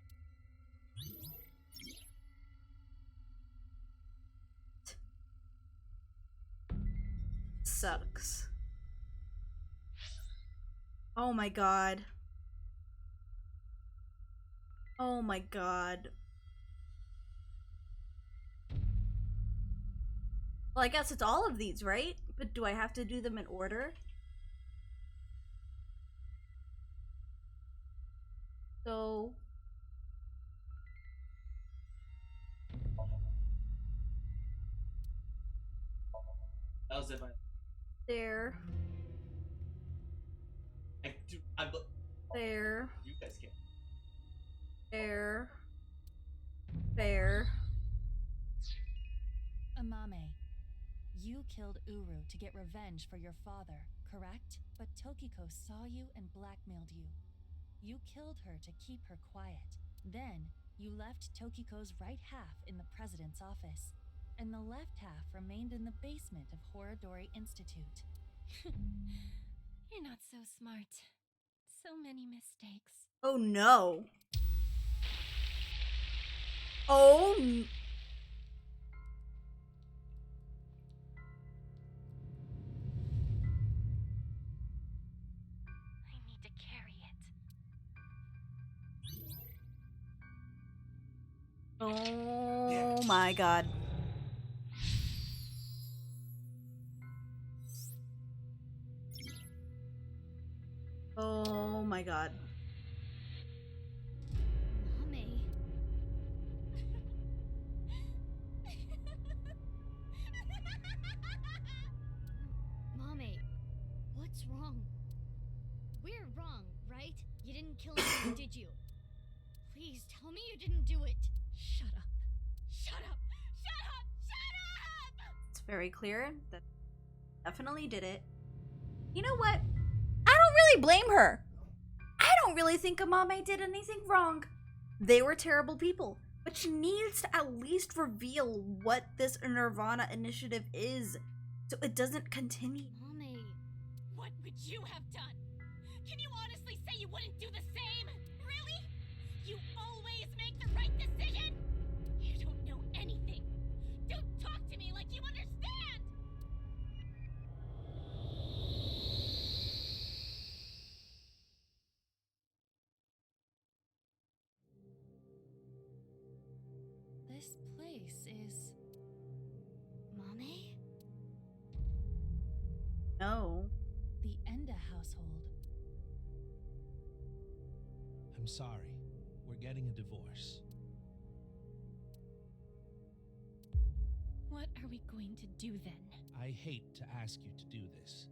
Sucks. Oh my god. Oh my god. Well, I guess it's all of these, right? But do I have to do them in order? So... That was if I. There. I'm. There. You guys can't. There. There. Amame, you killed Uru to get revenge for your father, correct? But Tokiko saw you and blackmailed you. You killed her to keep her quiet. Then, you left Tokiko's right half in the president's office, and the left half remained in the basement of Horodori Institute. You're not so smart. So many mistakes. Oh no. Oh n- I need to carry it. Oh my god. Oh my god. We're wrong, right? You didn't kill anyone, did you? Please tell me you didn't do it. Shut up. Shut up! Shut up! Shut up! It's very clear that definitely did it. You know what? I don't really blame her. I don't really think Amame did anything wrong. They were terrible people. But she needs to at least reveal what this Nirvana Initiative is, so it doesn't continue. Mame. What would you have done? Can you honestly say you wouldn't do the same? Really? You always make the right decision? You don't know anything. Don't talk to me like you understand! This place is... Mame? No. the Enda household. I'm sorry. We're getting a divorce. What are we going to do then? I hate to ask you to do this,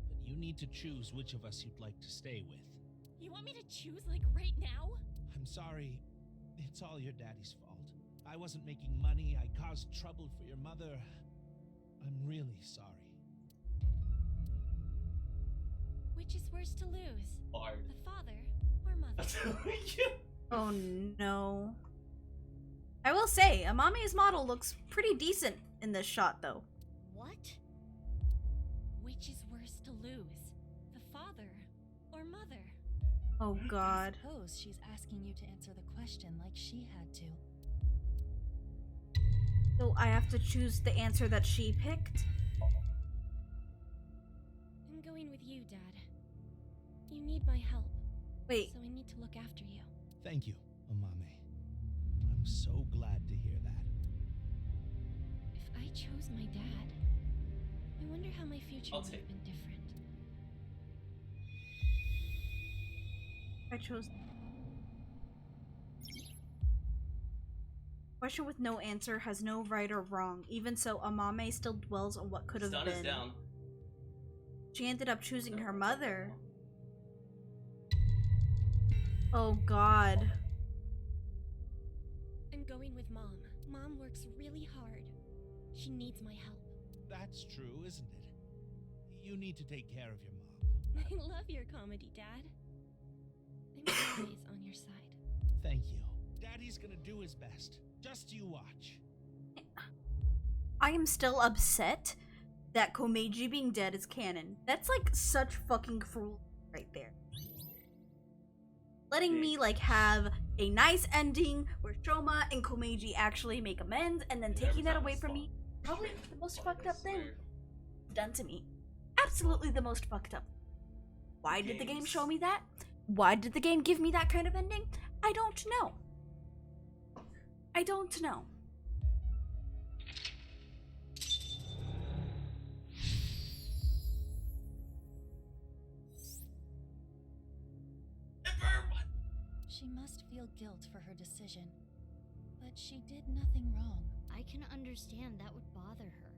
but you need to choose which of us you'd like to stay with. You want me to choose like right now? I'm sorry. It's all your daddy's fault. I wasn't making money. I caused trouble for your mother. I'm really sorry. Which is worse to lose? Hard. The father or mother? Oh no. I will say, Amame's model looks pretty decent in this shot though. What? Which is worse to lose? The father or mother? Oh god. I suppose she's asking you to answer the question like she had to. So I have to choose the answer that she picked? I'm going with you, Dad. You need my help. Wait. So I need to look after you. Thank you, Amame. I'm so glad to hear that. If I chose my dad, I wonder how my future would have been different. I chose. Question with no answer has no right or wrong. Even so, Amame still dwells on what could have Stun been. is down. She ended up choosing her mother. Oh god. I'm going with Mom. Mom works really hard. She needs my help. That's true, isn't it? You need to take care of your mom. I love your comedy, Dad. I'm always on your side. Thank you. Daddy's gonna do his best. Just you watch. I am still upset that Komeiji being dead is canon. That's like such fucking cruel right there. Letting me like have a nice ending where Shoma and Komeiji actually make amends and then taking that away from me. Probably the most fucked up thing done to me. Absolutely the most fucked up. Why did the game show me that? Why did the game give me that kind of ending? I don't know. I don't know. She must feel guilt for her decision. But she did nothing wrong. I can understand that would bother her.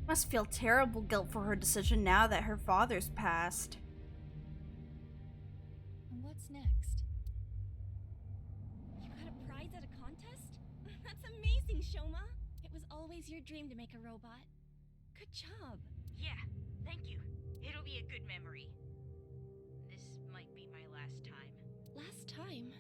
Must feel terrible guilt for her decision now that her father's passed. And what's next? You got a prize at a contest? That's amazing, Shoma. It was always your dream to make a robot. Good job. Yeah, thank you. It'll be a good memory. This might be my last time. Last time?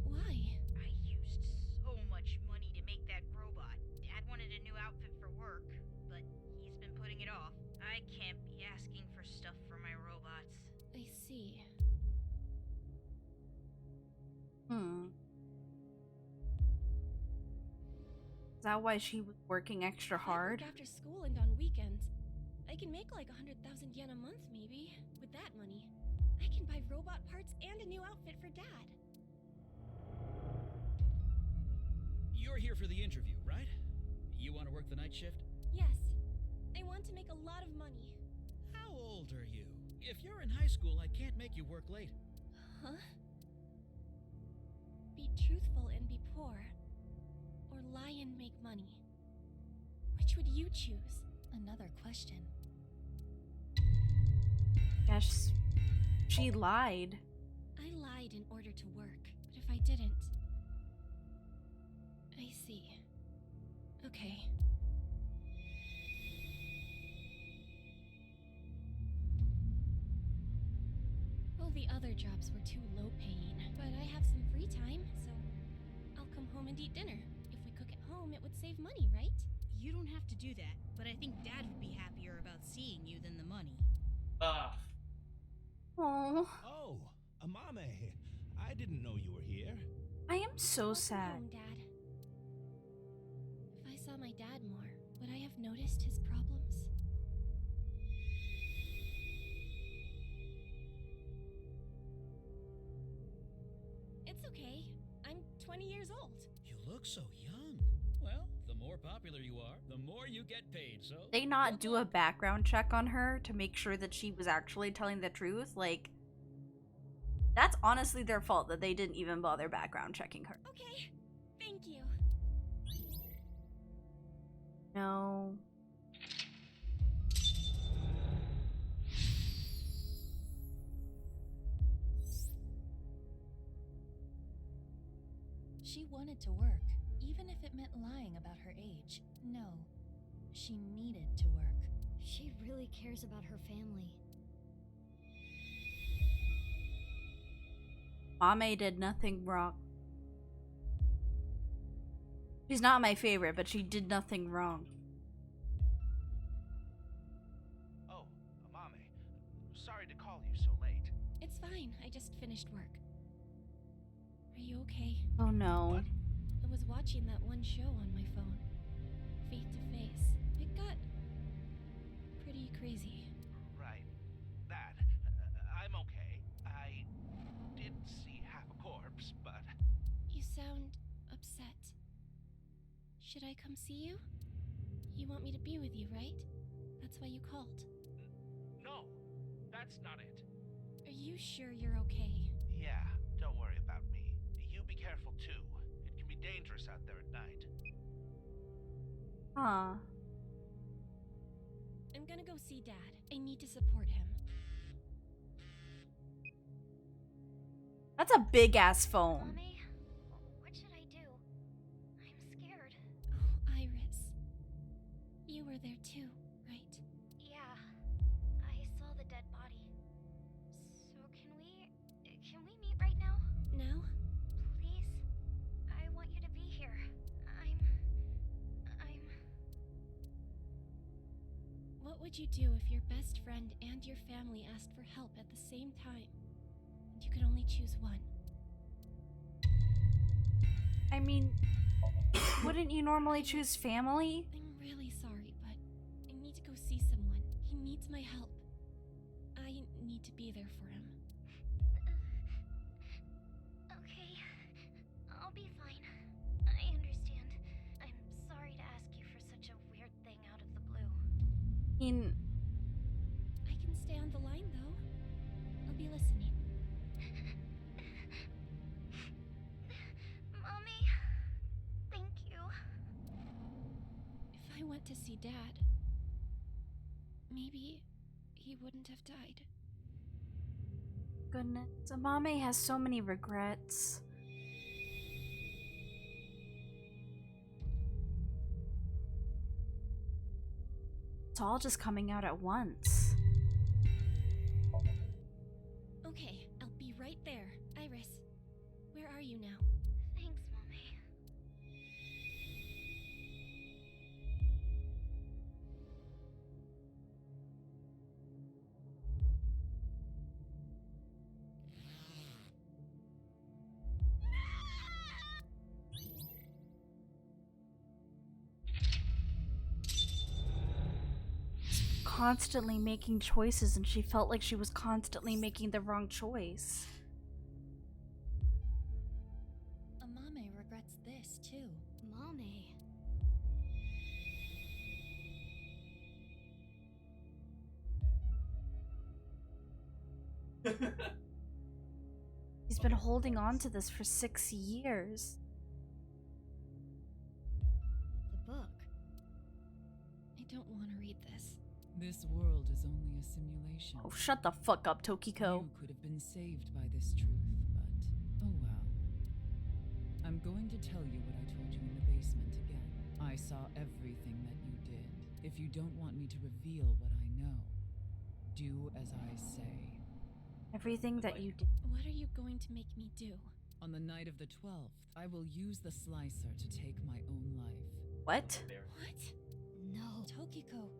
Why? I used so much money to make that robot. Dad wanted a new outfit for work, but he's been putting it off. I can't be asking for stuff for my robots. I see. Is that why she was working extra hard? I work after school and on weekends. I can make like 100,000 yen a month, maybe. With that money, I can buy robot parts and a new outfit for Dad. You're here for the interview, right? You want to work the night shift? Yes. I want to make a lot of money. How old are you? If you're in high school, I can't make you work late. Huh? Be truthful and be poor. Or lie and make money. Which would you choose? another question. Yes, she lied. I lied in order to work, but if I didn't... I see. Okay. Well, the other jobs were too low paying, but I have some free time, so I'll come home and eat dinner. If we cook at home, it would save money, right? You don't have to do that, but I think Dad would be happier about seeing you than the money. Oh, Oh, Amame. I didn't know you were here. I am so Welcome sad. home, Dad. If I saw my dad more, would I have noticed his problems? It's okay. I'm 20 years old. You look so young. Well, the more popular you are, the more you get paid, so... They not do a background check on her to make sure that she was actually telling the truth? Like, that's honestly their fault that they didn't even bother background checking her. Okay. Thank you. No. She wanted to work, even if it meant lying about her age. No, she needed to work. She really cares about her family. Mame did nothing wrong. She's not my favorite, but she did nothing wrong. Oh, Amame. Sorry to call you so late. It's fine. I just finished work. Are you okay? Oh no. I was watching that one show on my phone. Face to Face. It got pretty crazy. Right. That. I'm okay. I did see half a corpse, but... You sound upset. Should I come see you? You want me to be with you, right? That's why you called. No, that's not it. Are you sure you're okay? Yeah, don't worry about me. You be careful too. It can be dangerous out there at night. Huh. I'm gonna go see Dad. I need to support him. That's a big ass phone. Mommy, what should I do? I'm scared. Oh, Iris. You were there too, right? Yeah, I saw the dead body. So can we meet right now? Now? Please? I want you to be here. What would you do if your best friend and your family asked for help at the same time? And you could only choose one? I mean, wouldn't you normally choose family? I'm really sorry, but I need to go see someone. He needs my help. I need to be there for him. Okay, I'll be fine. I understand. I'm sorry to ask you for such a weird thing out of the blue. I can stay on the line, though. I'll be listening. Mommy, thank you. If I went to see Dad, maybe he wouldn't have died. Goodness, Amame has so many regrets. It's all just coming out at once. Okay, I'll be right there. Iris, where are you now? Thanks, Mommy. Constantly making choices, and she felt like she was constantly making the wrong choice. Amame regrets this too. Mame. He's been holding on to this for 6 years. The book. I don't want to read this. This world is only a simulation. Oh, shut the fuck up, Tokiko. You could have been saved by this truth, but oh well. I'm going to tell you what I told you in the basement again. I saw everything that you did. If you don't want me to reveal what I know, do as I say. Everything that you did. What are you going to make me do? On the night of the 12th, I will use the slicer to take my own life. What? What? No. Tokiko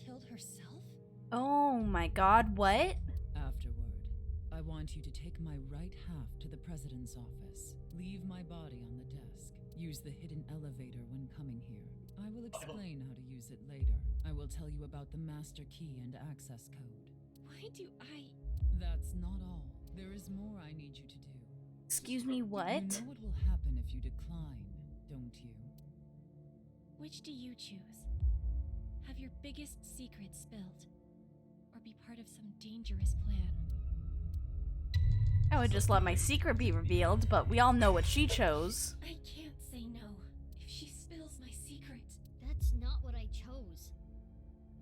killed herself? Oh my god, what? Afterward, I want you to take my right half to the president's office. Leave my body on the desk. Use the hidden elevator when coming here. I will explain how to use it later. I will tell you about the master key and access code. Why do I... That's not all. There is more I need you to do. Excuse me, what? You know what will happen if you decline, don't you? Which do you choose? Have your biggest secret spilled? Or be part of some dangerous plan? I would just let my secret be revealed, but we all know what she chose. I can't say no. If she spills my secret... That's not what I chose.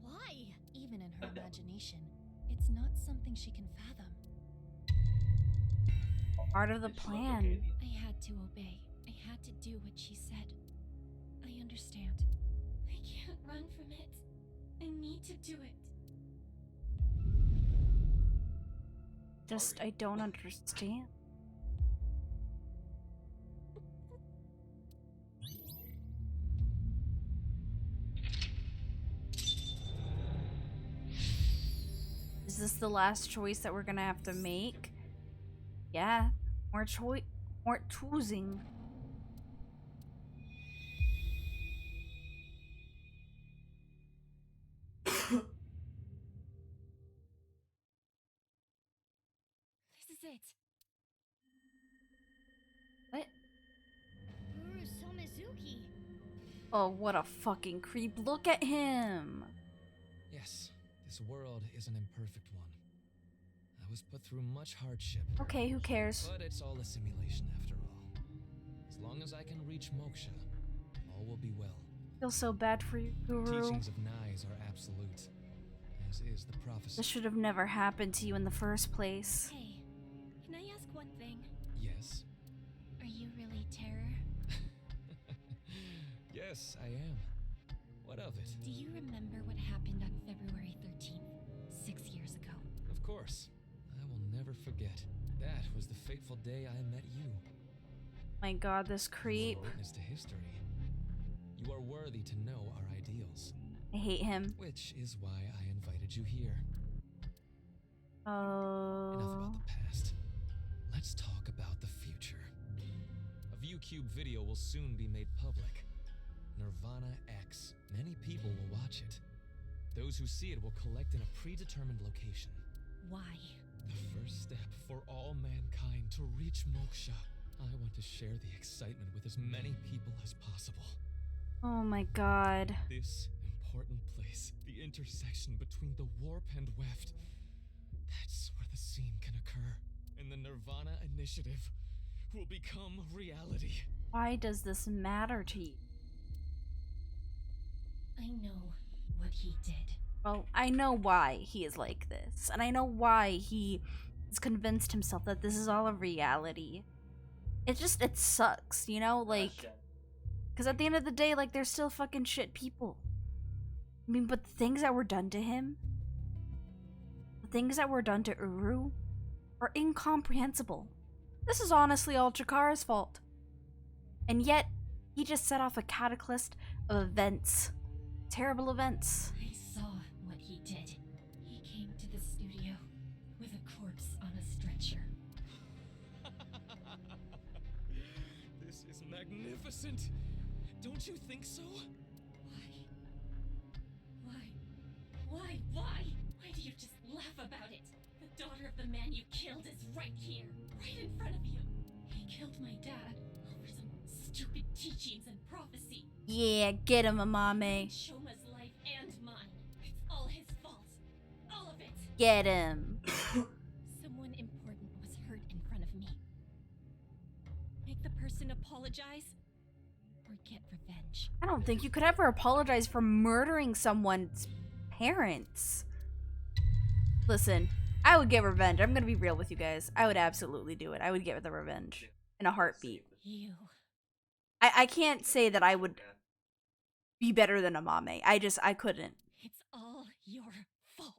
Why? Even in her imagination, it's not something she can fathom. Part of the plan. I had to obey. I had to do what she said. I understand. I can't run from it. I need to do it. Just, I don't understand. Is this the last choice that we're gonna have to make? Yeah. More choosing. This is it. What? Somizuki. Oh, what a fucking creep. Look at him. Yes, this world is an imperfect one. I was put through much hardship. Okay, who cares? But it's all a simulation after all. As long as I can reach moksha, all will be well. I feel so bad for you, Guru. Teachings of Nais are absolute, as is the prophecy. This should have never happened to you in the first place. Hey, can I ask one thing? Yes. Are you really Terror? Yes, I am. What of it? Do you remember what happened on February 13th, 6 years ago? Of course. I will never forget. That was the fateful day I met you. My god, this creep. You are a witness to history. You are worthy to know our ideals. I hate him. Which is why I invited you here. Oh. Enough about the past. Let's talk about the future. A VCube video will soon be made public. Nirvana X. Many people will watch it. Those who see it will collect in a predetermined location. Why? The first step for all mankind to reach moksha. I want to share the excitement with as many people as possible. Oh my god. This important place, the intersection between the warp and weft, that's where the scene can occur. And the Nirvana Initiative will become reality. Why does this matter to you? I know what he did. Well, I know why he is like this. And I know why he has convinced himself that this is all a reality. It sucks, you know? Like, because at the end of the day, like, they're still fucking shit people. I mean, but the things that were done to him, the things that were done to Uru, are incomprehensible. This is honestly all Chikara's fault. And yet, he just set off a cataclysm of events. Terrible events. I saw what he did. He came to the studio with a corpse on a stretcher. This is magnificent. Don't you think so? Why? Why do you just laugh about it? The daughter of the man you killed is right here, right in front of you. He killed my dad over some stupid teachings and prophecy. Yeah, get him, Amame. Shoma's life and mine. It's all his fault. All of it. Get him. Someone important was hurt in front of me. Make the person apologize or get revenge. I don't think you could ever apologize for murdering someone's parents. Listen, I would get revenge. I'm gonna be real with you guys. I would absolutely do it. I would get the revenge in a heartbeat. You. I can't say that I would be better than Amame. I couldn't. It's all your fault.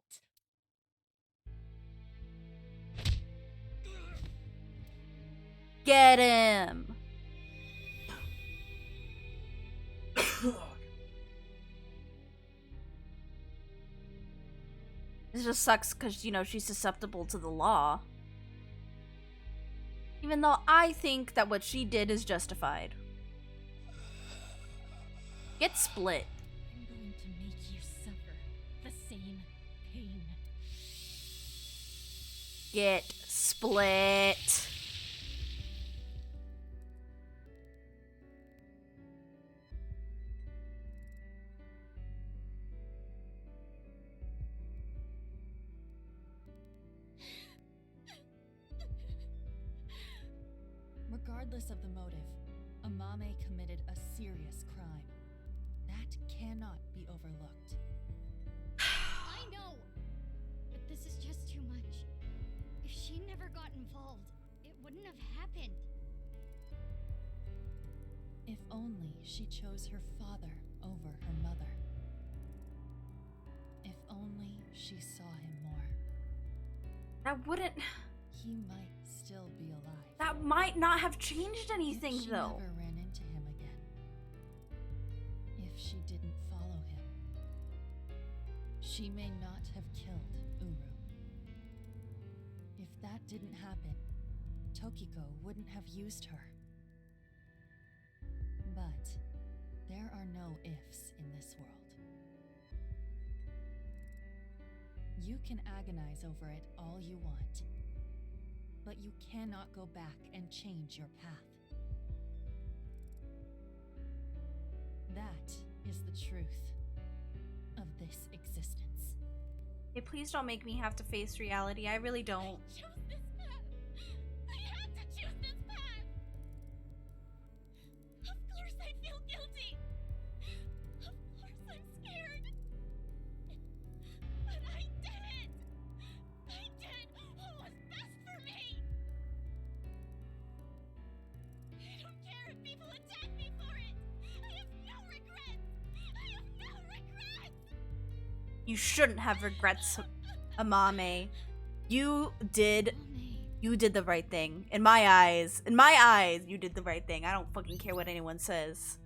Get him! This just sucks because, you know, she's susceptible to the law. Even though I think that what she did is justified. Get split. I'm going to make you suffer the same pain. Get split. Regardless of the motive, Amame committed a serious crime. That cannot be overlooked. I know! But this is just too much. If she never got involved, it wouldn't have happened. If only she chose her father over her mother. If only she saw him more. That wouldn't... He might still be alive. That might not have changed anything, If she though. never ran into him again. If she didn't follow him. She may not have killed Uru. If that didn't happen, Tokiko wouldn't have used her. But there are no ifs in this world. You can agonize over it all you want, but you cannot go back and change your path. That is the truth of this existence. Hey, please don't make me have to face reality. I really don't. Choose this path. I had to choose this path. Of course I feel guilty. Of course I'm scared. But I did it. I did what was best for me. I don't care if people attack me for it. I have no regrets. I have no regrets. You shouldn't have regrets, Amame. You did the right thing. In my eyes, you did the right thing. I don't fucking care what anyone says.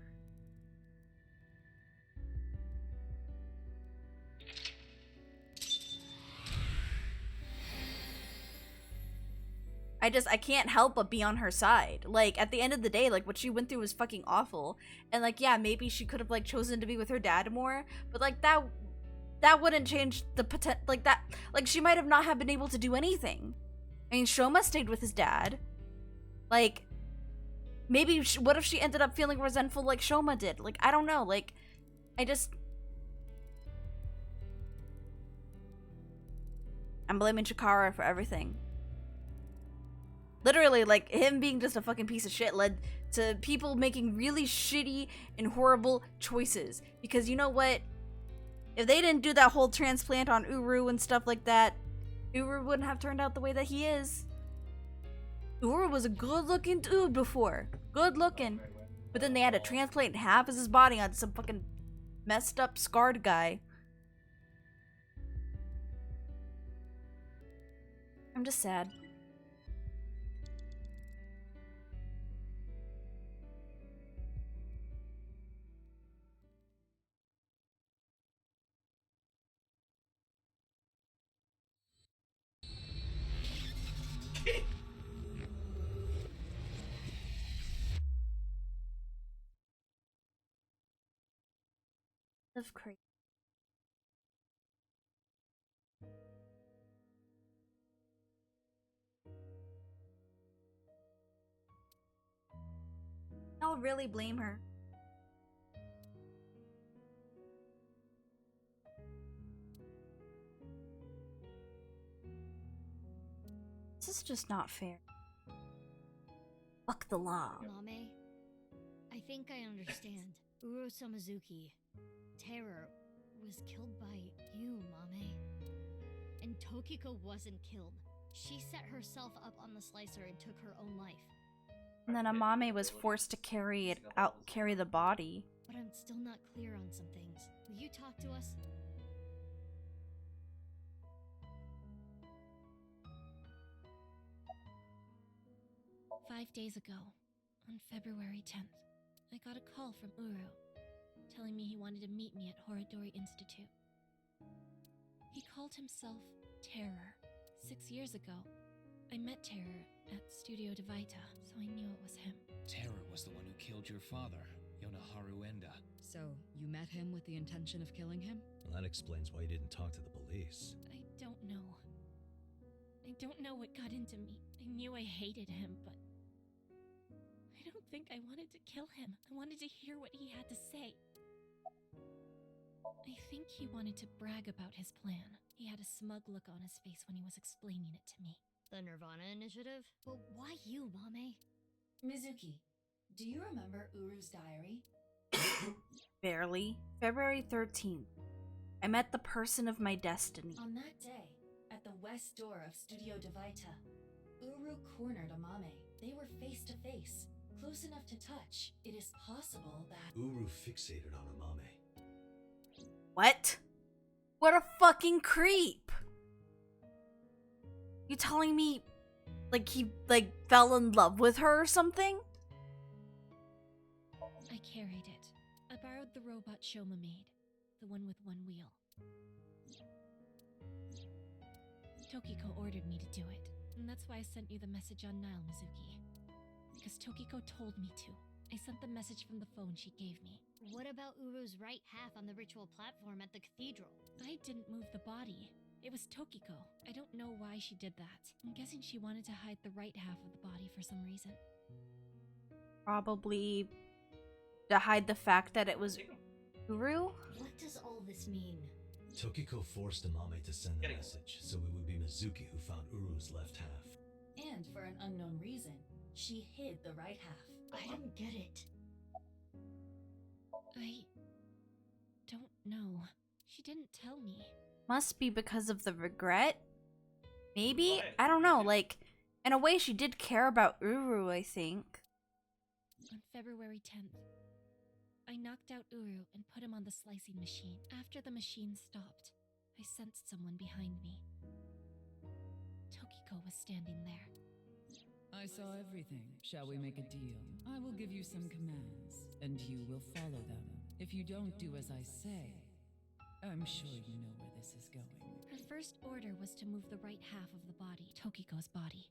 I can't help but be on her side. Like, at the end of the day, like, what she went through was fucking awful. And, like, yeah, maybe she could have, like, chosen to be with her dad more. But, like, that wouldn't change the potential. Like, that, like, she might have not have been able to do anything. I mean, Shoma stayed with his dad. Like, maybe, what if she ended up feeling resentful like Shoma did? Like, I don't know. Like, I'm blaming Chikara for everything. Literally, like, him being just a fucking piece of shit led to people making really shitty and horrible choices. Because you know what? If they didn't do that whole transplant on Uru and stuff like that, Uru wouldn't have turned out the way that he is. Uru was a good-looking dude before. Good-looking. But then they had to transplant half of his body onto some fucking messed up, scarred guy. I'm just sad. Of crazy. I'll really blame her. This is just not fair. Fuck the law. Mame, I think I understand. Uro Samazuki, terror, was killed by you, Mame. And Tokiko wasn't killed. She set herself up on the slicer and took her own life. And then Amame was forced to carry the body. But I'm still not clear on some things. Will you talk to us? "5 days ago, on February 10th, I got a call from Uru, telling me he wanted to meet me at Horodori Institute. He called himself Terror. 6 years ago, I met Terror at Studio Devita, so I knew it was him. Terror was the one who killed your father, Yonaharu Enda. So, you met him with the intention of killing him? Well, that explains why you didn't talk to the police. I don't know. I don't know what got into me. I knew I hated him, but I don't think I wanted to kill him. I wanted to hear what he had to say. I think he wanted to brag about his plan. He had a smug look on his face when he was explaining it to me. The Nirvana Initiative? But why you, Mame? Mizuki, do you remember Uru's diary? Barely. February 13th. I met the person of my destiny. On that day, at the west door of Studio Devita, Uru cornered Amame. They were face to face, close enough to touch. It is possible that Uru fixated on Amame. What? What a fucking creep! You telling me, he fell in love with her or something? I carried it. I borrowed the robot Shoma made, the one with one wheel. Tokiko ordered me to do it, and that's why I sent you the message on Nile, Mizuki. Because Tokiko told me to. I sent the message from the phone she gave me. What about Uru's right half on the ritual platform at the cathedral? I didn't move the body. It was Tokiko. I don't know why she did that. I'm guessing she wanted to hide the right half of the body for some reason. Probably to hide the fact that it was Uru? What does all this mean? Tokiko forced Amame to send the message, so it would be Mizuki who found Uru's left half. and for an unknown reason, she hid the right half. I don't get it. I don't know. She didn't tell me. Must be because of the regret? Maybe? I don't know, in a way she did care about Uru, I think. On February 10th, I knocked out Uru and put him on the slicing machine. After the machine stopped, I sensed someone behind me. Tokiko was standing there. I saw everything. Shall we make a deal? I will give you some commands, and you will follow them. If you don't do as I say, I'm sure you know where this is going. Her first order was to move the right half of the body, Tokiko's body.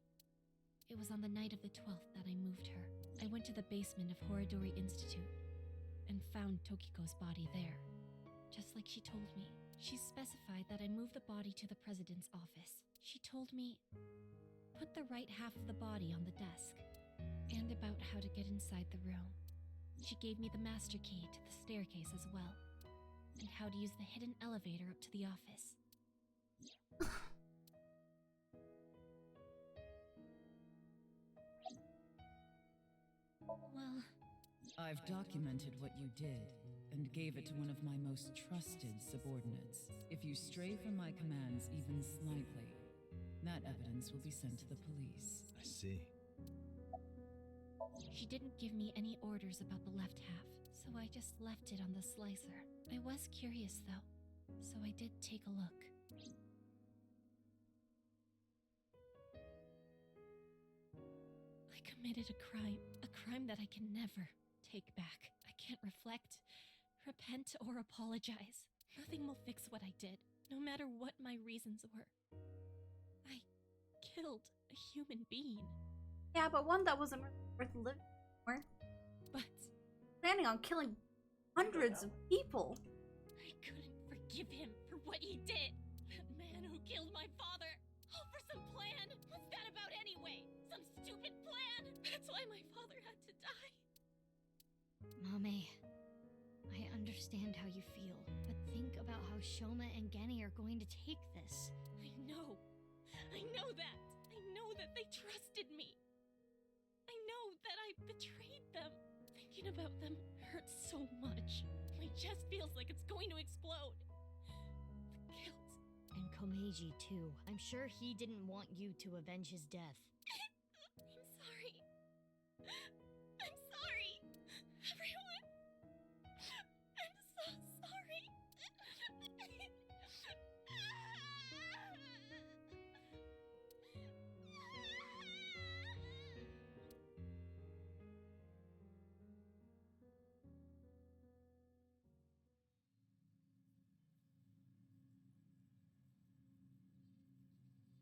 It was on the night of the 12th that I moved her. I went to the basement of Horodori Institute and found Tokiko's body there, just like she told me. She specified that I move the body to the president's office. She told me, put the right half of the body on the desk, and about how to get inside the room. She gave me the master key to the staircase as well, and how to use the hidden elevator up to the office. Well, I've documented what you did and gave it to one of my most trusted subordinates. If you stray from my commands even slightly, that evidence will be sent to the police. I see. She didn't give me any orders about the left half, so I just left it on the slicer. I was curious though, so I did take a look. I committed a crime that I can never take back. I can't reflect, repent, or apologize. Nothing will fix what I did, no matter what my reasons were. I killed a human being. Yeah, but one that wasn't worth living for. But planning on killing hundreds of people. I couldn't forgive him for what he did. That man who killed my father. All for some plan. What's that about anyway? Some stupid plan? That's why my father had to die. Mame, I understand how you feel, but think about how Shoma and Genny are going to take this. I know that. I know that they trusted me. I know that I betrayed them. Thinking about them hurts so much. My chest feels like it's going to explode. Komeiji too. I'm sure he didn't want you to avenge his death. I'm sorry. I'm sorry. Everyone. I'm so sorry.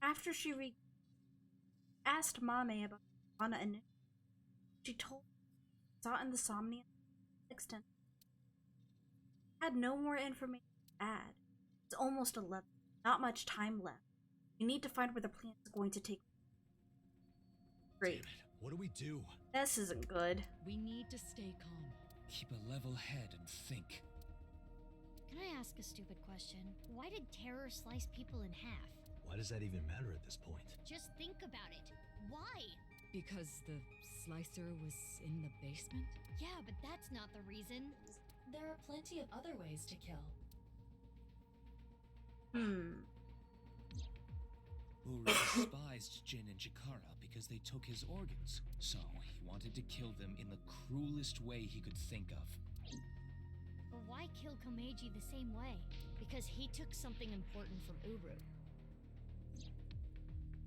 After she asked Mame about Nirvana Initiative, she told her saw in the Somnium extent had no more information to add. It's almost 11. Not much time left. We need to find where the plan is going to take. Great. Damn it. What do we do? This isn't good. We need to stay calm. Keep a level head and think. Can I ask a stupid question? Why did terror slice people in half? Why does that even matter at this point? Just think about it. Why? Because the slicer was in the basement? Yeah, but that's not the reason. There are plenty of other ways to kill. Uru despised Jin and Chikara because they took his organs, so he wanted to kill them in the cruelest way he could think of. But why kill Komeiji the same way? Because he took something important from Uru.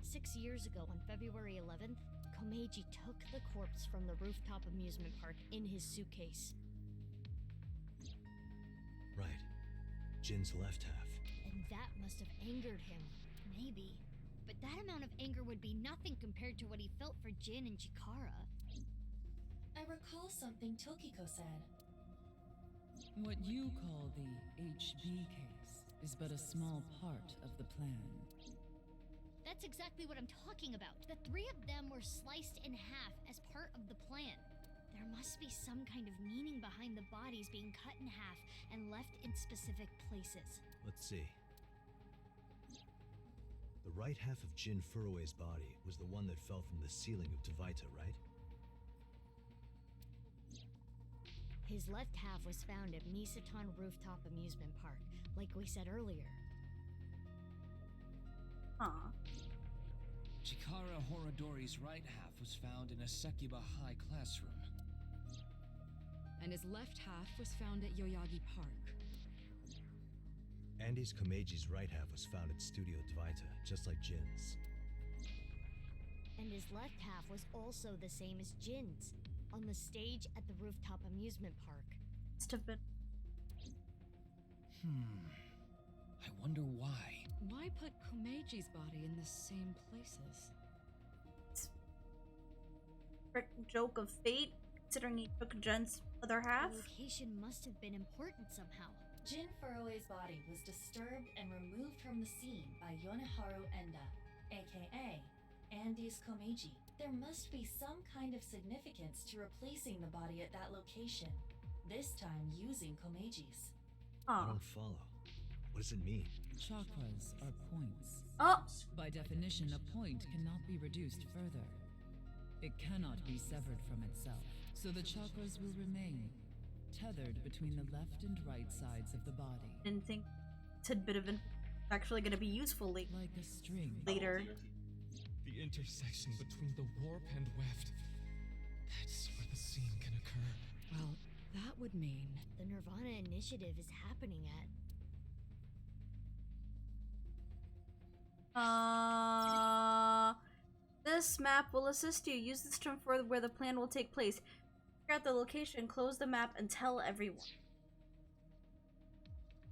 6 years ago, on February 11th, Komeiji took the corpse from the rooftop amusement park in his suitcase. Right. Jin's left half. And that must have angered him. Maybe. But that amount of anger would be nothing compared to what he felt for Jin and Chikara. I recall something Tokiko said. What you call the HB case is but a small part of the plan. That's exactly what I'm talking about. The three of them were sliced in half as part of the plan. There must be some kind of meaning behind the bodies being cut in half and left in specific places. Let's see. The right half of Jin Furue's body was the one that fell from the ceiling of Tvaita, right? His left half was found at Misatan Rooftop Amusement Park, like we said earlier. Huh. Chikara Horodori's right half was found in a Sekiba High classroom. And his left half was found at Yoyagi Park. Andy's Komeiji's right half was found at Studio Tvaita, just like Jin's. And his left half was also the same as Jin's, on the stage at the rooftop amusement park. Must have been. I wonder why. Why put Komeiji's body in the same places? Frick joke of fate, considering he took Jin's other half. The location must have been important somehow. Jin Furue's body was disturbed and removed from the scene by Yoneharu Enda, aka Andy's Komeiji. There must be some kind of significance to replacing the body at that location, this time using Komeiji's. I don't follow. What does it mean? Chakras are points. Oh! By definition, a point cannot be reduced further. It cannot be severed from itself, so the chakras will remain, tethered between the left and right sides of the body. Didn't think tidbit of actually going to be useful like a string later. The intersection between the warp and weft. That's where the scene can occur. Well, that would mean the Nirvana Initiative is happening at. This map will assist you. Use this to infer where the plan will take place. Figure out the location, close the map, and tell everyone.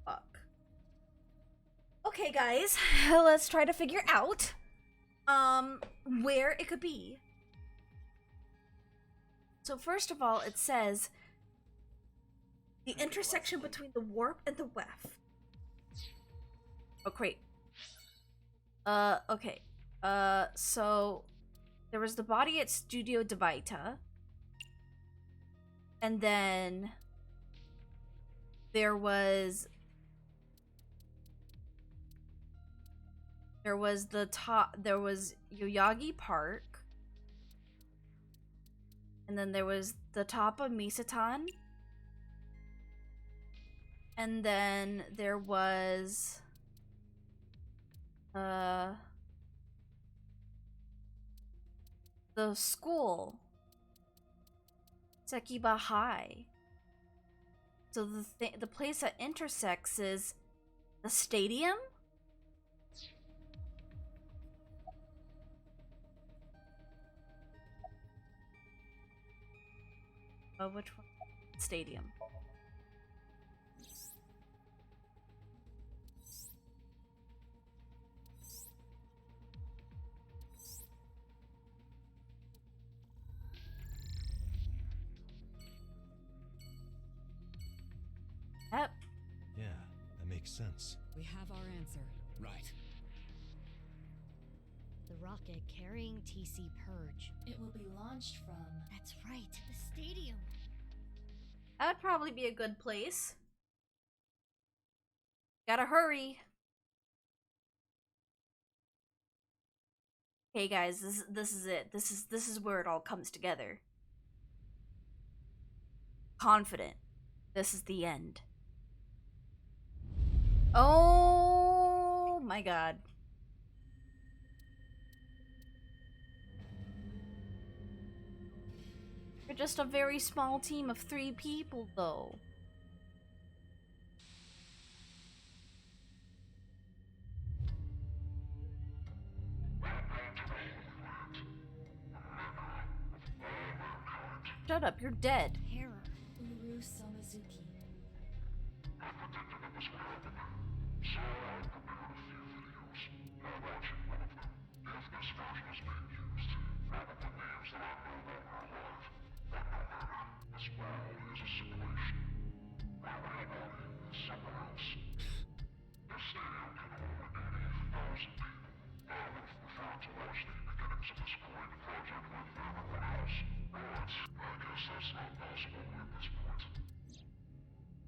Fuck. Okay, guys, let's try to figure out where it could be. So first of all, it says the intersection between the warp and the weft. Oh, great. Okay. So there was the body at Studio Tvaita, and then there was Yoyagi Park, and then there was the top of Misatan, and then there was The school. Sekiba High. So the place that intersects is the stadium? Oh, which one? Stadium. Yep. Yeah, that makes sense. We have our answer. Right. The rocket carrying TC Purge. It will be launched from. That's right, the stadium. That would probably be a good place. Gotta hurry. Hey guys, this is it. This is where it all comes together. Confident. This is the end. Oh my god. You're just a very small team of 3 people, though. Shut up, you're dead. Terror. Uru Somazuki.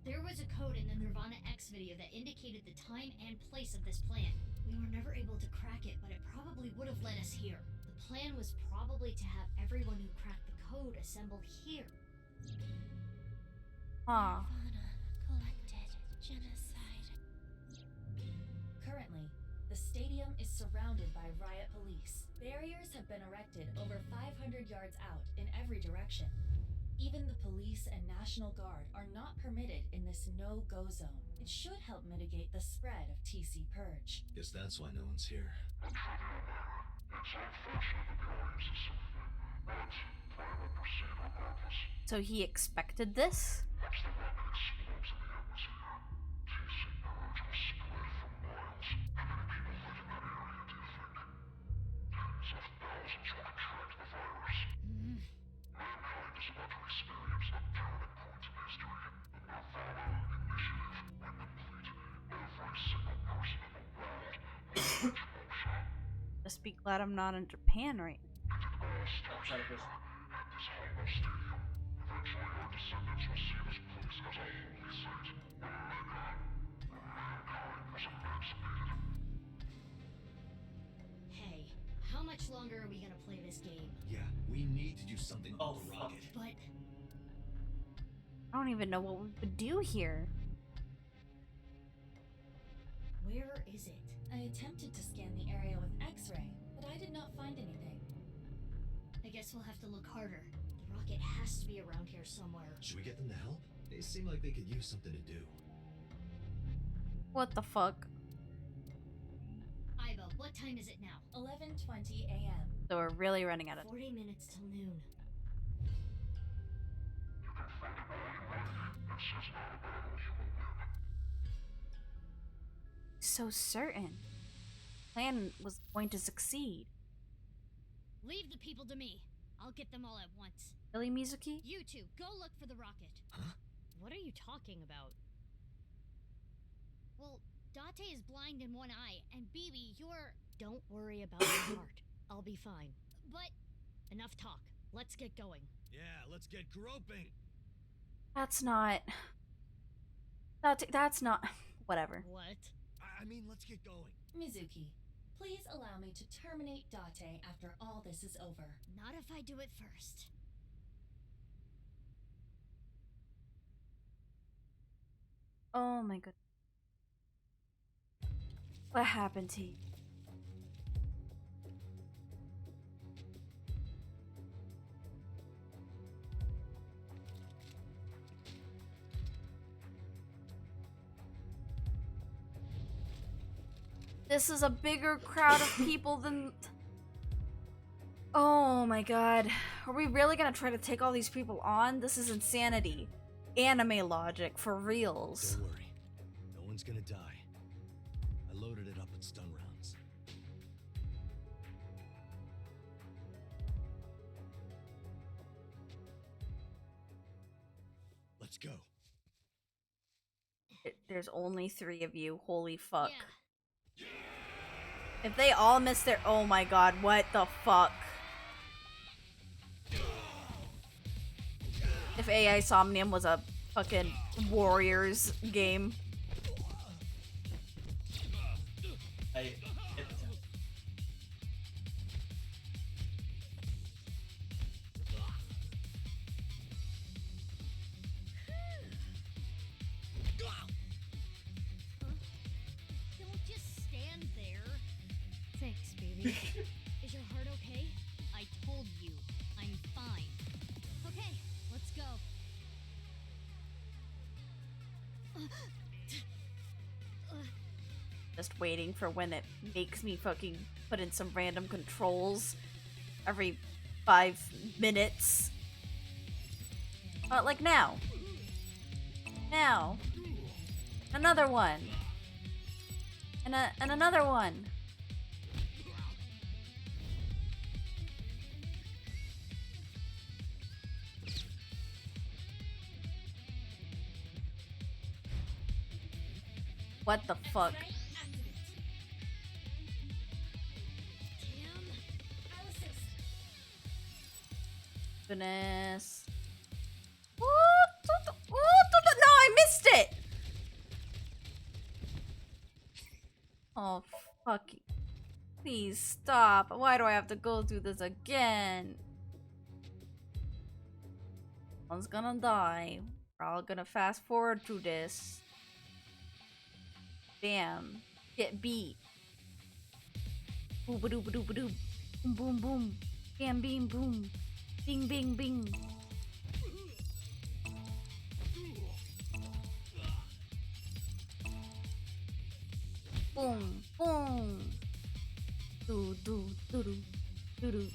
There was a code in the Nirvana X video that indicated the time and place of this plan. We were never able to crack it, but it probably would have led us here. The plan was probably to have everyone who cracked the code assembled here. Huh. Nirvana collected genocide. Currently, the stadium is surrounded by riot police. Barriers have been erected over 500 yards out in every direction. Even the police and National Guard are not permitted in this no-go zone. It should help mitigate the spread of TC Purge. Guess that's why no one's here. So he expected this? Just be glad I'm not in Japan right now. Hey, how much longer are we gonna play this game? Yeah, we need to do something about the rocket. But I don't even know what we would do here. where is it? I attempted to scan the area with X-ray, but I did not find anything. I guess we'll have to look harder. The rocket has to be around here somewhere. Should we get them to help? They seem like they could use something to do. What the fuck? Iva, what time is it now? 11:20 a.m. So we're really running out of 40 minutes till noon. so certain. Plan was going to succeed. Leave the people to me. I'll get them all at once. Really, Mizuki? You two, go look for the rocket. Huh? What are you talking about? Well, Date is blind in one eye, and Bibi, you're... Don't worry about my heart. I'll be fine. But... Enough talk. Let's get going. Yeah, let's get groping. That's not... That's not... Whatever. What? I mean, let's get going. Mizuki, please allow me to terminate Date after all this is over. Not if I do it first. Oh my god. What happened to you? this is a bigger crowd of people than... Oh my god. Are we really gonna try to take all these people on? This is insanity. Anime logic, for reals. Don't worry. No one's gonna die. I loaded it up with stun rounds. Let's go. There's only 3 of you. Holy fuck. If they all miss their... Oh my god, what the fuck? If AI Somnium was a fucking Warriors game. Don't just stand there. Thanks, baby. Is your heart okay? I told you, I'm fine. Okay, let's go. Just waiting for when it makes me fucking put in some random controls every 5 minutes. Like now. Now. Another one. And another one. What the fuck? Goodness. What? No, I missed it! Oh, fuck. Please stop. Why do I have to go through this again? One's gonna die. We're all gonna fast forward through this. Damn. Get beat. Boom, ba-doo, ba-doo, ba-doo. Boom, boom, boom. Bam, beam, boom. Bing, bing, bing. Boom, boom. Do, do, do, do. Do, do.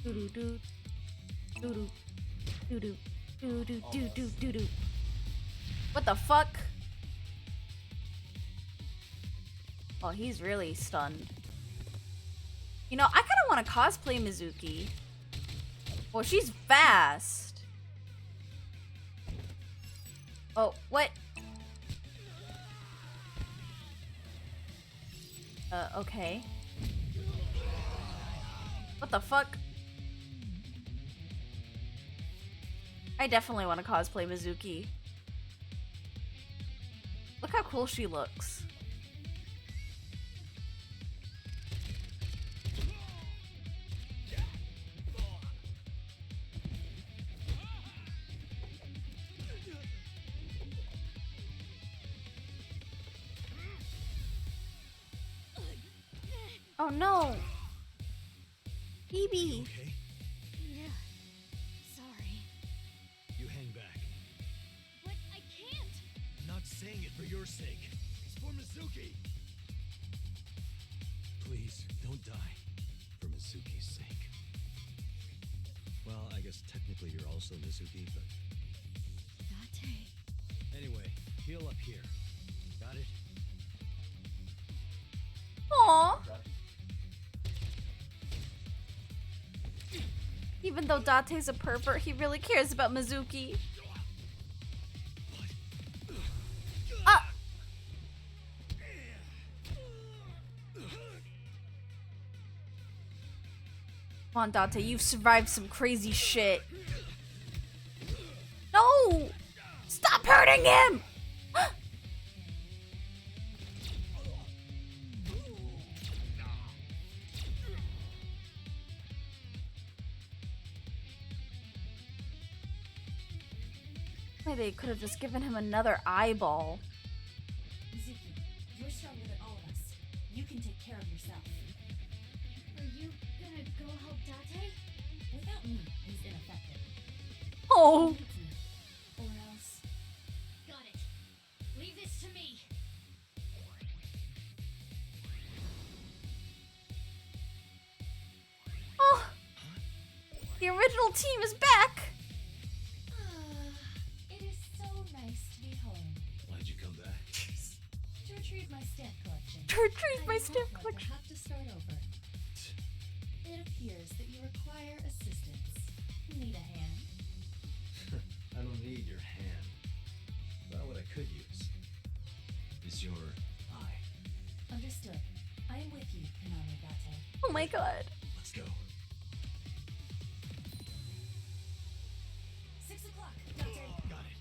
Do, do, do. Do, do. Do, do. Do, do, do, do, do, do. What the fuck? Oh, he's really stunned. You know, I kind of want to cosplay Mizuki. Well, she's fast. Oh, what? Okay. What the fuck? I definitely want to cosplay Mizuki. Look how cool she looks. Oh no! Phoebe! Okay? Yeah. Sorry. You hang back. But I can't! I'm not saying it for your sake. It's for Mizuki. Please, don't die. For Mizuki's sake. Well, I guess technically you're also Mizuki, but... Date. Anyway, heal up here. Got it? Aww! Even though Date's a pervert, he really cares about Mizuki. Ah! Come on, Date, you've survived some crazy shit. No! Stop hurting him! They could have just given him another eyeball. Mizuki, you're stronger than all of us. You can take care of yourself. Are you gonna go help Date? Without me, he's ineffective. Oh! He needs me. Or else... Got it. Leave this to me. The original team is back! It is so nice to be home. Why'd you come back? To retrieve my stamp collection. To retrieve my I stamp don't want collection. to have to start over. It appears that you require assistance. Need a hand? I don't need your hand. But what I could use is your eye. Understood. I am with you, Kaname Gate. Oh my god. Let's go. 6 o'clock. Gate. Got it.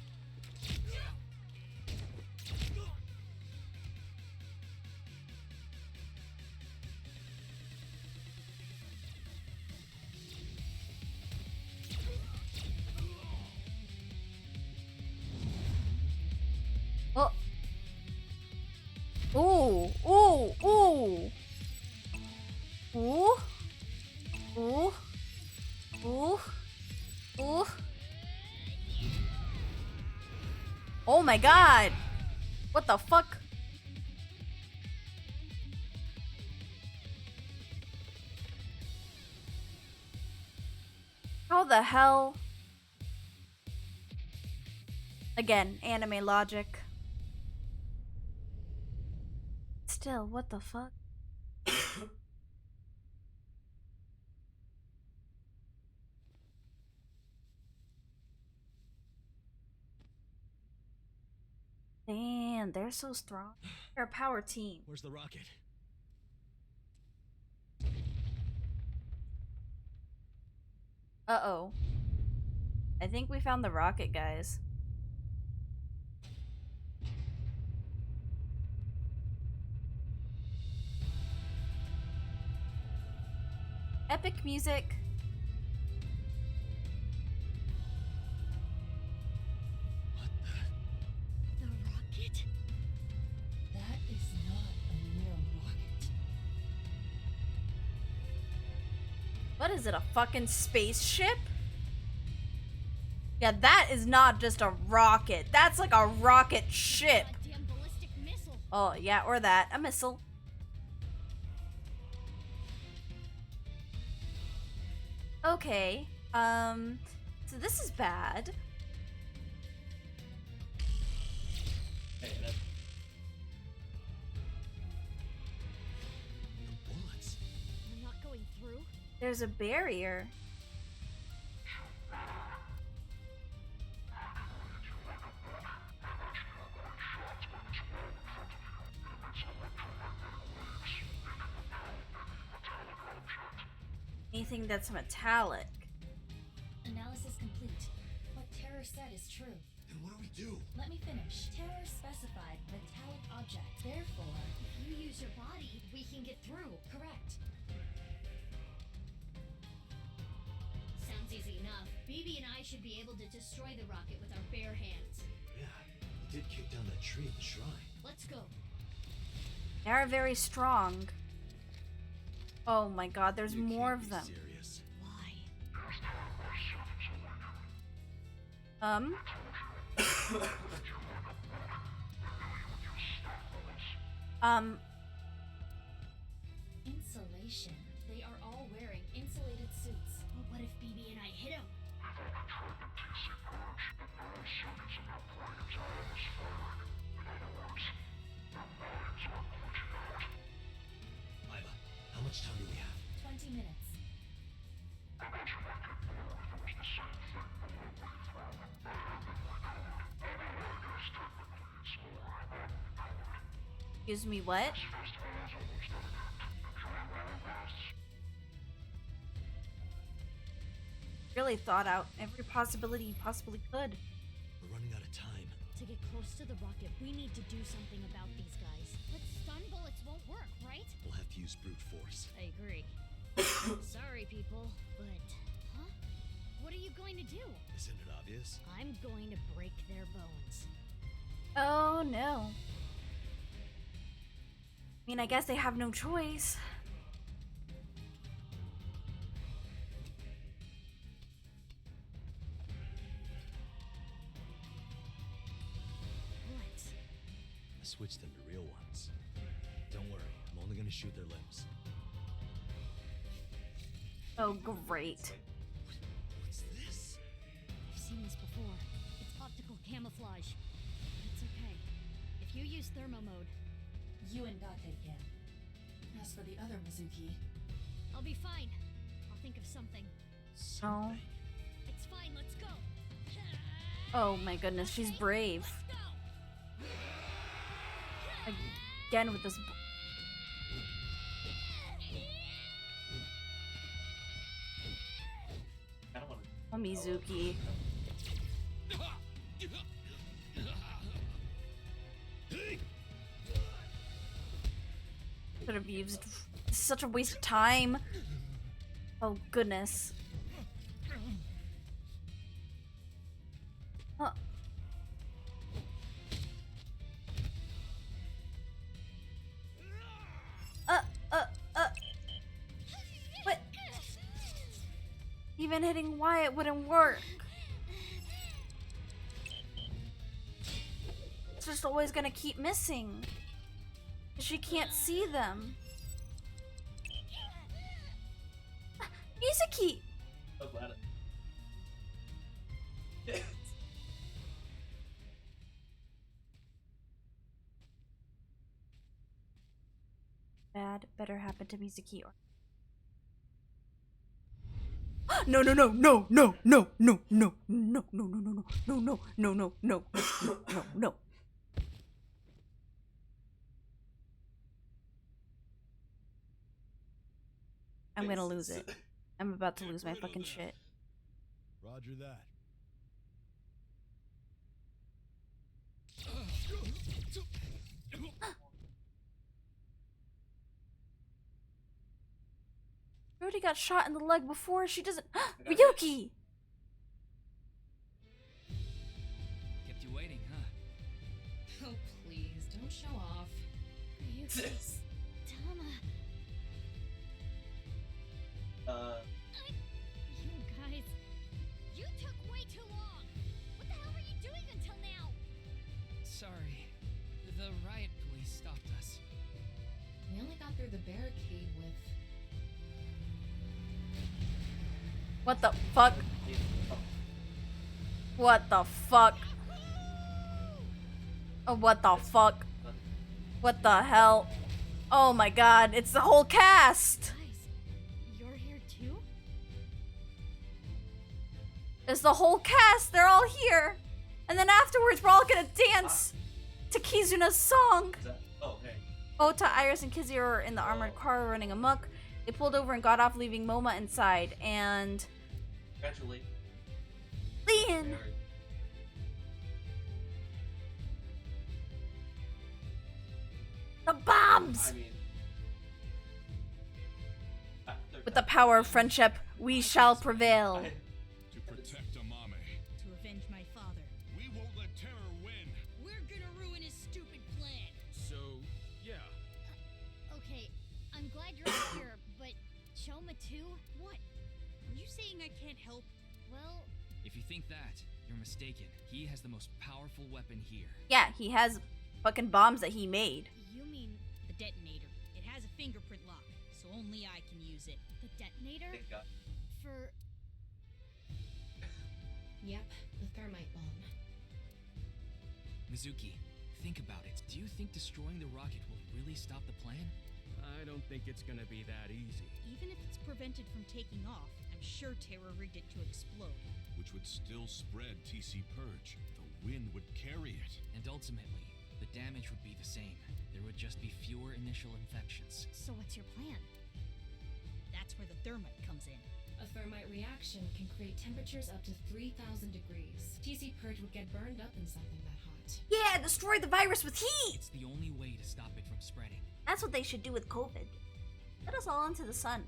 Oh. Ooh, ooh, ooh. Ooh. Ooh. Ooh. Ooh. Oh my god. What the fuck? How the hell? Again, anime logic. Still, what the fuck? Damn, they're so strong. They're a power team. Where's the rocket? Uh-oh. I think we found the rocket, guys. Epic music. The rocket? That is not a mere rocket. What is it, a fucking spaceship? Yeah, that is not just a rocket. That's like a rocket ship. Goddamn ballistic missile. Oh, yeah, or that. A missile. Okay. So this is bad. Hey, that... The bullets. We're not going through. There's a barrier. Anything that's metallic. Analysis complete. What Terror said is true. Then what do we do? Let me finish. Terror specified metallic object. Therefore, If you use your body, we can get through. correct. Sounds easy enough. BB and I should be able to destroy the rocket with our bare hands. Yeah, we did kick down that tree at the shrine. Let's go. They are very strong. Oh my god, there's You more can't of be them. Serious. Why? Insulation. They are all wearing insulated suits. But what if BB and I hit him? Lila, how much time do we have? 20 minutes. Excuse me, what? Really thought out every possibility you possibly could. We're running out of time. To get close to the rocket, we need to do something about these guys. But stun bullets won't work, right? We'll have to use brute force. I agree. Sorry, people, but... Huh? What are you going to do? Isn't it obvious? I'm going to break their bones. Oh no. I mean, I guess they have no choice. What? I switched them to real ones. Don't worry, I'm only gonna shoot their limbs. Oh, great. camouflage. It's okay. If you use thermo mode, You and Date can. As for the other Mizuki, I'll be fine. I'll think of something. Oh. It's fine, let's go. Oh my goodness, she's brave. Again with this. Oh, Mizuki. Could have used such a waste of time. Oh goodness. Huh. What? Even hitting Y, it wouldn't work. It's just always gonna keep missing. She can't see them. Mizuki! So glad Bad better happen to Mizuki or no no no no no no no no no no no no no no no no no no no. I'm gonna lose it. I'm about to lose my fucking shit. Roger that. Rudy got shot in the leg before. She doesn't. Ryuki! Kept you waiting, huh? oh please, don't show off. Ryuki's Tama. You guys, you took way too long. What the hell were you doing until now? Sorry. The riot police stopped us. We only got through the barricade with. What the fuck? What the fuck? Oh, what the fuck? What the hell? Oh my god, it's the whole cast! You're here too? It's the whole cast, they're all here! And then afterwards, we're all gonna dance to Kizuna's song! Oh, hey. Ota, Iris, and Kizzy are in the armored car running amok. They pulled over and got off, leaving Moma inside, and... Congratulations. Leon! The bombs! I mean, with the power of friendship, we shall prevail. To protect Amame. To avenge my father. We won't let terror win. We're gonna ruin his stupid plan. So, yeah. Okay, I'm glad you're out here, but Choma too? What? Are you saying I can't help? Well, If you think that, you're mistaken. He has the most powerful weapon here. Yeah, he has fucking bombs that he made. You mean the detonator. It has a fingerprint lock, so only I can use it. the detonator? thank God. For... Yep, the thermite bomb. Mizuki, think about it. Do you think destroying the rocket will really stop the plan? I don't think it's gonna be that easy. Even if it's prevented from taking off, I'm sure Terra rigged it to explode. Which would still spread TC Purge. The wind would carry it. And ultimately, the damage would be the same. There would just be fewer initial infections. So what's your plan? That's where the thermite comes in. A thermite reaction can create temperatures up to 3,000 degrees. TC Purge would get burned up in something that hot. Yeah, destroy the virus with heat! It's the only way to stop it from spreading. That's what they should do with COVID. Let us all into the sun.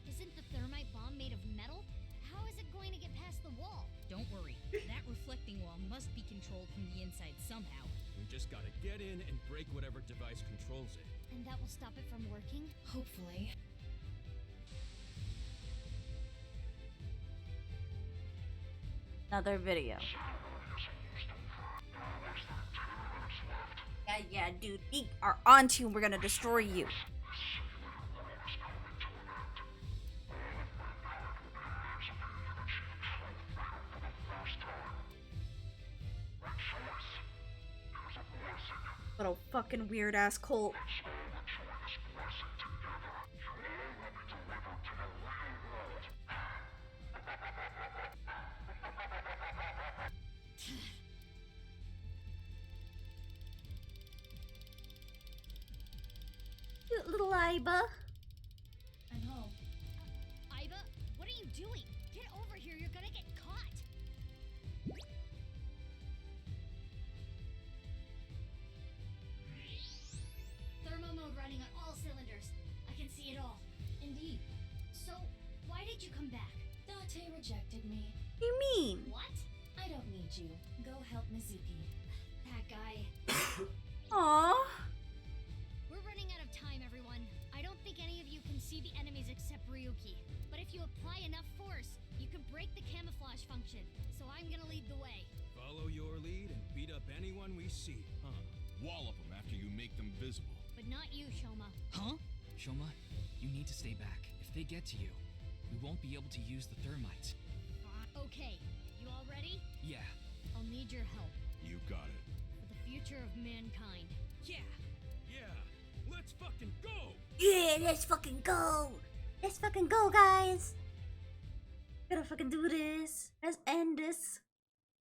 Isn't the thermite bomb made of metal? How is it going to get past the wall? Don't worry. That reflecting wall must be controlled from the inside somehow. We just gotta get in and break whatever device controls it. And that will stop it from working? Hopefully. Another video. Yeah, dude. We are on to you and we're gonna destroy you. What a fucking weird ass cult. Cute little Aiba. I'm home. Aiba, what are you doing? Get over here, you're gonna get caught! Thermo mode running on all cylinders. I can see it all. Indeed. So, why did you come back? Date rejected me. What do you mean? What? I don't need you. Go help Mizuki. That guy. Aww. We're running out of time, everyone. I don't think any of you can see the enemies except Ryuki. But if you apply enough force, you can break the camouflage function. So I'm gonna lead the way. Follow your lead and beat up anyone we see, huh? Wallop them after you make them visible. But not you, Shoma. Huh? Shoma, you need to stay back. If they get to you, we won't be able to use the thermites. Okay, you all ready? Yeah. I'll need your help. You got it. For the future of mankind. Yeah, let's fucking go! Yeah, let's fucking go! Let's fucking go, guys! Gotta fucking do this. Let's end this.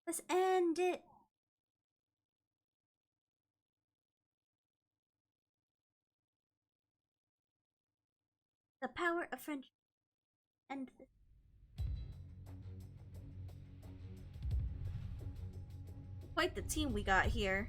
Let's end it. The power of friendship. End this. Quite the team we got here.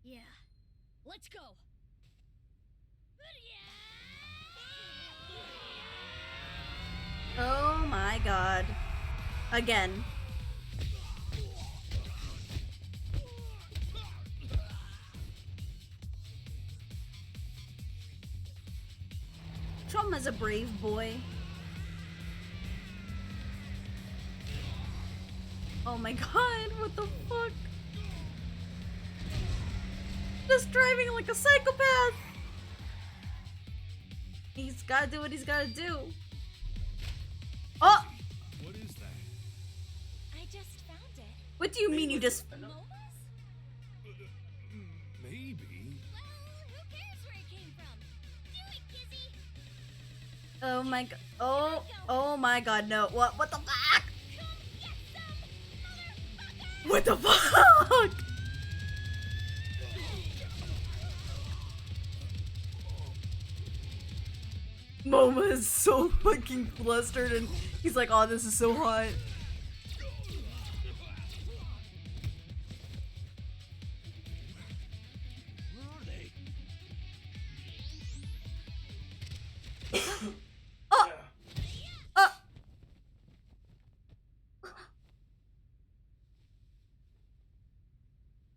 Yeah. Let's go. Oh my god. Again. Choma's a brave boy. Oh my god, what the fuck? Just driving like a psychopath! He's gotta do what he's gotta do. Oh! What is that? I just found it. What do you mean you just... MOBAs? Maybe. Well, who cares where it came from? Do it, Kizzy! Oh my god. Oh my god, no. What the fuck? What the fuck? Moma is so fucking flustered and he's like, oh, this is so hot. Where are they?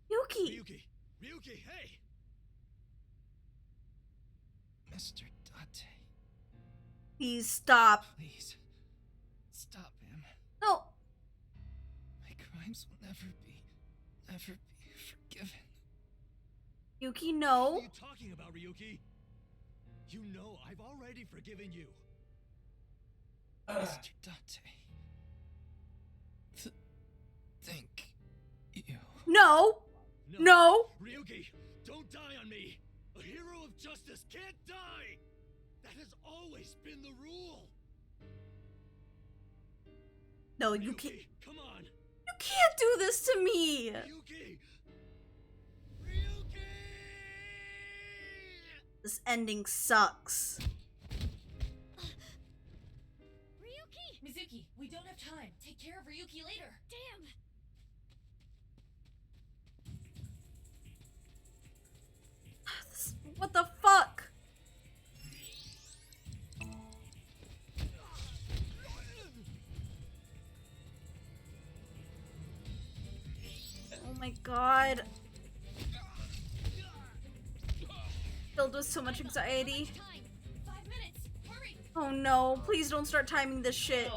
Yuki! Ryuki, hey! Mr. Date, Please stop. please, stop him. No. My crimes will never be forgiven. Yuki, no. What are you talking about, Ryuki? You know I've already forgiven you. Mr. Date, thank you. No. No. Ryuki, don't die on me. A hero of justice can't die. That has always been the rule. No, you can't. Come on. You can't do this to me. Ryuki. This ending sucks. Ryuki! Mizuki, we don't have time. Take care of Ryuki later. Damn! What the fuck? Oh my god. filled with so much anxiety. Oh no, please don't start timing this shit.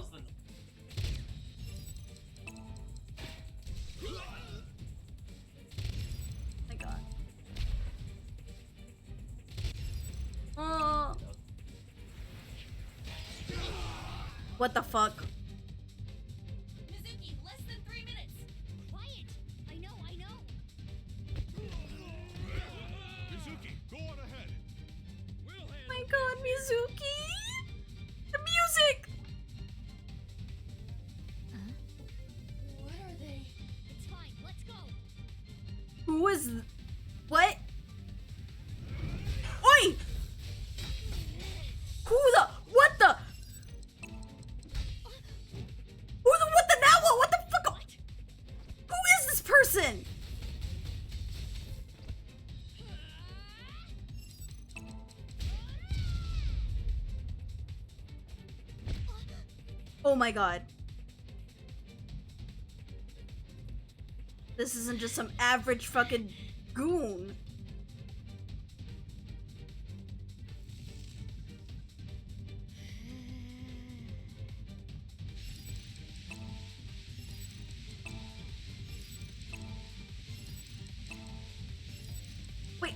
My god. Oh. What the fuck? Mizuki, less than 3 minutes. Quiet. I know. Mizuki, go on ahead. My god, Mizuki! The music! What are they? It's fine. Let's go. Who is... What? Oi! Who the... What the... Who the... What the now? What the fuck? Who is this person? Oh my god. This isn't just some average fucking goon. Wait,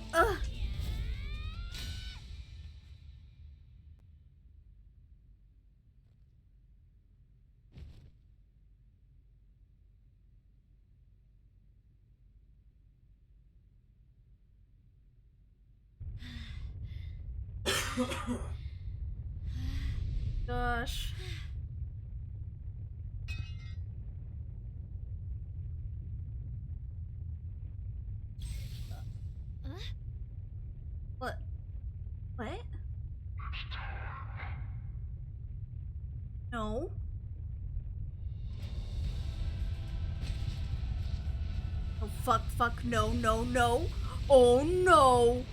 Gosh. What? What? No. Oh fuck, no. Oh no.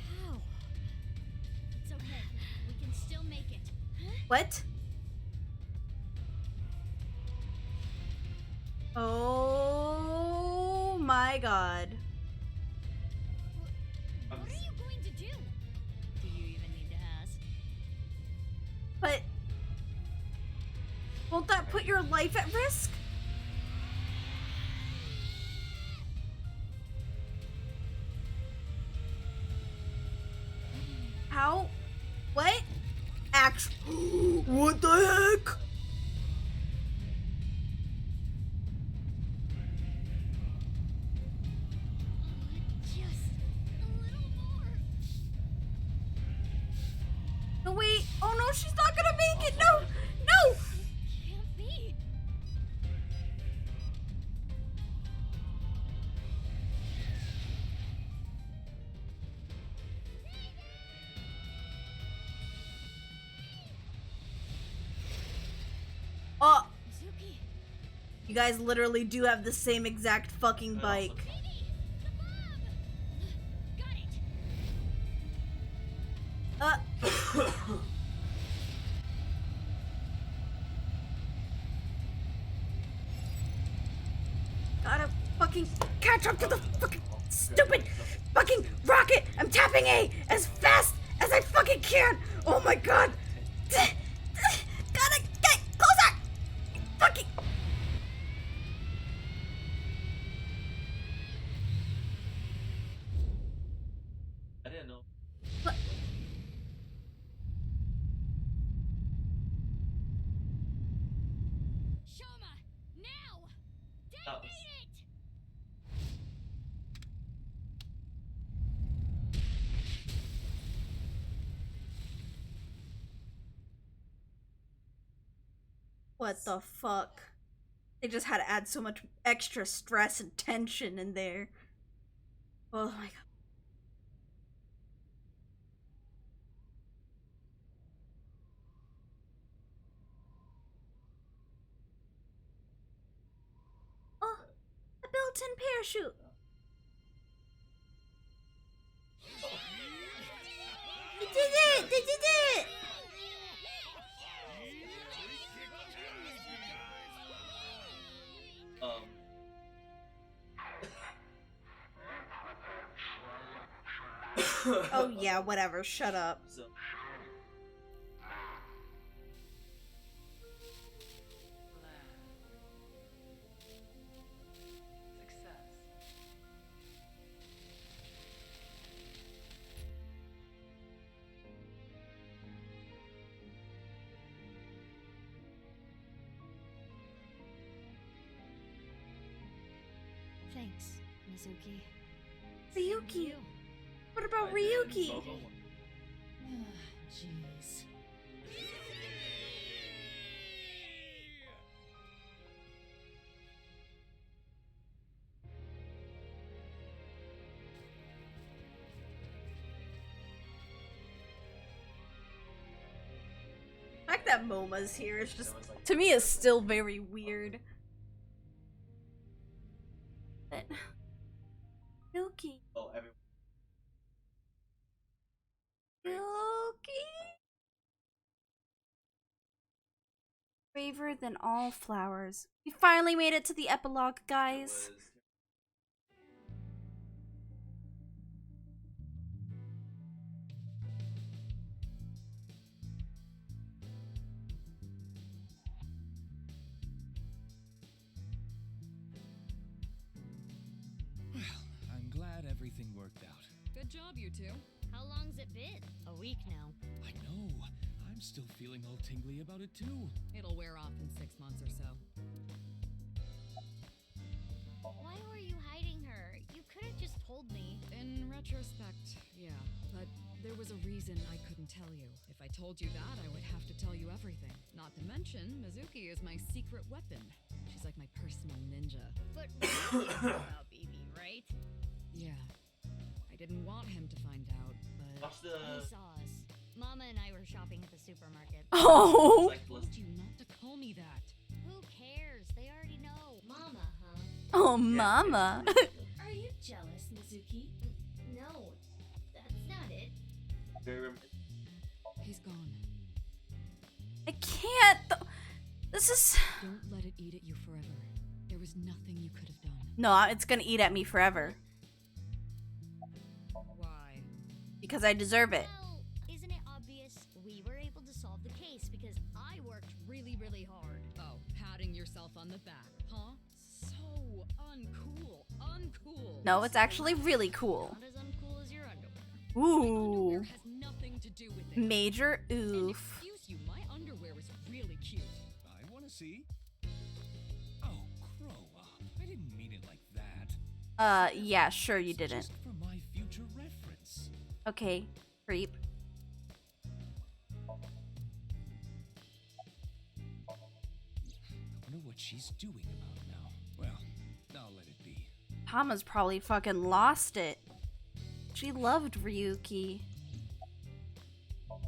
How? It's okay. We can still make it. What? Oh my god. What are you going to do? Do you even need to ask? But won't that put your life at risk? How? What? What the heck? Just a little more. No, wait. Oh no, she's not gonna make it. No, no. Can't be. Oh, Mizuki. you guys literally do have the same exact fucking bike. Got it. Gotta fucking catch up to the fucking stupid fucking rocket. I'm tapping A as fast as I fucking can. Oh my god. Gotta get closer. Fucking. I didn't know. What? Shoma, now. That was- What the fuck? They just had to add so much extra stress and tension in there. Oh my god. Oh, a built-in parachute. Oh yeah, whatever. Shut up. So, Thanks, Mizuki. Ryuki. What about Ryuki? Jeez. The fact that Moma's here is just, to me, is still very weird. But Ryuki. oh, everyone. Ryuki. Braver than all flowers. We finally made it to the epilogue, guys. Well, I'm glad everything worked out. Good job, you two. How long's it been? A week now. I know. I'm still feeling all tingly about it too. It'll wear off in 6 months or so. Why were you hiding her? You could have just told me. In retrospect, yeah. But there was a reason I couldn't tell you. If I told you that, I would have to tell you everything. Not to mention, Mizuki is my secret weapon. She's like my personal ninja. But you knew about BB, right? Yeah. I didn't want him to find out, but... Watch the. He saw us. Mama and I were shopping at the supermarket. Oh. I told you not to call me that. Who cares? They already know. Mama, huh? Oh, Mama. Are you jealous, Mizuki? No, that's not it. He's gone. I can't. This is. Don't let it eat at you forever. There was nothing you could have done. No, it's gonna eat at me forever. Why? Because I deserve it. Well, isn't it obvious? We were able to solve the case because I worked really, really hard. Oh, patting yourself on the back, huh? So uncool. Uncool. No, it's actually really cool. Not as uncool as your underwear. Ooh. Has nothing to do with it. Major And oof. excuse you, my underwear is really cute. I want to see. Oh, grow up. I didn't mean it like that. Yeah, sure you didn't. Just for my future reference. Okay, creep. I wonder what she's doing about now. Well, I'll let it be. Tama's probably fucking lost it. She loved Ryuki.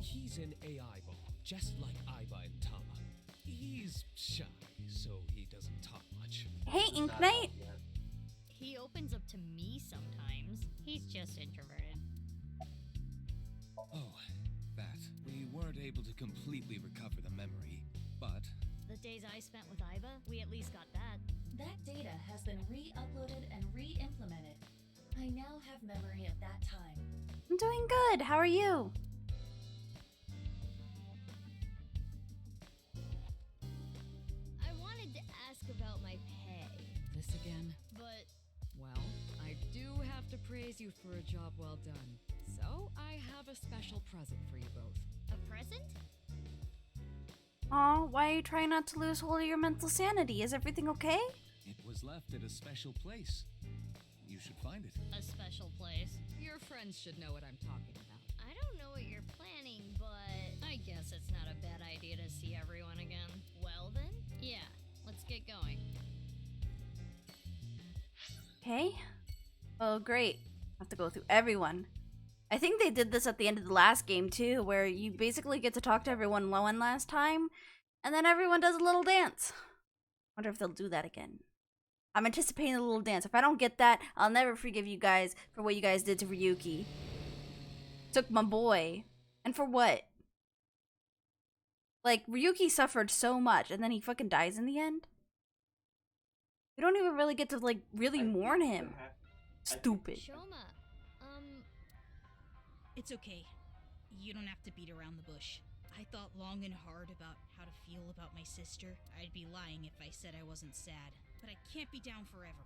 He's an AI ball, just like Aiba and Tama. He's shy, so he doesn't talk much. Hey, Ink Knight. He opens up to me sometimes. He's just introverted. Oh, that. We weren't able to completely recover the memory, but The days I spent with Iva, we at least got that. That data has been re-uploaded and re-implemented. I now have memory of that time. I'm doing good. How are you? I wanted to ask about my pay, This again? but Well, I do have to praise you for a job well done. So, I have a special present for you both. a present? Aw, why are you trying not to lose hold of your mental sanity? Is everything okay? it was left at a special place. You should find it. A special place. Your friends should know what I'm talking about. I don't know what you're planning, but I guess it's not a bad idea to see everyone again. Well then, yeah, let's get going. Okay. Oh, great. Have to go through everyone. I think they did this at the end of the last game too, where you basically get to talk to everyone one last time, and then everyone does a little dance. Wonder if they'll do that again. I'm anticipating a little dance. If I don't get that, I'll never forgive you guys for what you guys did to Ryuki. Took my boy. And for what? Like, Ryuki suffered so much, and then he fucking dies in the end? We don't even really get to, like, really mourn him. Stupid. Shoma, It's okay. You don't have to beat around the bush. I thought long and hard about how to feel about my sister. I'd be lying if I said I wasn't sad. But I can't be down forever.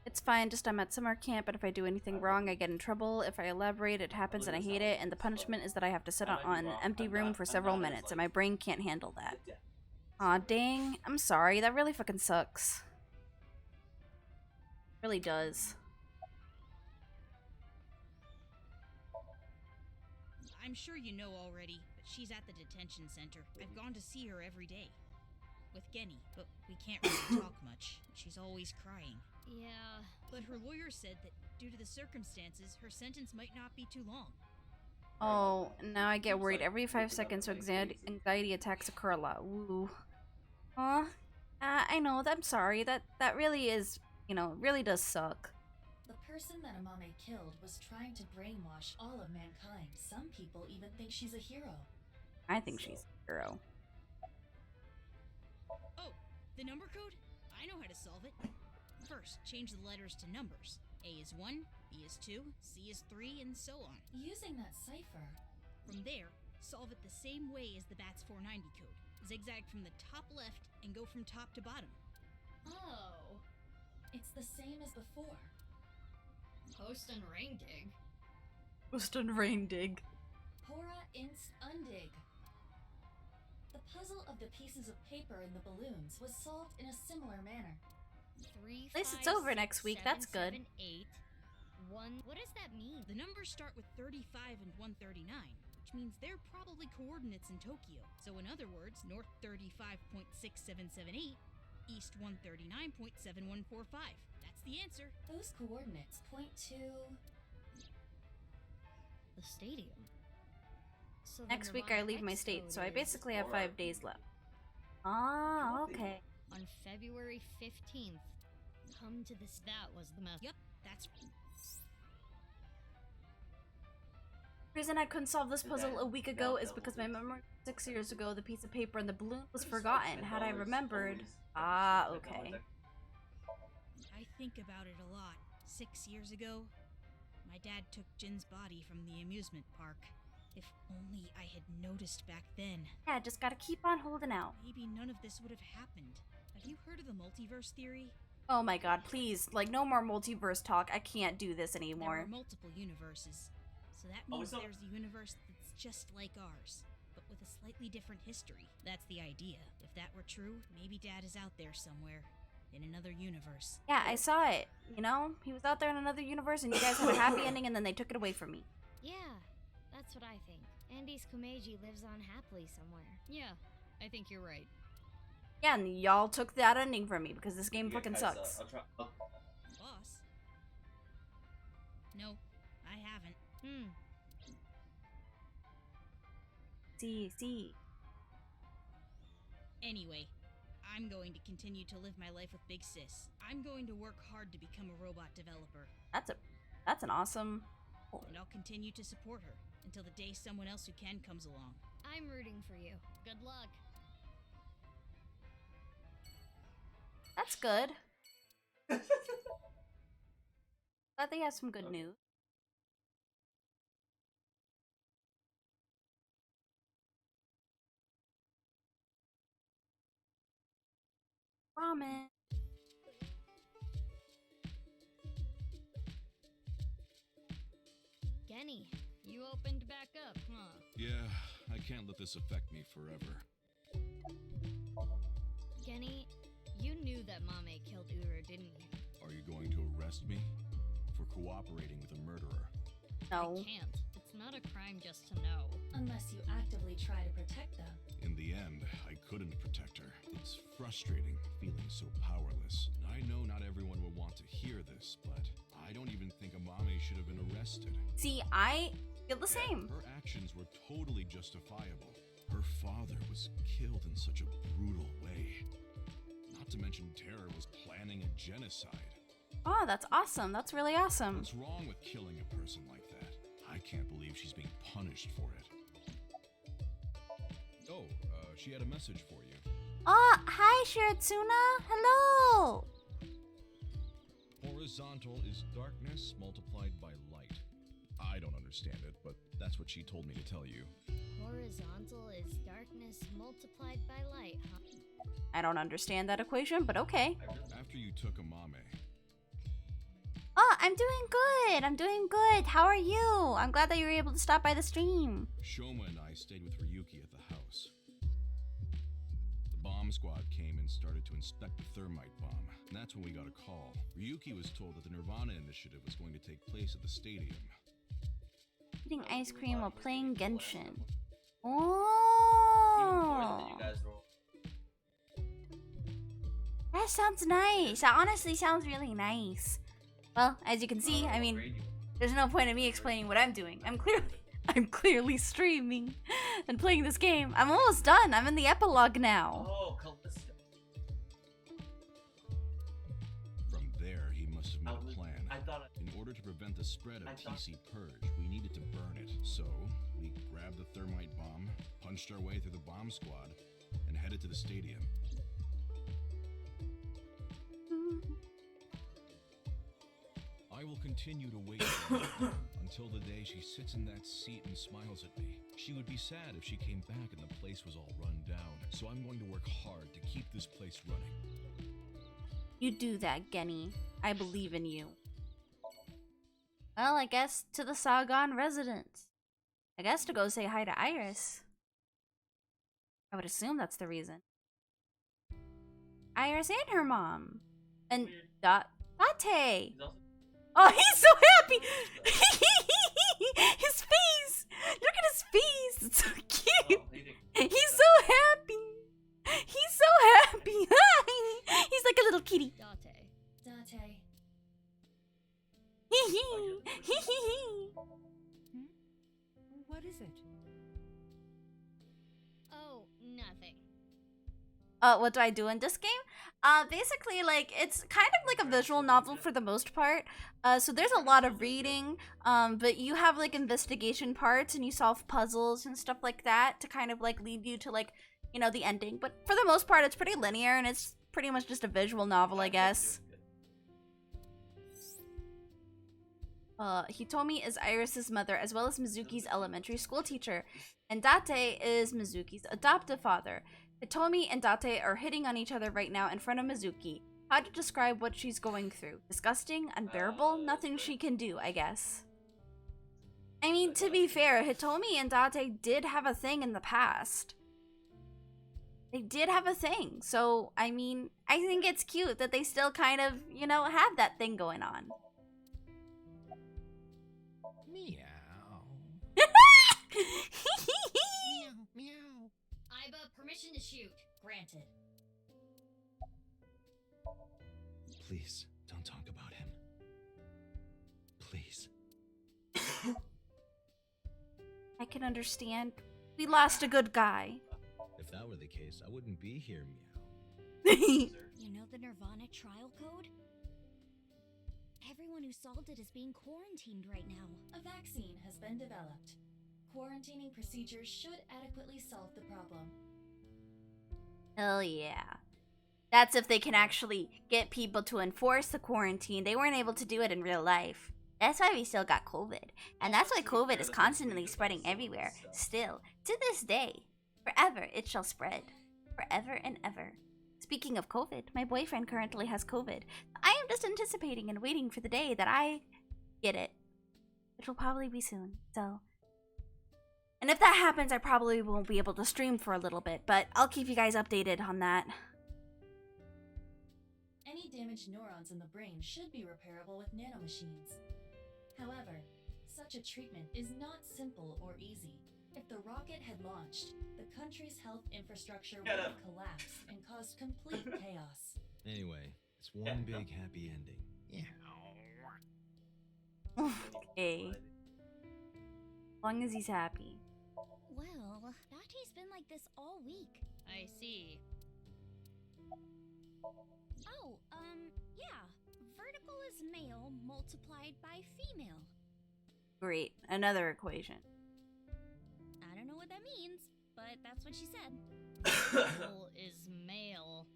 It's fine, just I'm at summer camp, and if I do anything wrong, I get in trouble. If I elaborate, it happens and I hate it, and the punishment is that I have to sit on an empty room for several minutes, and my brain can't handle that. Aw, dang. I'm sorry, that really fucking sucks. Really does. I'm sure you know already, but she's at the detention center. I've gone to see her every day. With Genny, but we can't really talk much. She's always crying. Yeah. But her lawyer said that due to the circumstances, her sentence might not be too long. Oh, now I get worried every 5 seconds, so anxiety attacks occur a lot. Woo. Aw. I know, I'm sorry. That really is, you know, really does suck. The person that Amame killed was trying to brainwash all of mankind. Some people even think she's a hero. I think she's a hero. Oh, the number code? I know how to solve it. First, change the letters to numbers. A is 1, B is 2, C is 3, and so on. Using that cipher. From there, solve it the same way as the BATS 490 code. Zigzag from the top left and go from top to bottom. Oh. It's the same as before. Post and rain dig. Post and rain dig. Pora inst undig. The puzzle of the pieces of paper and the balloons was solved in a similar manner. 3, At least 5, it's over 6, next week. 7, That's good. 7, 8, 1. What does that mean? The numbers start with 35 and 139, which means they're probably coordinates in Tokyo. So in other words, north 35.6778, east 139.7145. That's the answer. Those coordinates point to the stadium. So Next week I leave my state, so I basically have 5 days left. Ah, okay. On February 15th. Come to this. That was the method. Yep, that's The reason I couldn't solve this puzzle a week ago is because my memory 6 years ago, the piece of paper and the balloon was forgotten. Had I remembered... Ah, okay. I think about it a lot. 6 years ago, my dad took Jin's body from the amusement park. If only I had noticed back then. Yeah, just gotta keep on holding out. Maybe none of this would have happened. Have you heard of the multiverse theory? Oh my god, please. Like, no more multiverse talk. I can't do this anymore. There are multiple universes. So that means there's a universe that's just like ours, but with a slightly different history. That's the idea. If that were true, maybe Dad is out there somewhere. In another universe. Yeah, I saw it. You know? He was out there in another universe and you guys had a happy ending and then they took it away from me. Yeah, that's what I think. Andy's Kumeiji lives on happily somewhere. Yeah, I think you're right. Yeah, and y'all took that ending from me because this game fucking sucks. Boss? No, I haven't. See. Anyway, I'm going to continue to live my life with Big Sis. I'm going to work hard to become a robot developer. That's an awesome... And I'll continue to support her until the day someone else who can comes along. I'm rooting for you. Good luck. That's good. Glad they have some good news. Ramen. Genny, you opened back up, huh? Yeah, I can't let this affect me forever. Genny, you knew that Mame killed Ura, didn't you? Are you going to arrest me for cooperating with a murderer? No. I can't. It's not a crime just to know. Unless you actively try to protect them. In the end, I couldn't protect her. It's frustrating feeling so powerless. I know not everyone will want to hear this, but I don't even think Amame should have been arrested. See, I feel the same. Her actions were totally justifiable. Her father was killed in such a brutal way. Not to mention Terror was planning a genocide. Oh, that's awesome. That's really awesome. What's wrong with killing a person like that? I can't believe she's being punished for it. Oh, she had a message for you. Oh, hi, Shiratsuna. Hello. Horizontal is darkness multiplied by light. I don't understand it, but that's what she told me to tell you. Horizontal is darkness multiplied by light, huh? I don't understand that equation, but okay. After you took Amame, Oh, I'm doing good. I'm doing good. How are you? I'm glad that you were able to stop by the stream. Shoma and I stayed with Ryuki at the house. The bomb squad came and started to inspect the thermite bomb. And that's when we got a call. Ryuki was told that the Nirvana Initiative was going to take place at the stadium. Eating ice cream while playing Genshin. Oh. That sounds nice. That honestly sounds really nice. Well, as you can see, I mean, there's no point in me explaining what I'm doing. I'm clearly streaming and playing this game. I'm almost done. I'm in the epilogue now. Oh, Callisto. From there, he must have made a plan. In order to prevent the spread of TC Purge, we needed to burn it. So, we grabbed the thermite bomb, punched our way through the bomb squad, and headed to the stadium. I will continue to wait for her until the day she sits in that seat and smiles at me. She would be sad if she came back and the place was all run down. So I'm going to work hard to keep this place running. You do that, Genny. I believe in you. Well, I guess to the Sagan residents. I guess to go say hi to Iris. I would assume that's the reason. Iris and her mom. And Date. Oh, he's so happy! His face! Look at his face! It's so cute! He's so happy! He's so happy! He's like a little kitty. Date. What is it? Oh, nothing. What do I do in this game? Basically, like, it's kind of like a visual novel for the most part. So there's a lot of reading, but you have, like, investigation parts and you solve puzzles and stuff like that to kind of, like, lead you to, like, you know, the ending. But for the most part, it's pretty linear and it's pretty much just a visual novel, I guess. Hitomi is Iris's mother as well as Mizuki's elementary school teacher, and Date is Mizuki's adoptive father. Hitomi and Date are hitting on each other right now in front of Mizuki. How to describe what she's going through? Disgusting? Unbearable? Nothing she can do, I guess. I mean, to be fair, Hitomi and Date did have a thing in the past. They did have a thing, so, I mean, I think it's cute that they still kind of, you know, have that thing going on. Meow. Iba, permission to shoot. Granted. Please, don't talk about him. Please. I can understand. We lost a good guy. If that were the case, I wouldn't be here, Meow. You know the Nirvana trial code? Everyone who solved it is being quarantined right now. A vaccine has been developed. Quarantining procedures should adequately solve the problem. Hell yeah. That's if they can actually get people to enforce the quarantine. They weren't able to do it in real life. That's why we still got COVID. And that's why COVID is constantly spreading everywhere. Still, to this day. Forever it shall spread. Forever and ever. Speaking of COVID, my boyfriend currently has COVID. I am just anticipating and waiting for the day that I get it. Which will probably be soon, so... And if that happens, I probably won't be able to stream for a little bit, but I'll keep you guys updated on that. Any damaged neurons in the brain should be repairable with nanomachines. However, such a treatment is not simple or easy. If the rocket had launched, the country's health infrastructure would have collapsed and caused complete chaos. Anyway, it's one big happy ending. Okay. As long as he's happy. Well, Date's been like this all week. I see. Oh, yeah. Vertical is male multiplied by female. Great. Another equation. I don't know what that means, but but that's what she said. Mole is male.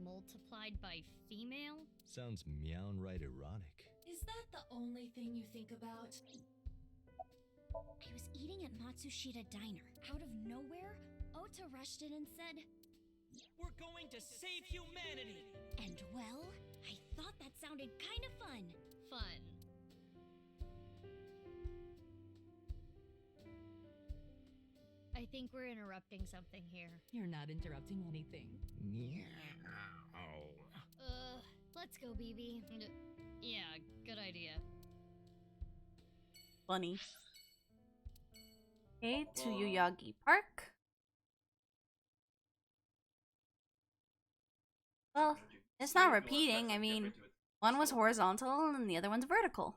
Multiplied by female? Sounds meown right erotic. Is that the only thing you think about? I was eating at Matsushita Diner. Out of nowhere, Ota rushed in and said, We're going to save humanity! and well, I thought that sounded kind of fun. Fun. I think we're interrupting something here. You're not interrupting anything. Let's go, BB. Yeah, good idea. Funny. Okay, to Yuyagi Park. Well, it's not repeating. I mean, one was horizontal and the other one's vertical.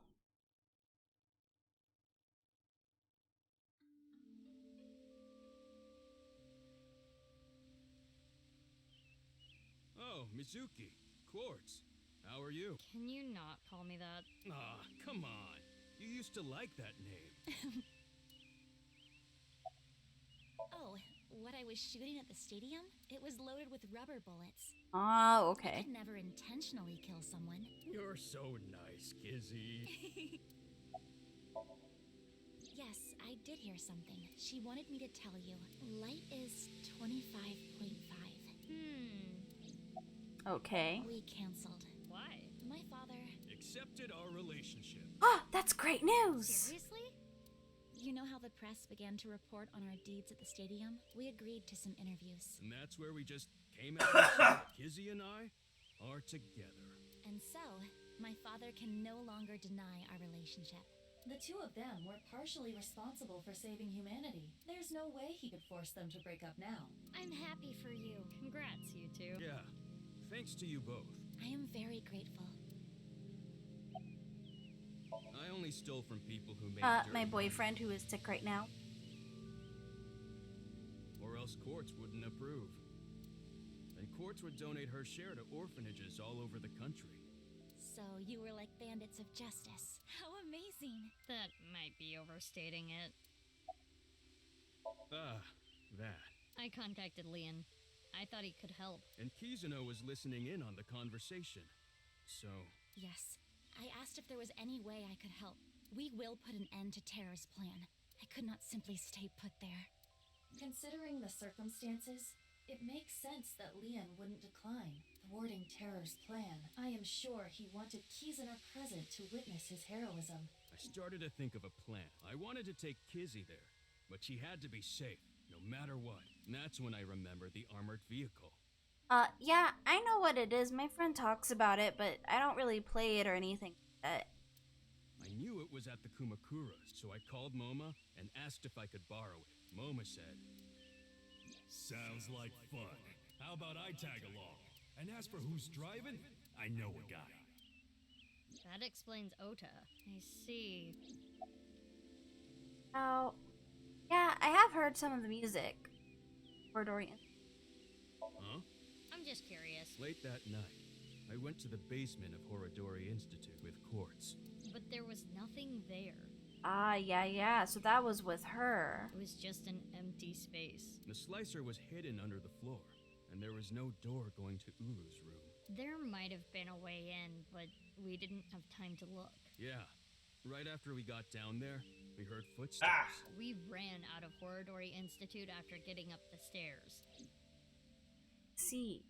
Oh, Mizuki. Quartz. How are you? Can you not call me that? Ah, come on. You used to like that name. Oh, what I was shooting at the stadium? It was loaded with rubber bullets. Oh, I okay. could never intentionally kill someone. You're so nice, Kizzy. Yes, I did hear something. She wanted me to tell you. Light is 25.5. Okay. We canceled. Why? My father... Accepted our relationship. Oh, that's great news! Seriously? You know how the press began to report on our deeds at the stadium? We agreed to some interviews. And that's where we just came out and said Kizzy and I are together. And so, my father can no longer deny our relationship. The two of them were partially responsible for saving humanity. There's no way he could force them to break up now. I'm happy for you. Congrats, you two. Yeah. Thanks to you both. I am very grateful. I only stole from people who made My boyfriend who is sick right now. Or else Quartz wouldn't approve. And Quartz would donate her share to orphanages all over the country. So you were like bandits of justice. How amazing! That might be overstating it. Ah, that. I contacted Leon. I thought he could help. And Kizuno was listening in on the conversation. So... Yes. I asked if there was any way I could help. We will put an end to Terror's plan. I could not simply stay put there. Considering the circumstances, it makes sense that Leon wouldn't decline. Thwarting Terror's plan, I am sure he wanted Kizuno present to witness his heroism. I started to think of a plan. I wanted to take Kizzy there, but she had to be safe, no matter what. And that's when I remembered the armored vehicle. Yeah, I know what it is. My friend talks about it, but I don't really play it or anything like that. I knew it was at the Kumakuras, so I called Moma and asked if I could borrow it. Moma said, Sounds like fun. How about I tag along? And as for who's driving, I know a guy. That explains Ota. I see. Oh, yeah, I have heard some of the music. Dorian. Huh? I'm just curious. Late that night, I went to the basement of Horodori Institute with Quartz. But there was nothing there. Ah, yeah, so that was with her. It was just an empty space. The slicer was hidden under the floor, and there was no door going to Uru's room. There might have been a way in, but we didn't have time to look. Yeah. Right after we got down there, we heard footsteps. We ran out of Horodori Institute after getting up the stairs. See.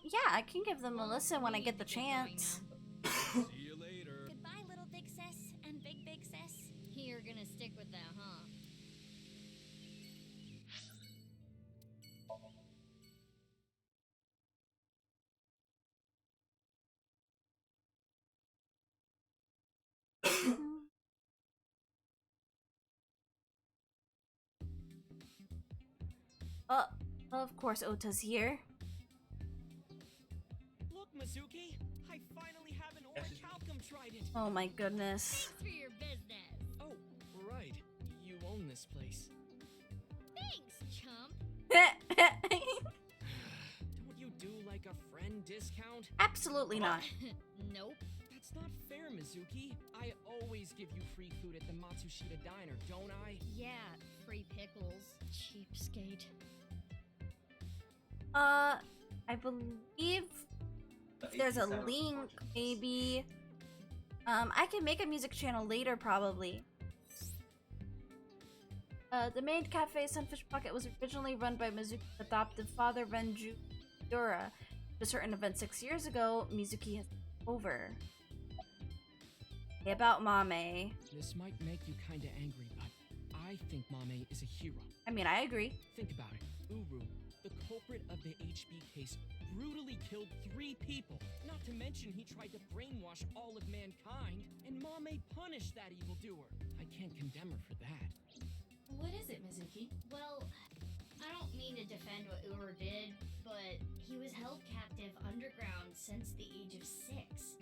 Yeah, I can give them a listen when I get the chance. See you later. Goodbye, little big sis and big sis. You're gonna stick with that, huh? Of course Ota's here. Look, Mizuki! I finally have an orange halcum trident! Oh my goodness. Thanks for your business. Oh, right. You own this place. Thanks, chump. Don't you do like a friend discount? Absolutely not. Nope. That's not fair, Mizuki. I always give you free food at the Matsushita Diner, don't I? Yeah, free pickles. Cheapskate. I believe there's a link, maybe. I can make a music channel later, probably. The main cafe, Sunfish Pocket, was originally run by Mizuki's adoptive father, Renju Yura. At a certain event 6 years ago, Mizuki has taken over. About Mame. This might make you kinda angry, but I think Mame is a hero. I mean, I agree. Think about it. Uru, the culprit of the HB case, brutally killed 3 people. Not to mention he tried to brainwash all of mankind, and Mame punished that evildoer. I can't condemn her for that. What is it, Mizuki? Well, I don't mean to defend what Uru did, but he was held captive underground since the age of 6.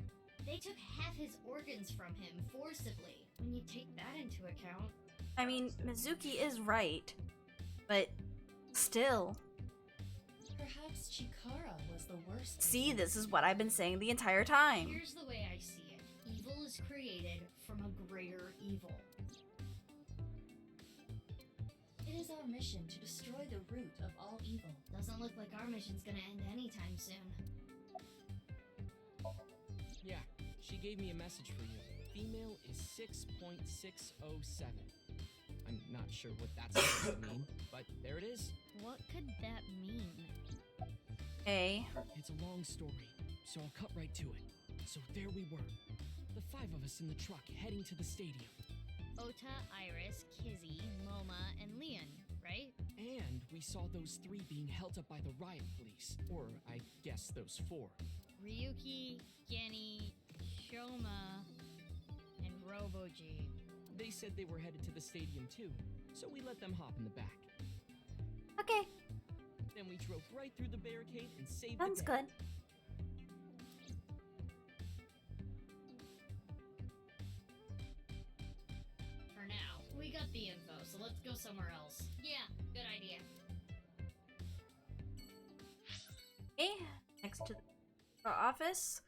They took half his organs from him forcibly. When you take that into account... I mean, Mizuki is right, but still. Perhaps Chikara was the worst. See, this is what I've been saying the entire time. Here's the way I see it. Evil is created from a greater evil. It is our mission to destroy the root of all evil. Doesn't look like our mission's gonna end anytime soon. Yeah, she gave me a message for you. Female is 6.607. I'm not sure what that's supposed to mean, but there it is. What could that mean? Hey. It's a long story, so I'll cut right to it. So there we were, the 5 of us in the truck heading to the stadium. Ota, Iris, Kizzy, Moma, and Leon, right? And we saw those 3 being held up by the riot police. Or, I guess those 4. Ryuki, Genny, Shoma, and Roboji. They said they were headed to the stadium too, so we let them hop in the back. Okay. Then we drove right through the barricade and saved Sounds the day. good. For now, we got the info, so let's go somewhere else. Yeah, good idea. Okay, next to the office.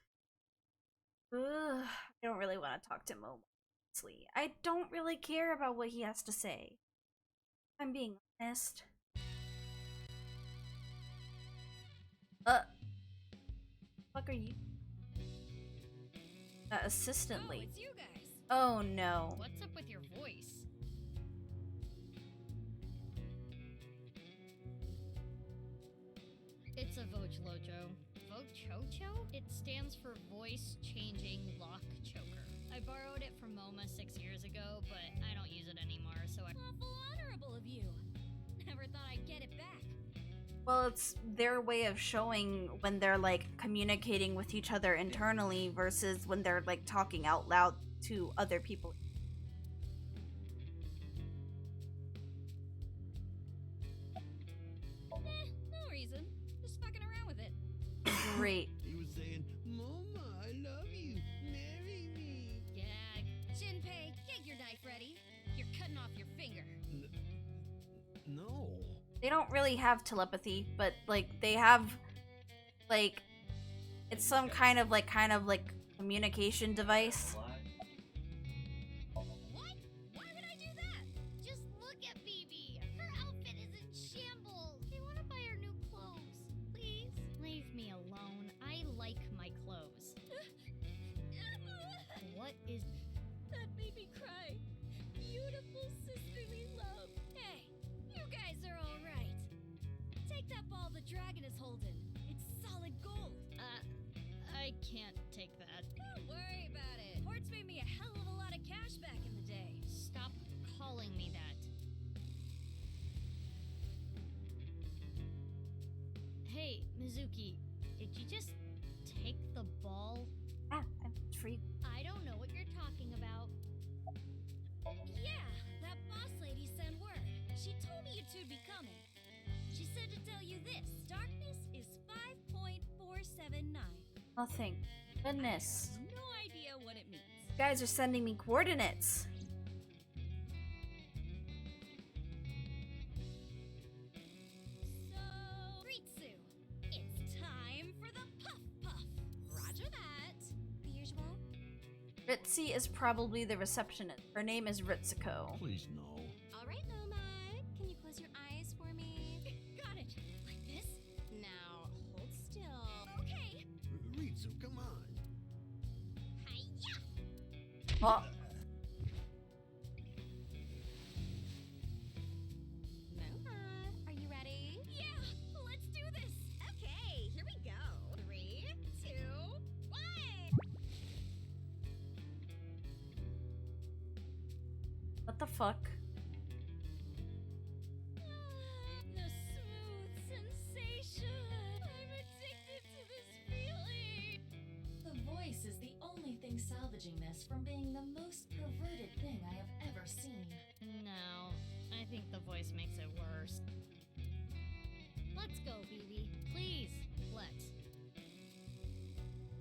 Ugh, I don't really want to talk to Momo. Honestly, I don't really care about what he has to say. If I'm being honest. Fuck are you? Assistant lead. It's you guys. Oh no. What's up with your voice? It's a Vochlocho. Vochocho? It stands for Voice Changing Lock Choker. I borrowed it from MoMA 6 years ago, but I don't use it anymore, so I... Awful honorable of you. Never thought I'd get it back. Well, it's their way of showing when they're like communicating with each other internally versus when they're like talking out loud to other people. No reason. Just fucking around with it. Great. He was saying, Mama, I love you. Marry me. Gag. Jinpei, get your knife ready. You're cutting off your finger. No. They don't really have telepathy, but like they have like it's some kind of like communication device. What? Why would I do that? Just look at Bibi. Her outfit is in shambles. I want to buy her new clothes. Please? Leave me alone. I like my clothes. What is... That made me cry. Beautiful sisterly love. Hey, you guys are all right. Take that ball the dragon is holding. It's solid gold. I can't take that. Don't worry about it. Hort's made me a hell of a lot of cash back in the day. Stop calling me that. Hey, Mizuki, did you just take the ball? Ah, I'm free. I don't know what you're talking about. Yeah, that boss lady sent word. She told me you two'd be coming. She said to tell you this. Darkness is 5.479. Oh, thank goodness. No idea what it means. You guys are sending me coordinates. So, Ritsu, it's time for the Puff Puff. Roger that. The usual? Ritzy is probably the receptionist. Her name is Ritsuko. Please no. All right, Moma. Oh. Are you ready? Yeah, let's do this. Okay, here we go. 3, 2, 1. What the fuck? The smooth sensation. I'm addicted to this feeling. The voice is the only thing salvaging this from being the most perverted thing I have ever seen. No, I think the voice makes it worse. Let's go, BB. Please, let's.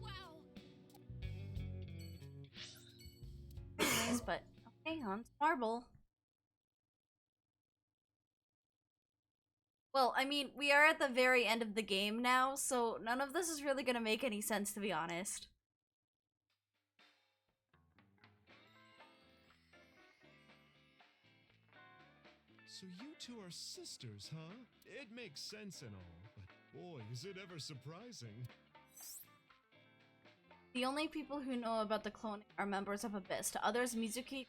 Wow. Anyways, but okay, on to Marble. Well, I mean, we are at the very end of the game now, so none of this is really gonna make any sense, to be honest. So you two are sisters, huh? It makes sense and all, but boy, is it ever surprising. The only people who know about the cloning are members of Abyss. To others, Mizuki,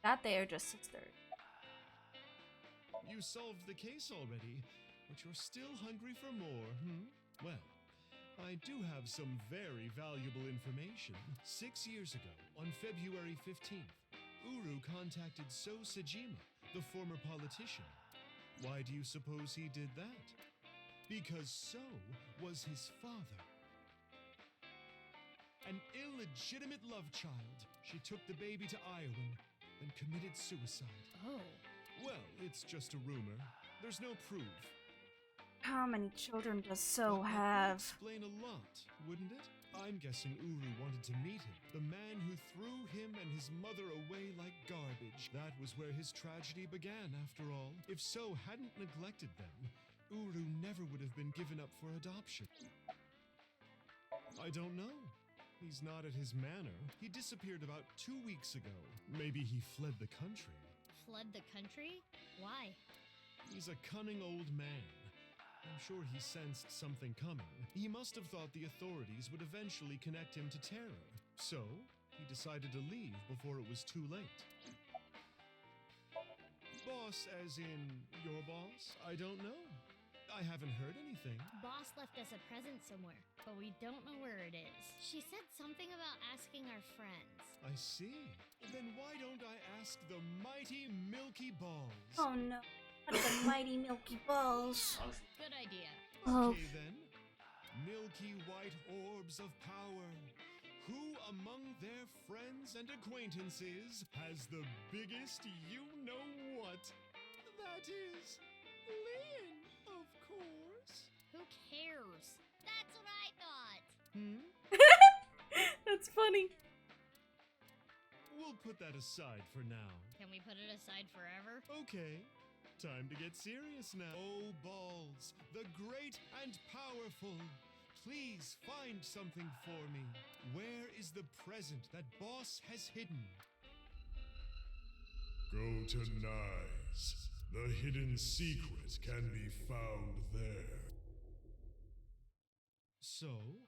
that they are just sisters. You solved the case already, but you're still hungry for more, Well, I do have some very valuable information. 6 years ago, on February 15th, Uru contacted So Sajima, the former politician. Why do you suppose he did that? Because So was his father. An illegitimate love child. She took the baby to Iowa and committed suicide. Oh. Well, it's just a rumor. There's no proof. How many children does So But that would have? explain a lot, wouldn't it? I'm guessing Uru wanted to meet him. The man who threw him and his mother away like garbage. That was where his tragedy began, after all. If So hadn't neglected them, Uru never would have been given up for adoption. I don't know. He's not at his manor. He disappeared about 2 weeks ago. Maybe he fled the country. Fled the country? Why? He's a cunning old man. I'm sure he sensed something coming. He must have thought the authorities would eventually connect him to terror. So, he decided to leave before it was too late. Boss as in your boss? I don't know. I haven't heard anything. Boss left us a present somewhere, but we don't know where it is. She said something about asking our friends. I see. Then why don't I ask the mighty Milky Balls? Oh no. Not the mighty Milky Balls. Good idea. Oh. Okay then. Milky white orbs of power. Who among their friends and acquaintances has the biggest you-know-what? That is Lynn, of course. Who cares? That's what I thought. That's funny. We'll put that aside for now. Can we put it aside forever? Okay. Time to get serious now. Oh, Balls, the great and powerful. Please find something for me. Where is the present that Boss has hidden? Go to Nyes. The hidden secret can be found there. So,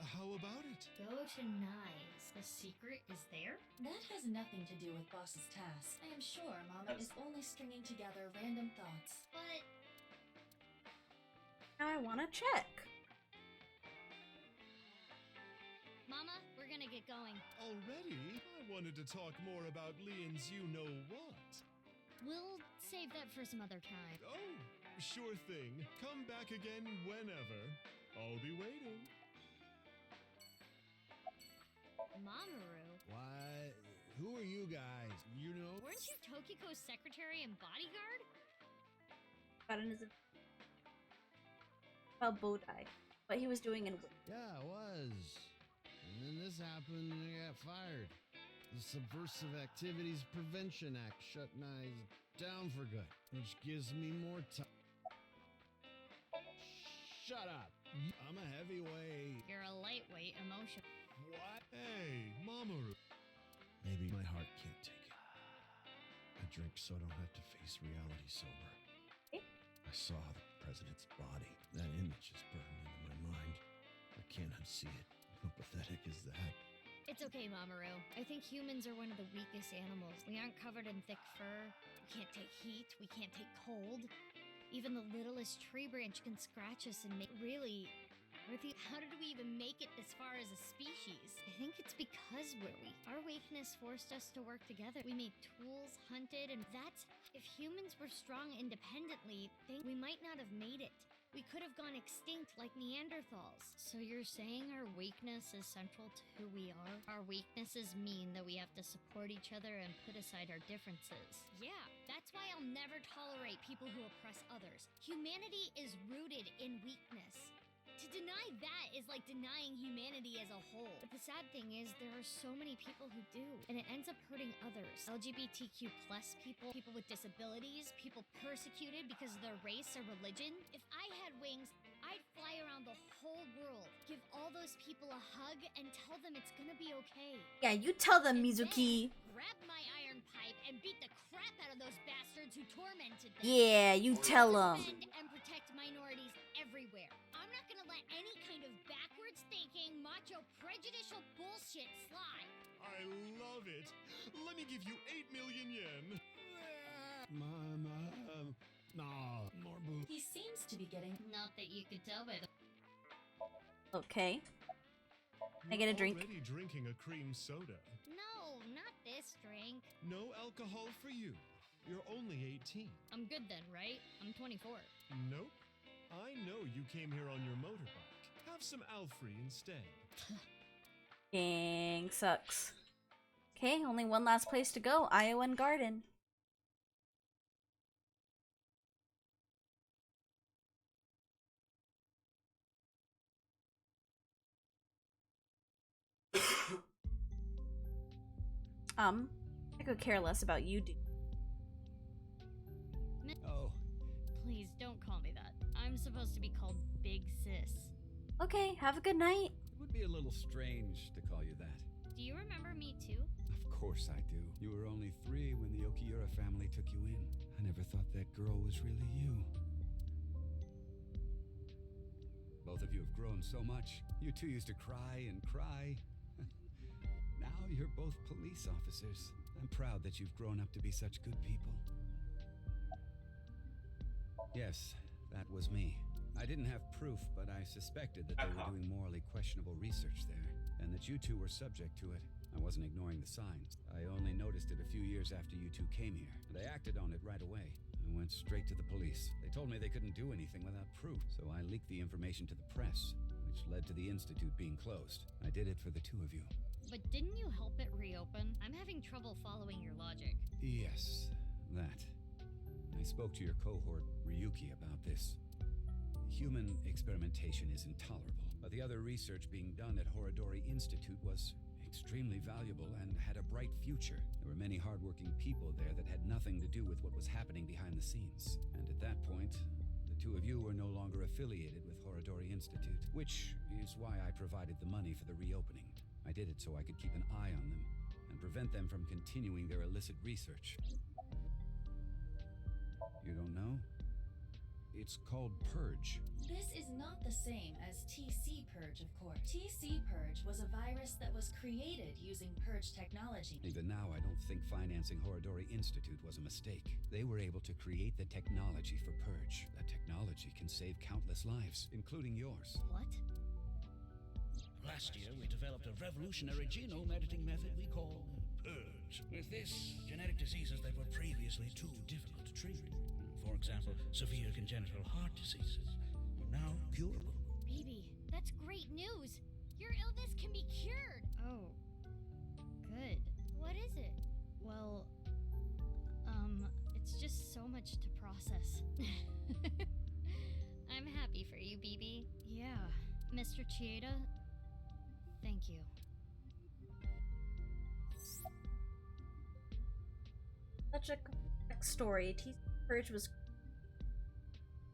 how about it? Go to Nyes. The secret is there? That has nothing to do with Boss's task. I am sure Mama is only stringing together random thoughts. But Now I wanna check. Mama, we're gonna get going. Already? I wanted to talk more about Leon's you-know-what. We'll save that for some other time. Oh, sure thing. Come back again whenever. I'll be waiting. Mamoru, Why? Who are you guys? You know? weren't you Tokiko's secretary and bodyguard? Got in his about Bodai. What he was doing in Yeah, it was. And then this happened and I got fired. The Subversive Activities Prevention Act shut Nyes down for good, which gives me more time. Shut up. I'm a heavyweight. You're a lightweight emotion. What? Hey, Mamoru. Maybe my heart can't take it. I drink so I don't have to face reality sober. I saw the president's body. That image is burned into my mind. I can't unsee it. How pathetic is that? It's okay, Mamoru. I think humans are one of the weakest animals. We aren't covered in thick fur. We can't take heat. We can't take cold. Even the littlest tree branch can scratch us and make... Really, Earthy, how did we even make it this far as a species? I think it's because we're weak. Our weakness forced us to work together. We made tools, hunted, and that's... If humans were strong independently, we might not have made it. We could have gone extinct like Neanderthals. So you're saying our weakness is central to who we are? Our weaknesses mean that we have to support each other and put aside our differences. Yeah, that's why I'll never tolerate people who oppress others. Humanity is rooted in weakness. To deny that is like denying humanity as a whole. But the sad thing is, there are so many people who do, and it ends up hurting others. LGBTQ plus people, people with disabilities, people persecuted because of their race or religion. If I had wings, I'd fly around the whole world, give all those people a hug, and tell them it's gonna be okay. Yeah, you tell them, Mizuki. Grab my iron pipe and beat the crap out of those bastards who tormented them. Yeah, you tell them. Defend and protect minorities everywhere. I'm not gonna let any kind of backwards thinking, macho, prejudicial bullshit slide. I love it. Let me give you 8 million yen. Nah, more boo. He seems to be getting... Not that you could tell by the... Okay. I get a drink. Already drinking a cream soda. No, not this drink. No alcohol for you. You're only 18. I'm good then, right? I'm 24. Nope. I know you came here on your motorbike. Have some Alfrey instead. Dang, sucks. Okay, only one last place to go. Iowan Garden. I could care less about you, dude. Oh. Please don't call me that. I'm supposed to be called Big Sis. Okay, have a good night. It would be a little strange to call you that. Do you remember me too? Of course I do. You were only 3 when the Okiura family took you in. I never thought that girl was really you. Both of you have grown so much. You two used to cry and cry. Now you're both police officers. I'm proud that you've grown up to be such good people. Yes, that was me. I didn't have proof, but I suspected that they were doing morally questionable research there, and that you two were subject to it. I wasn't ignoring the signs. I only noticed it a few years after you two came here, and I acted on it right away. I went straight to the police. They told me they couldn't do anything without proof, so I leaked the information to the press, which led to the institute being closed. I did it for the 2 of you. But didn't you help it reopen? I'm having trouble following your logic. Yes, that. I spoke to your cohort, Ryuki, about this. Human experimentation is intolerable, but the other research being done at Horodori Institute was extremely valuable and had a bright future. There were many hardworking people there that had nothing to do with what was happening behind the scenes. And at that point, the 2 of you were no longer affiliated with Horodori Institute, which is why I provided the money for the reopening. I did it so I could keep an eye on them and prevent them from continuing their illicit research. You don't know? It's called Purge. This is not the same as TC Purge, of course. TC Purge was a virus that was created using Purge technology. Even now, I don't think financing Horodori Institute was a mistake. They were able to create the technology for Purge. That technology can save countless lives, including yours. What? Last year, we developed a revolutionary genome editing method we call Purge. With this, genetic diseases that were previously too difficult to treat, for example, severe congenital heart diseases, are now curable. Baby, that's great news! Your illness can be cured! Oh, good. What is it? Well, it's just so much to process. I'm happy for you, BB. Yeah. Mr. Chieda, thank you. Such a complex story. Purge was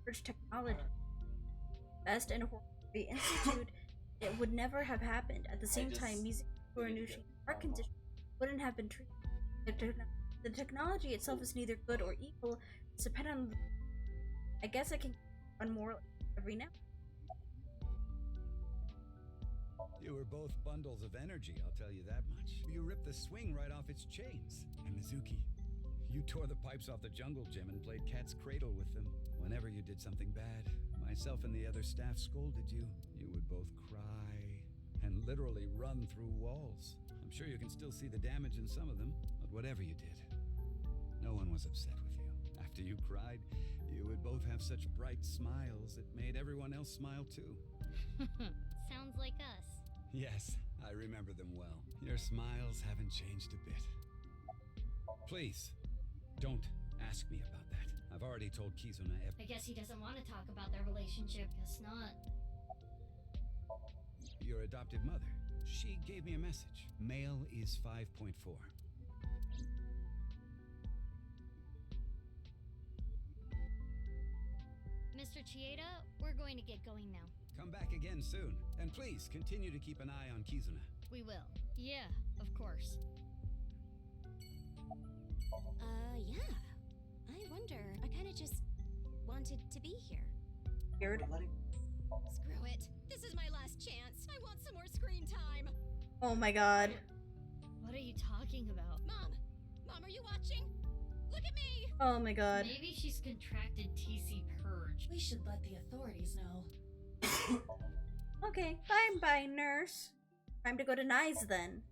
Purge technology. Best in Horodori Institute, it would never have happened. At the same time, music Uranushi heart condition wouldn't have been treated. The technology itself is neither good or evil. It's dependent on. I guess I can run more every now. You were both bundles of energy, I'll tell you that much. You ripped the swing right off its chains. And Mizuki, you tore the pipes off the jungle gym and played cat's cradle with them. Whenever you did something bad, myself and the other staff scolded you. You would both cry and literally run through walls. I'm sure you can still see the damage in some of them, but whatever you did, no one was upset with you. After you cried, you would both have such bright smiles it made everyone else smile too. Sounds like us. Yes, I remember them well. Your smiles haven't changed a bit. Please, don't ask me about that. I've already told Kizuna I guess he doesn't want to talk about their relationship. Guess not. Your adopted mother. She gave me a message. Male is 5.4. Mr. Chieda, we're going to get going now. Come back again soon. And please, continue to keep an eye on Kizuna. We will. Yeah, of course. Yeah. I wonder. I kind of just wanted to be here. Weird. Screw it. This is my last chance. I want some more screen time. Oh my god. What are you talking about? Mom! Mom, are you watching? Look at me! Oh my god. Maybe she's contracted TC Purge. We should let the authorities know. Okay, bye nurse. Time to go to Nyes then.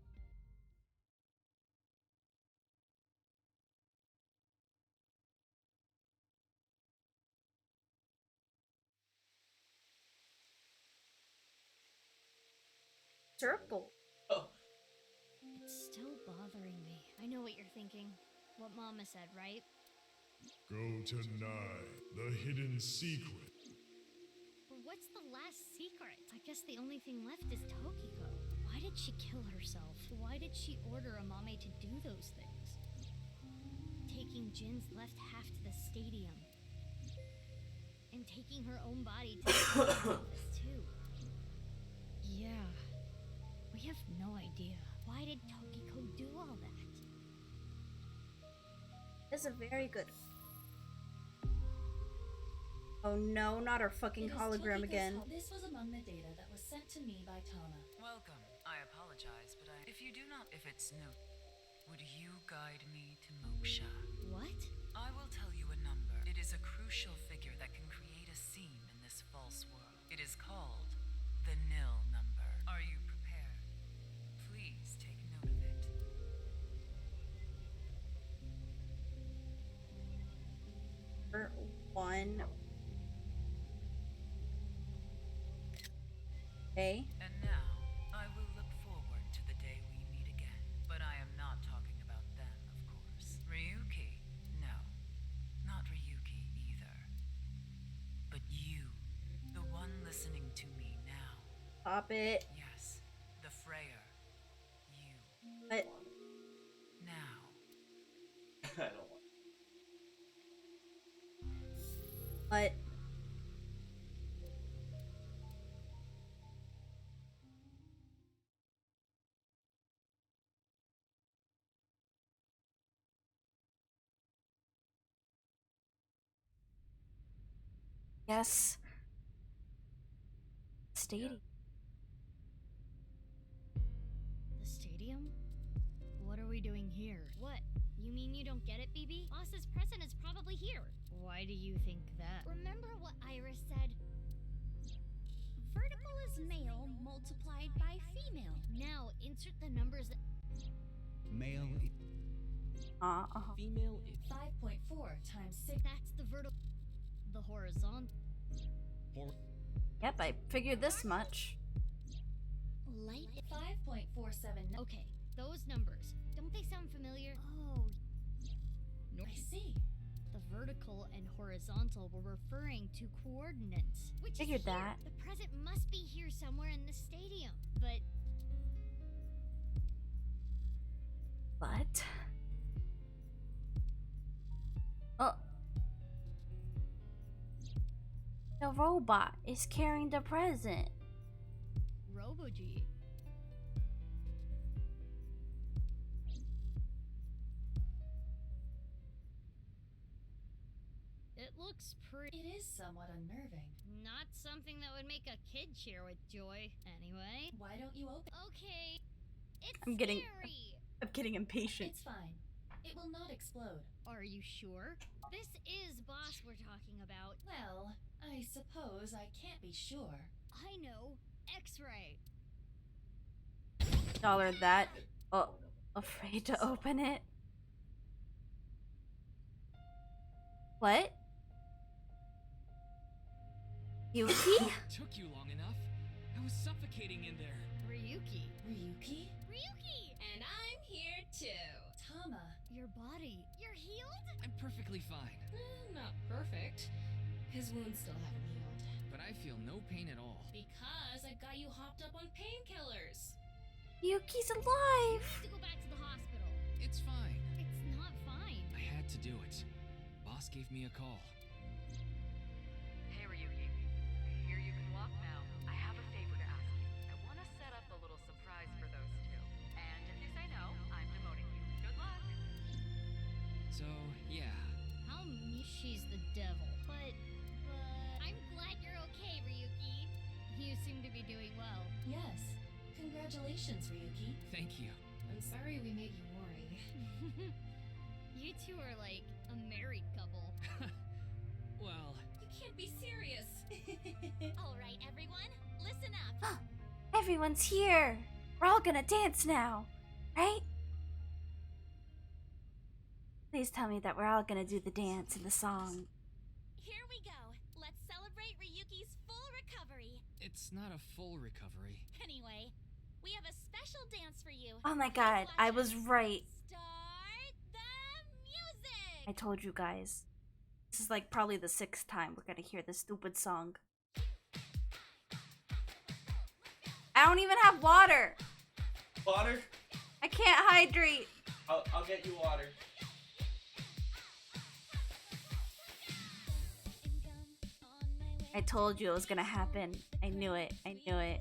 Circle. It's still bothering me. I know what you're thinking. What Mama said, right? Go to Nye, the hidden secret. But what's the last secret? I guess the only thing left is Tokiko. Why did she kill herself? Why did she order Amame to do those things? Taking Jin's left half to the stadium. And taking her own body to the office too. Yeah. We have no idea. Why did Tokiko do all that? This is very good. Oh no, not our fucking hologram again. This was among the data that was sent to me by Tama. Welcome. I apologize, but if you do not, if it's no, would you guide me to Moksha? What? I will tell you a number. It is a crucial figure that can create a scene in this false world. It is called the nil number. Are you prepared? Please take note of it. For one. Okay. And now, I will look forward to the day we meet again. But I am not talking about them, of course. Ryuki? No. Not Ryuki either. But you, the one listening to me now. Stop it. Yes, the Freyer. You. What? Now. I don't want. What? Yes. Stadium. The stadium? What are we doing here? What? You mean you don't get it, BB? Boss's present is probably here. Why do you think that? Remember what Iris said? Vertical is male multiplied by female. Now, insert the numbers that... Male. Female is 5.4 times 6. That's the vertical... The horizontal... Yep, I figured this much. Light... 5.47. Okay, those numbers. Don't they sound familiar? Oh... I see. The vertical and horizontal were referring to coordinates. Which Figured is here. that. The present must be here somewhere in the stadium. But... But... Oh. The robot is carrying the present. Robo-G. It looks looks pretty. It is somewhat unnerving. Not something that would make a kid cheer with joy, anyway. Why don't you open? Okay. It's I'm getting impatient. It's fine. It will not explode. Are you sure? This is boss we're talking about. Well, I suppose I can't be sure. I know. X-ray. Y'all are that afraid to open it? What? Yuki? Took you long enough. I was suffocating in there. Ryuki. Ryuki? Ryuki! And I'm here too. Tama. Your body. You're healed? I'm perfectly fine. Not perfect. His wounds still haven't healed. But I feel no pain at all. Because I got you hopped up on painkillers. Yuki's alive! You have to go back to the hospital. It's fine. It's not fine. I had to do it. Boss gave me a call. Hey Ryuki, I hear you can walk now. I have a favor to ask you. I want to set up a little surprise for those two. And if you say no, I'm demoting you. Good luck! So, yeah. How me? She's the devil. But I'm glad you're okay, Ryuki. You seem to be doing well. Yes. Congratulations, Ryuki. Thank you. I'm sorry we made you worry. You two are like a married couple. Well, You can't be serious. Alright, everyone, listen up. Everyone's here! We're all gonna dance now, right? Please tell me that we're all gonna do the dance and the song. Here we go. Let's celebrate Ryuki's full recovery. it's not a full recovery. Anyway, we have a special dance for you. Oh my god, I was right. Start the music! I told you guys. This is like probably the 6th time we're gonna hear this stupid song. I don't even have water! Water? I can't hydrate! I'll get you water. I told you it was gonna happen. I knew it. I knew it.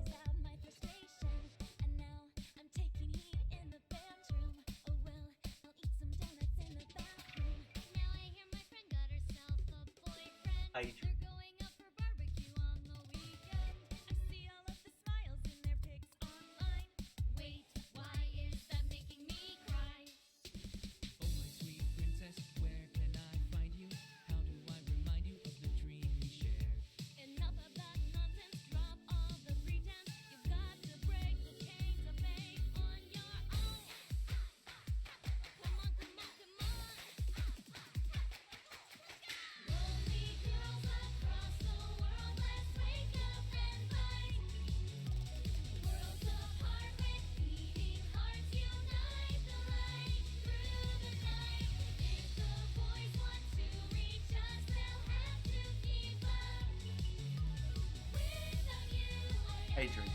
Adrian.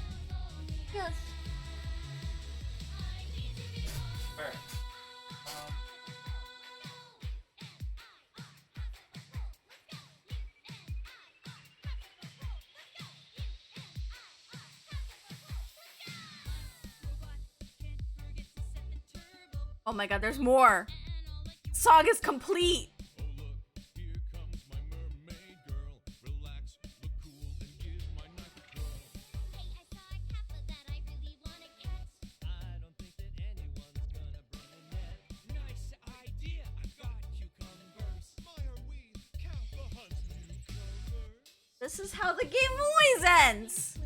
Yes. Alright. Oh my god, there's more. Song is complete. This is how the game always ends.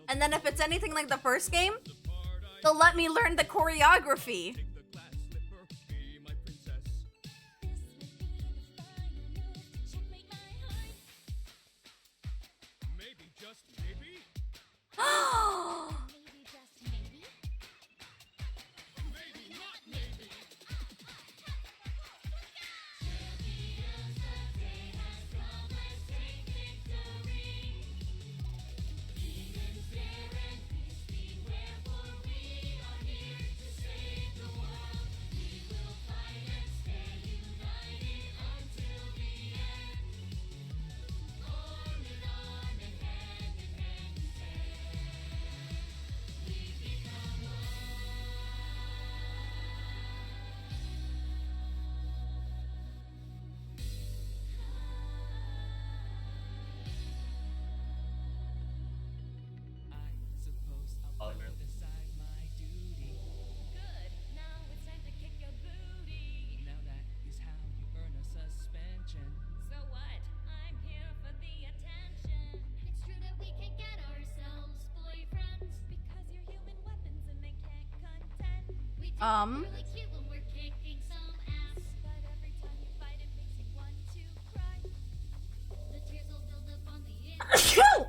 And then if it's anything like the first game, they'll let me learn the choreography. Maybe, just maybe? Maybe, not maybe.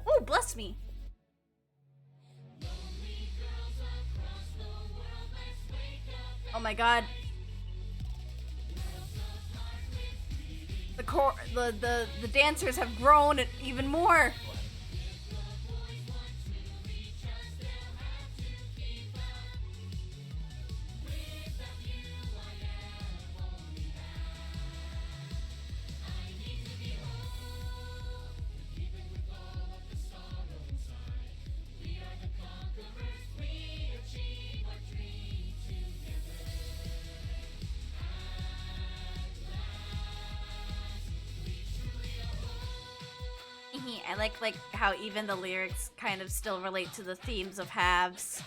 Oh, bless me. Oh my god. The dancers have grown even more. I like how even the lyrics kind of still relate to the themes of halves.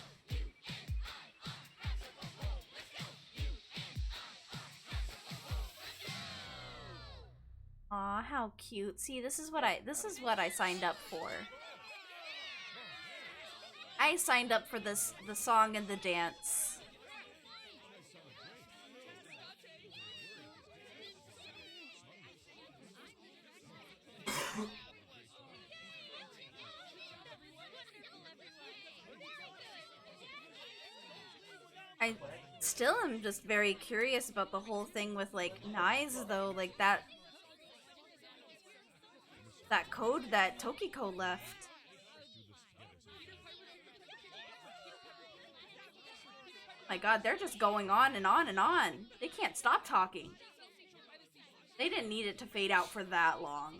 Aw, how cute. See, this is what I signed up for. I signed up for the song and the dance. I still am just very curious about the whole thing with like Nyes though, like that code that Tokiko left. My god, they're just going on and on and on. They can't stop talking. They didn't need it to fade out for that long.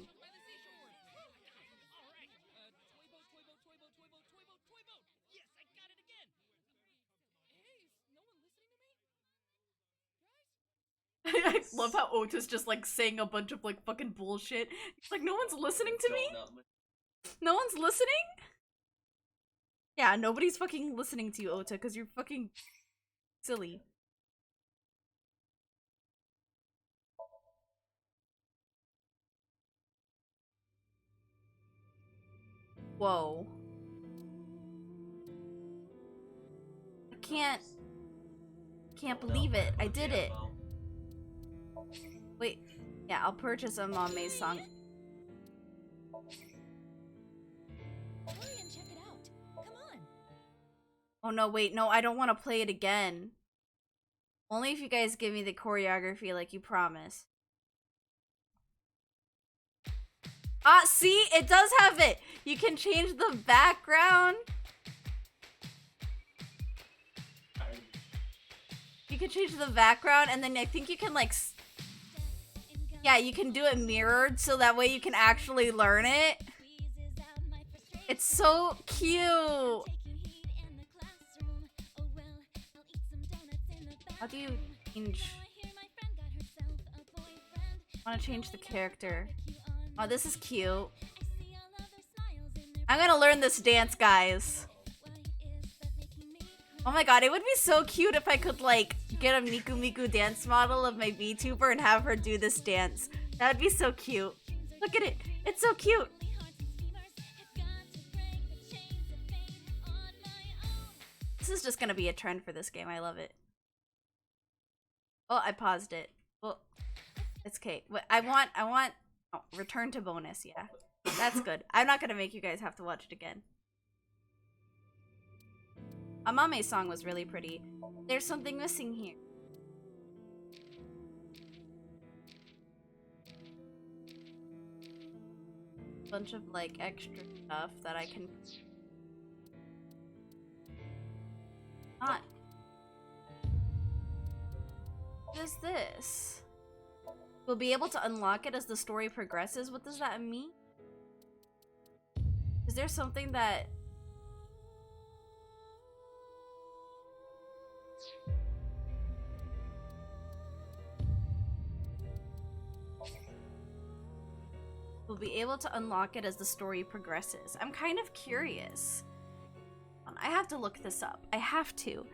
I love how Otis just like saying a bunch of like fucking bullshit. Like, no one's listening to me? No one's listening? Yeah, nobody's fucking listening to you, Ota, because you're fucking silly. Whoa. I can't believe it. I did it. Wait, yeah, I'll purchase a Mame's song. Hurry and check it out. Come on. Oh no, wait, no, I don't want to play it again. Only if you guys give me the choreography like you promised. Ah, see? It does have it! You can change the background. You can change the background, and then I think you can like... Yeah, you can do it mirrored, so that way you can actually learn it. It's so cute! How do you change... I want to change the character. Oh, this is cute. I'm gonna learn this dance, guys. Oh my god, it would be so cute if I could, like, get a Miku Miku dance model of my VTuber and have her do this dance. That would be so cute. Look at it. It's so cute. This is just gonna be a trend for this game. I love it. Oh, I paused it. Well, it's okay. I want... Oh, return to bonus, yeah. That's good. I'm not gonna make you guys have to watch it again. Amame's song was really pretty. There's something missing here. Bunch of like extra stuff that I can not. What is this? We'll be able to unlock it as the story progresses. What does that mean? Is there something that... We'll be able to unlock it as the story progresses. I'm kind of curious. I have to look this up. I have to.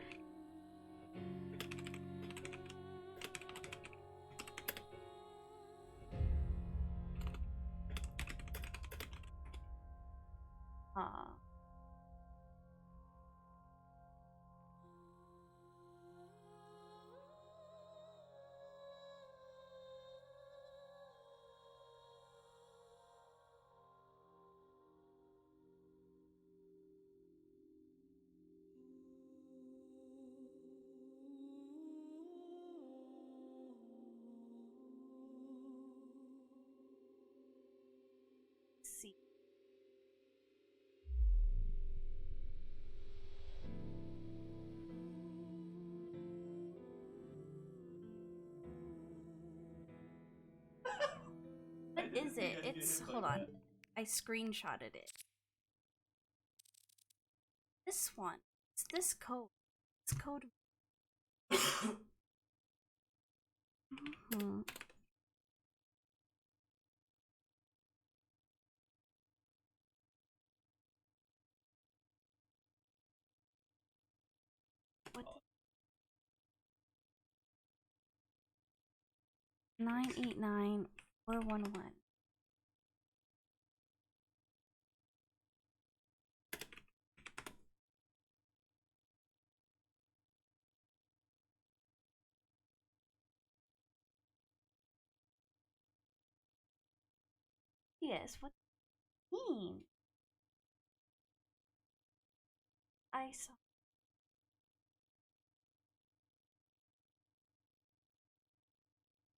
is it? It's hold on. I screenshotted it. This one. It's this code. This code. Mhm. What? 989411. Yes, what do you mean? I saw.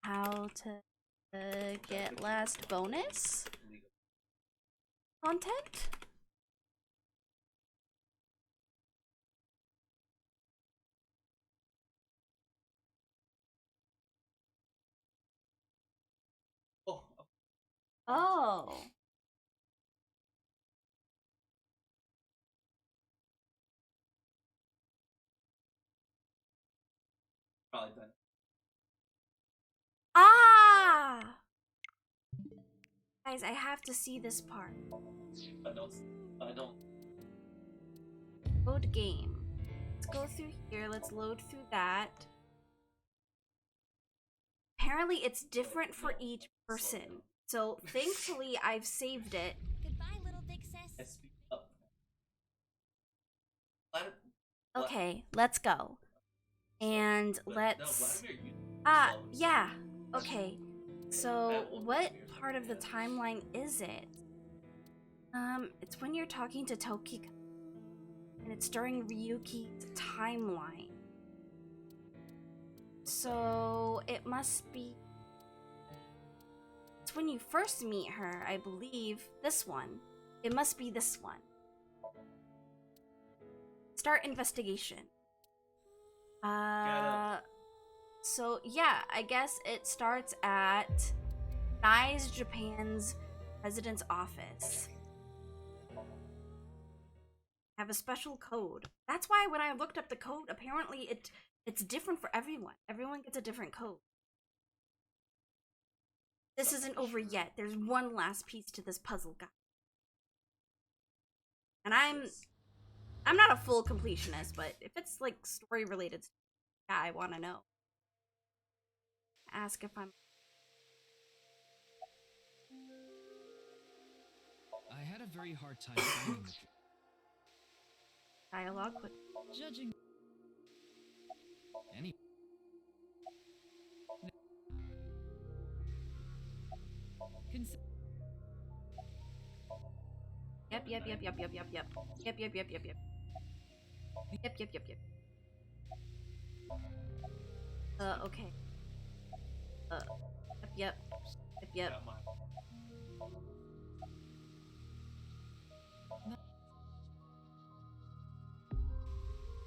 How to get last bonus content? Oh. Probably done. Ah! Guys, I have to see this part. I don't. Load game. Let's go through here. Let's load through that. Apparently, it's different for each person. So, thankfully, I've saved it. Goodbye, little big sis. Okay, let's go. And let's... yeah. Okay. So, what part of the timeline is it? It's when you're talking to Tokiko. And it's during Ryuki's timeline. So, it must be... It's when you first meet her, I believe. This one. It must be this one. Start investigation. So yeah, I guess it starts at Nice Japan's president's office. Have a special code. That's why when I looked up the code, apparently it's different for everyone. Everyone gets a different code. This isn't over yet. There's one last piece to this puzzle, guys. And I'm not a full completionist, but if it's like story related, yeah, I want to know. Ask if I'm. I had a very hard time finding the Dialogue quick. judging any. Yep. Yep. Okay. Yep.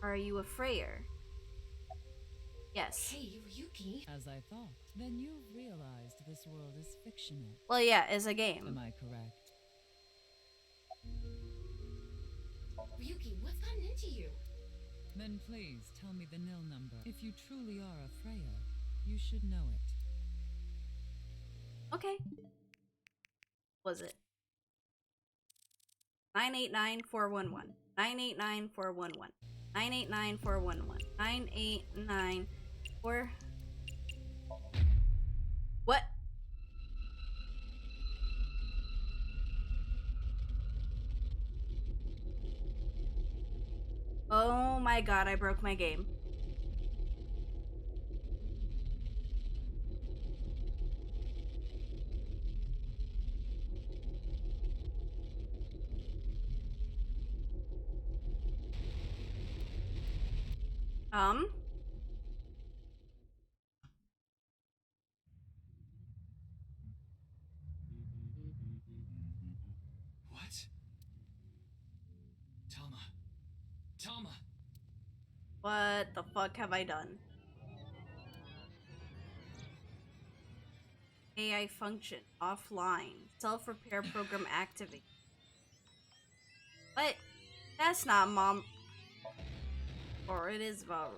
Are you a Freyer? Yes. Hey, Ryuki. As I thought. Then you've realized this world is fictional. Well, yeah, it's a game. Am I correct? Ryuki, what's gotten into you? Then please tell me the nil number. If you truly are a Freya, you should know it. Okay. Was it? 989411. 989411. 989411. 9894. What? Oh my god, I broke my game. What? Tama. What the fuck have I done? AI function offline. Self-repair program activate. But that's not mom. Or it is Varu.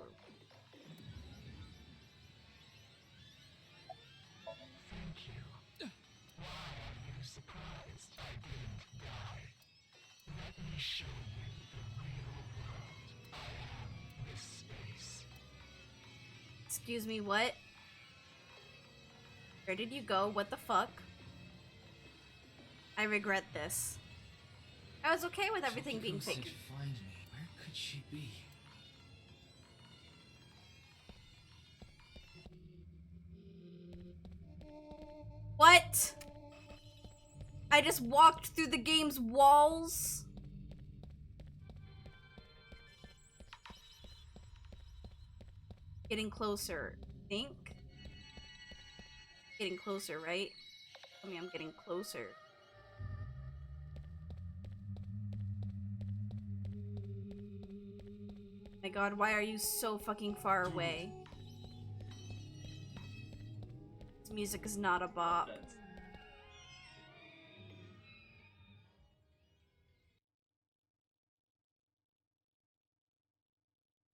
Thank you. Why are you surprised I didn't die? Let me show you the real world. I am this space. Excuse me, what? Where did you go? What the fuck? I regret this. I was okay with everything being said fake. to find me. Where could she be? What? I just walked through the game's walls? Getting closer, think? Getting closer, right? Tell me I'm getting closer. My god, why are you so fucking far away? This music is not a bop.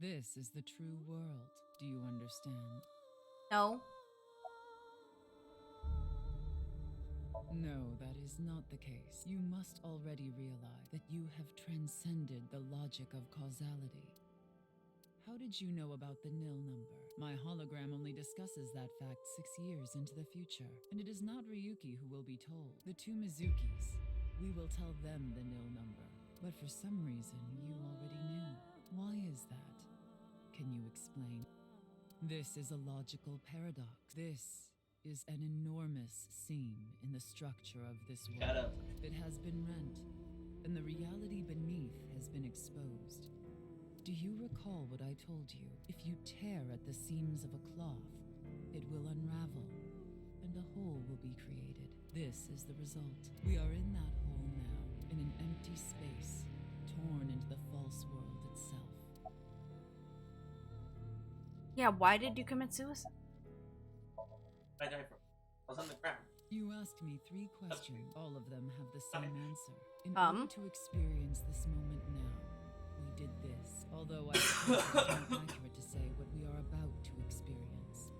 This is the true world. Do you understand? No. No, that is not the case. You must already realize that you have transcended the logic of causality. How did you know about the nil number? My hologram only discusses that fact 6 years into the future, and it is not Ryuki who will be told. The two Mizukis. We will tell them the nil number. But for some reason, you already knew. Why is that? Can you explain? This is a logical paradox. This is an enormous seam in the structure of this world. It has been rent, and the reality beneath has been exposed. Do you recall what I told you? If you tear at the seams of a cloth, it will unravel, and a hole will be created. This is the result. We are in that hole now, in an empty space, torn into the false world itself. Yeah, why did you commit suicide? I died from. I was on the ground. You asked me 3 questions. All of them have the same answer. In order to experience this moment now, we did this. Although I suppose it's not accurate to say what we are about to experience.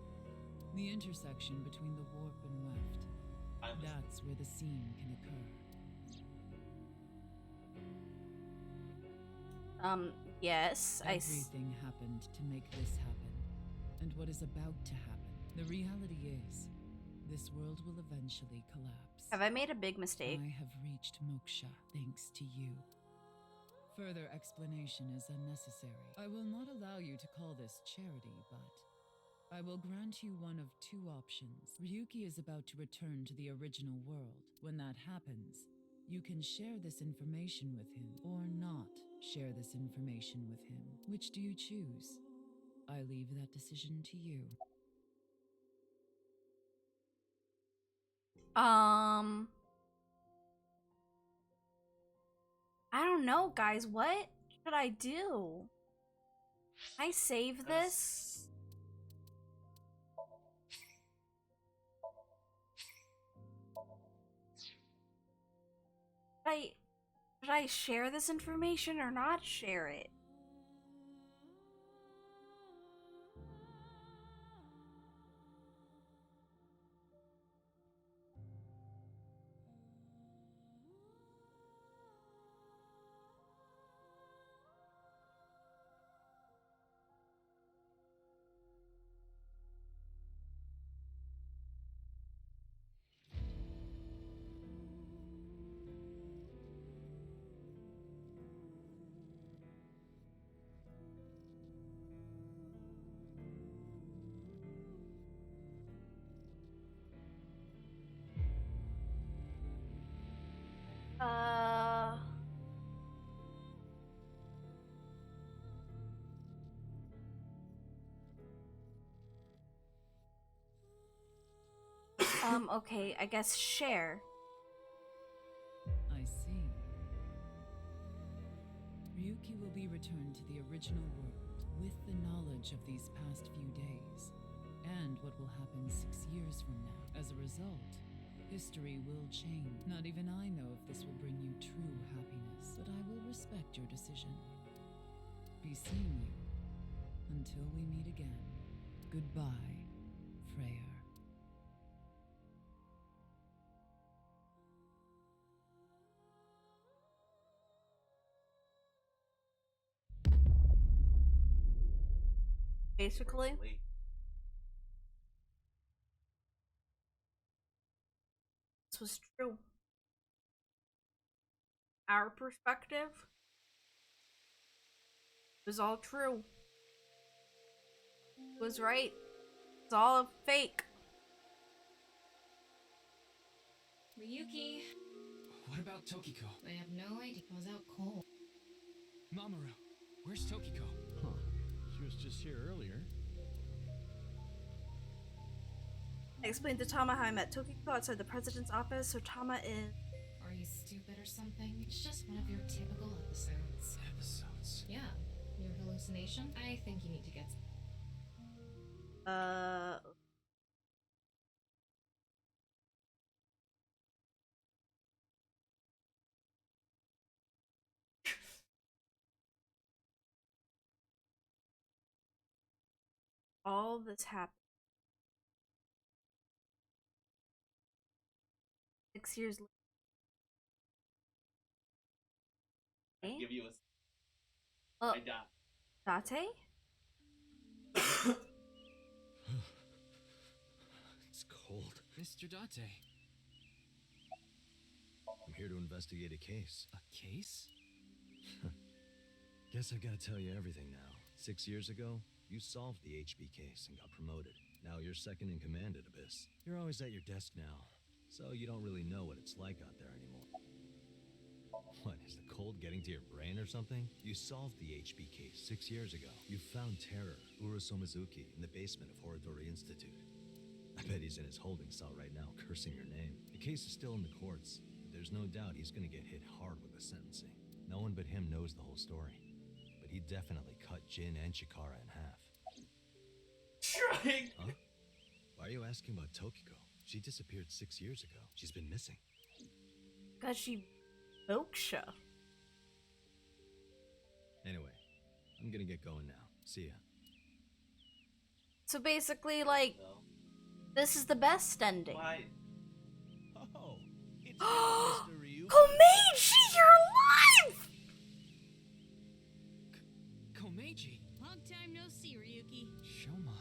The intersection between the warp and weft. That's where the seam can occur. Yes, Everything happened to make this happen. And what is about to happen. The reality is, this world will eventually collapse. Have I made a big mistake? I have reached moksha thanks to you. Further explanation is unnecessary. I will not allow you to call this charity, but I will grant you one of 2 options. Ryuki is about to return to the original world. When that happens, you can share this information with him, or not share this information with him. Which do you choose? I leave that decision to you. I don't know, guys. What should I do? Can I save this? Should I share this information or not share it? Okay, I guess share. I see. Ryuki will be returned to the original world with the knowledge of these past few days, and what will happen 6 years from now. As a result, history will change. Not even I know if this will bring you true happiness, but I will respect your decision. Be seeing you. Until we meet again. Goodbye, Freyr. Basically. This was true. Our perspective was all true. It was right. It's all fake. Ryuki. What about Tokiko? I have no idea. I was out cold. Mamoru, where's Tokiko? Huh. She was just here earlier. I explained to Tama how I met Tokiko outside the president's office, so Tama is... Are you stupid or something? It's just one of your typical episodes. Episodes? Yeah. Your hallucination? I think you need to get... all this happened 6 years later. I give you a. I die. Date? It's cold. Mr. Date. I'm here to investigate a case. A case? Guess I've got to tell you everything now. 6 years ago, you solved the HB case and got promoted. Now you're second in command at Abyss. You're always at your desk now, so you don't really know what it's like out there anymore. What, is the cold getting to your brain or something? You solved the HB case 6 years ago. You found Terror, Urusomizuki, in the basement of Horodori Institute. I bet he's in his holding cell right now, cursing your name. The case is still in the courts, but there's no doubt he's gonna get hit hard with the sentencing. No one but him knows the whole story. But he definitely cut Jin and Chikara in half. Trying. Huh? Why are you asking about Tokiko? She disappeared 6 years ago. She's been missing. Cause she Moksha. Anyway, I'm gonna get going now. See ya. So basically, like, this is the best ending. Why? Oh, it's Mr. Ryu. Komeiji, you're alive! Komeiji? Long time no see, Ryuki. Shoma.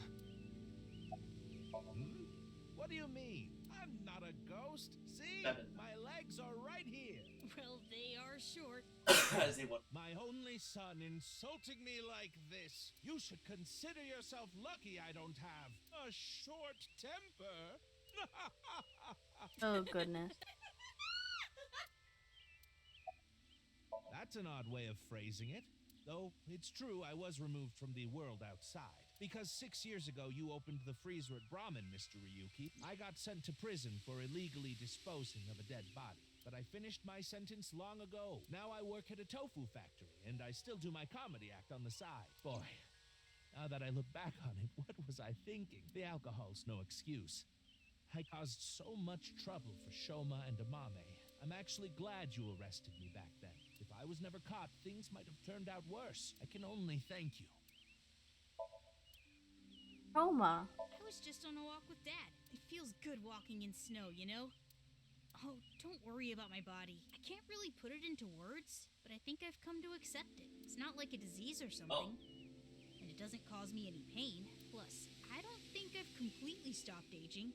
What do you mean? I'm not a ghost. See? My legs are right here. Well, they are short. My only son insulting me like this. You should consider yourself lucky I don't have a short temper. Oh, goodness. That's an odd way of phrasing it. Though, it's true I was removed from the world outside. Because 6 years ago you opened the freezer at Brahmin, Mr. Ryuki. I got sent to prison for illegally disposing of a dead body. But I finished my sentence long ago. Now I work at a tofu factory, and I still do my comedy act on the side. Boy, now that I look back on it, what was I thinking? The alcohol's no excuse. I caused so much trouble for Shoma and Amame. I'm actually glad you arrested me back then. If I was never caught, things might have turned out worse. I can only thank you. Shoma. I was just on a walk with Dad. It feels good walking in snow, you know? Oh, don't worry about my body. I can't really put it into words, but I think I've come to accept it. It's not like a disease or something. And it doesn't cause me any pain. Plus, I don't think I've completely stopped aging.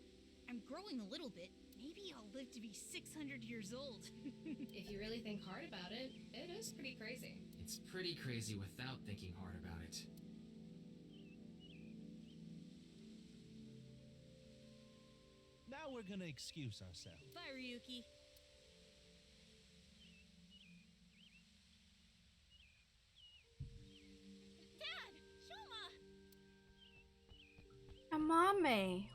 I'm growing a little bit. Maybe I'll live to be 600 years old. If you really think hard about it, it is pretty crazy. It's pretty crazy without thinking hard about it. Now we're gonna excuse ourselves. Bye, Ryuki. Dad! Shoma! Amame.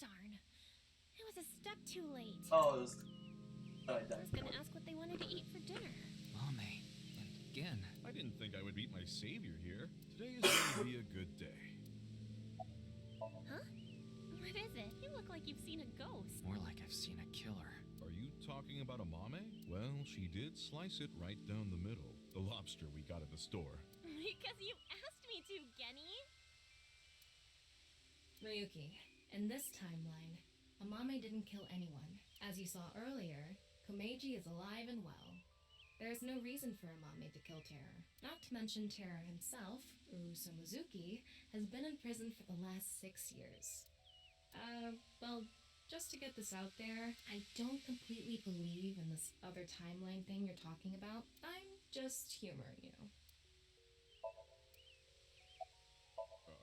Darn. I was a step too late. Oh, it was. Oh, I I was gonna ask what they wanted to eat for dinner. Mame. And again. I didn't think I would meet my savior here. Today is going to be a good day. like you've seen a ghost. More like I've seen a killer. Are you talking about Amame? Well, she did slice it right down the middle. The lobster we got at the store. Because you asked me to, Genny. Ryuki, in this timeline, Amame didn't kill anyone. As you saw earlier, Komeiji is alive and well. There is no reason for Amame to kill Terror. Not to mention Terror himself, Uruso Mizuki, has been in prison for the last 6 years. Well, just to get this out there, I don't completely believe in this other timeline thing you're talking about. I'm just humoring you.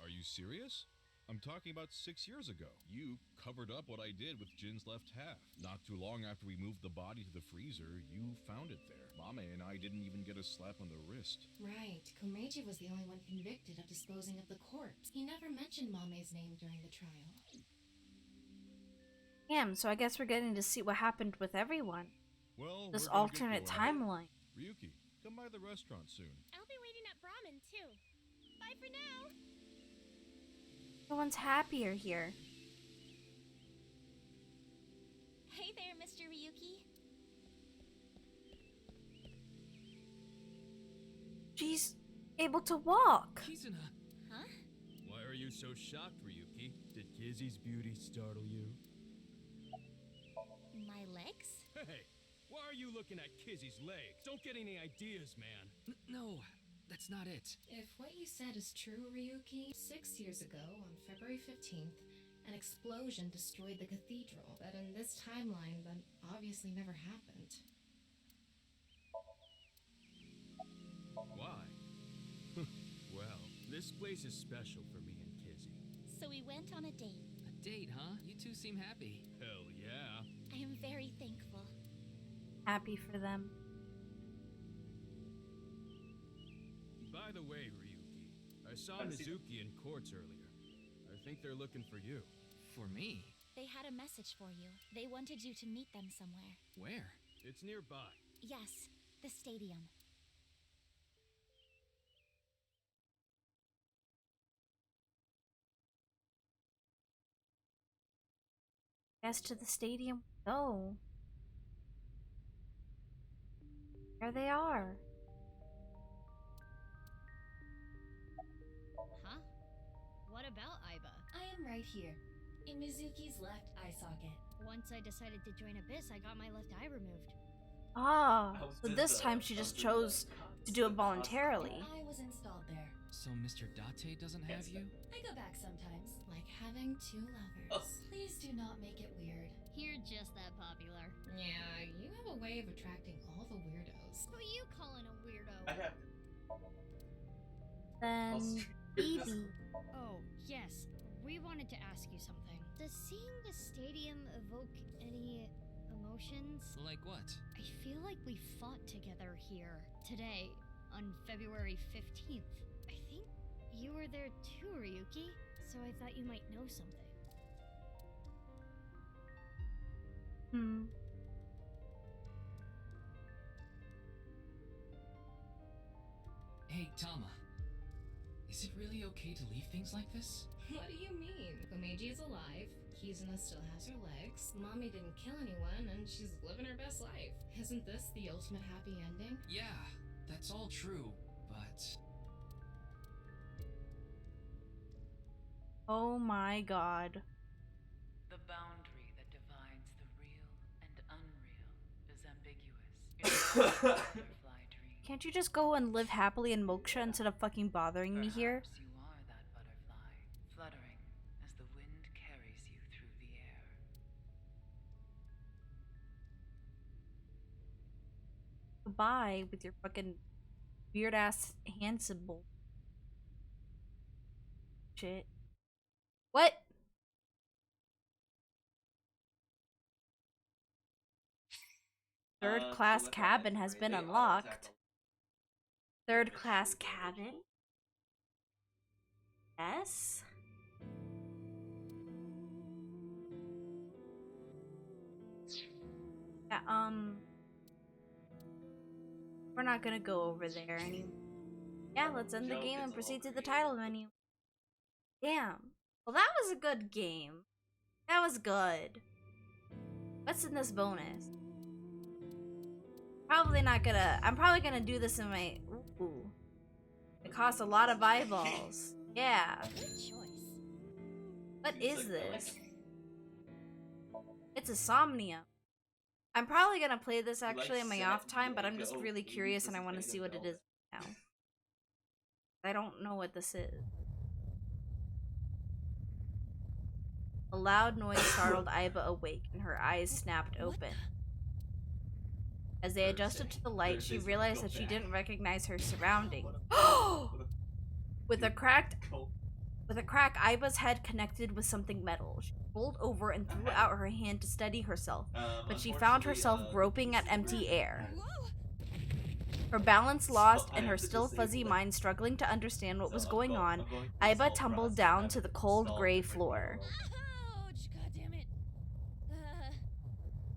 Are you serious? I'm talking about 6 years ago. You covered up what I did with Jin's left half. Not too long after we moved the body to the freezer, you found it there. Mame and I didn't even get a slap on the wrist. Right. Komeiji was the only one convicted of disposing of the corpse. He never mentioned Mame's name during the trial. Damn, so I guess we're getting to see what happened with everyone. Well, this we're gonna get alternate going. timeline. Ryuki, come by the restaurant soon. I'll be waiting at Brahmin, too. Bye for now. Everyone's happier here. Hey there, Mr. Ryuki. She's able to walk. Kizuna. Huh? Why are you so shocked, Ryuki? Did Kizzy's beauty startle you? My legs? Hey, why are you looking at Kizzy's legs? Don't get any ideas, man. No, that's not it. If what you said is true, Ryuki, 6 years ago, on February 15th, an explosion destroyed the cathedral. But in this timeline, that obviously never happened. Why? Well, this place is special for me and Kizzy. So we went on a date. A date, huh? You two seem happy. Hell yeah. I am very thankful. Happy for them. By the way, Ryuki, I saw Mizuki in courts earlier. I think they're looking for you. For me? They had a message for you. They wanted you to meet them somewhere. Where? It's nearby. Yes, the stadium. Guess to the stadium. Go. There they are. Huh? What about Aiba? I am right here, in Mizuki's left eye socket. Once I decided to join Abyss, I got my left eye removed. Ah, so this time she just chose to do it voluntarily. I was installed there. So Mr. Date doesn't have you? I go back sometimes, like having 2 lovers. Please do not make it weird. You're just that popular. Yeah, you have a way of attracting all the weirdos. Who you calling a weirdo? I have Then Evie. Oh, yes. We wanted to ask you something. Does seeing the stadium evoke any emotions? Like what? I feel like we fought together here today on February 15th. I think you were there too, Ryuki, so I thought you might know something. Hey, Tama. Is it really okay to leave things like this? What do you mean? Komeiji is alive, Kizuna still has her legs, Mommy didn't kill anyone, and she's living her best life. Isn't this the ultimate happy ending? Yeah, that's all true, but... Oh my god. The boundary that divides the real and unreal is ambiguous. Your butterfly dream. Can't you just go and live happily in Moksha instead of fucking bothering me here? Perhaps you are that butterfly, fluttering as the wind carries you through the air. Goodbye with your fucking weird ass hand symbol. Shit. What? Third class cabin has been unlocked. Third class cabin? Yes? Yeah, we're not gonna go over there anymore. Yeah, let's end the game and proceed to the title menu. Damn. Well, that was a good game. That was good. What's in this bonus? Probably not gonna. I'm probably gonna do this in my. Ooh. It costs a lot of eyeballs. Yeah. Good choice. What is this? It's a Somnium. I'm probably gonna play this actually in my off time, but I'm just really curious and I want to see what it is now. I don't know what this is. A loud noise startled Iba awake, and her eyes snapped open. As they adjusted to the light, she realized that she didn't recognize her surroundings. With a crack, Iba's head connected with something metal. She rolled over and threw out her hand to steady herself, but she found herself groping at empty air. Her balance lost and her still fuzzy mind struggling to understand what was going on, Iba tumbled down to the cold gray floor. Ouch! God damn it.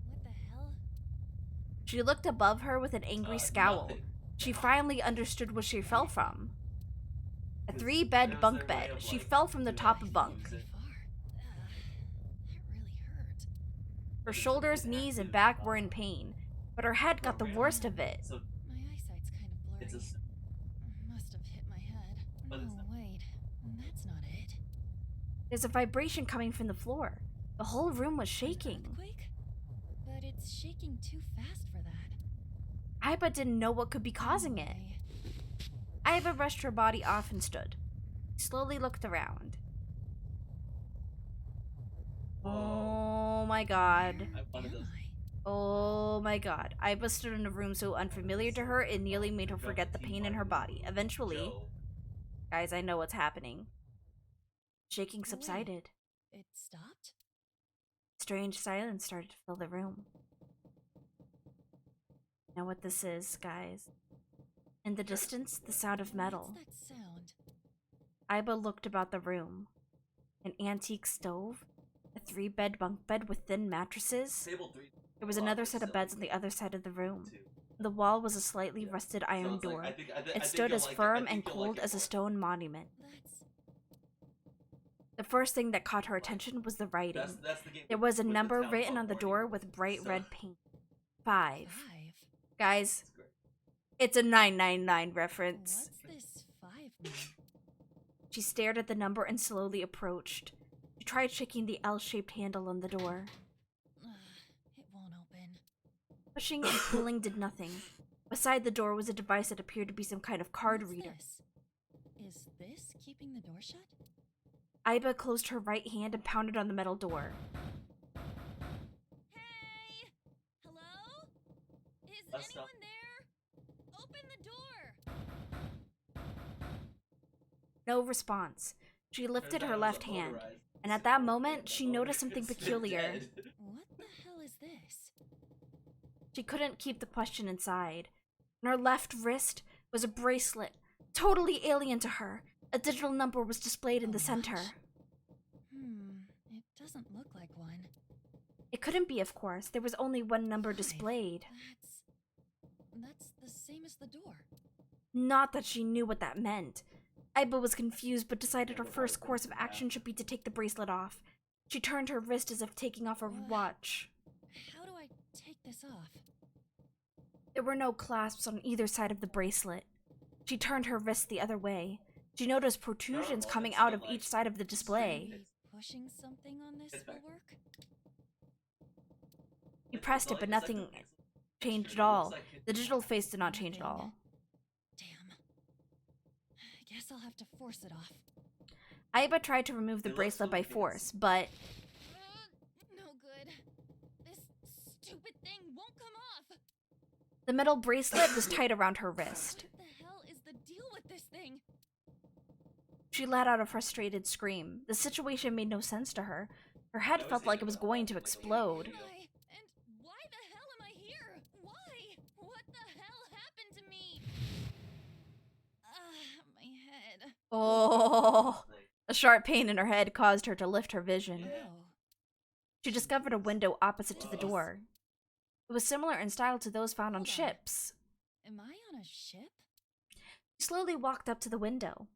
What the hell? She looked above her with an angry scowl. She finally understood where she fell from. A 3-bed bunk bed. She fell from the top of bunk. Her shoulders, knees, and back were in pain, but her head got the worst of it. My eyesight's kind of blurry. Must have hit my head. No, wait. That's not it. There's a vibration coming from the floor. The whole room was shaking. Earthquake? But it's shaking too fast for that. Iba didn't know what could be causing it. Iba brushed her body off and stood. She slowly looked around. Oh my god. Oh my god. Iba stood in a room so unfamiliar to her, it nearly made her forget the pain in her body. Eventually, guys, I know what's happening. Shaking subsided. It stopped? Strange silence started to fill the room. Know what this is, guys? In the distance, the sound of metal. What's that sound? Iba looked about the room. An antique stove, a 3-bed bunk bed with thin mattresses. There was another set of beds on the other side of the room. On the wall was a slightly rusted iron door. It stood as firm and cold as a stone monument. The first thing that caught her attention was the writing. There was a number written on the door with bright red paint. 5. Guys, it's a 999 reference. What's this 5 mean? She stared at the number and slowly approached. She tried shaking the L-shaped handle on the door. It won't open. Pushing and pulling did nothing. Beside the door was a device that appeared to be some kind of card reader. Is this keeping the door shut? Iba closed her right hand and pounded on the metal door. Hey! Hello? Is anyone there? Open the door! No response. She lifted her left hand, and at that moment, she noticed something peculiar. What the hell is this? She couldn't keep the question inside. On her left wrist was a bracelet, totally alien to her. A digital number was displayed in the center. It doesn't look like one. It couldn't be, of course. There was only one number displayed. That's the same as the door. Not that she knew what that meant. Iba was confused, but decided her first course of action should be to take the bracelet off. She turned her wrist as if taking off her watch. How do I take this off? There were no clasps on either side of the bracelet. She turned her wrist the other way. She noticed protrusions coming out of each side of the display. Maybe pushing something on this will work? She pressed it, but nothing changed at all. The digital face did not change at all. Damn. I guess I'll have to force it off. Iba tried to remove the bracelet by force, but No good. This stupid thing won't come off. the metal bracelet was tight around her wrist. What the hell is the deal with this thing? She let out a frustrated scream. The situation made no sense to her. Her head felt like it was going to explode. Why the hell am I here? Why? What the hell happened to me? My head. Oh, a sharp pain in her head caused her to lift her vision. She discovered a window opposite to the door. It was similar in style to those found on ships. Am I on a ship? She slowly walked up to the window.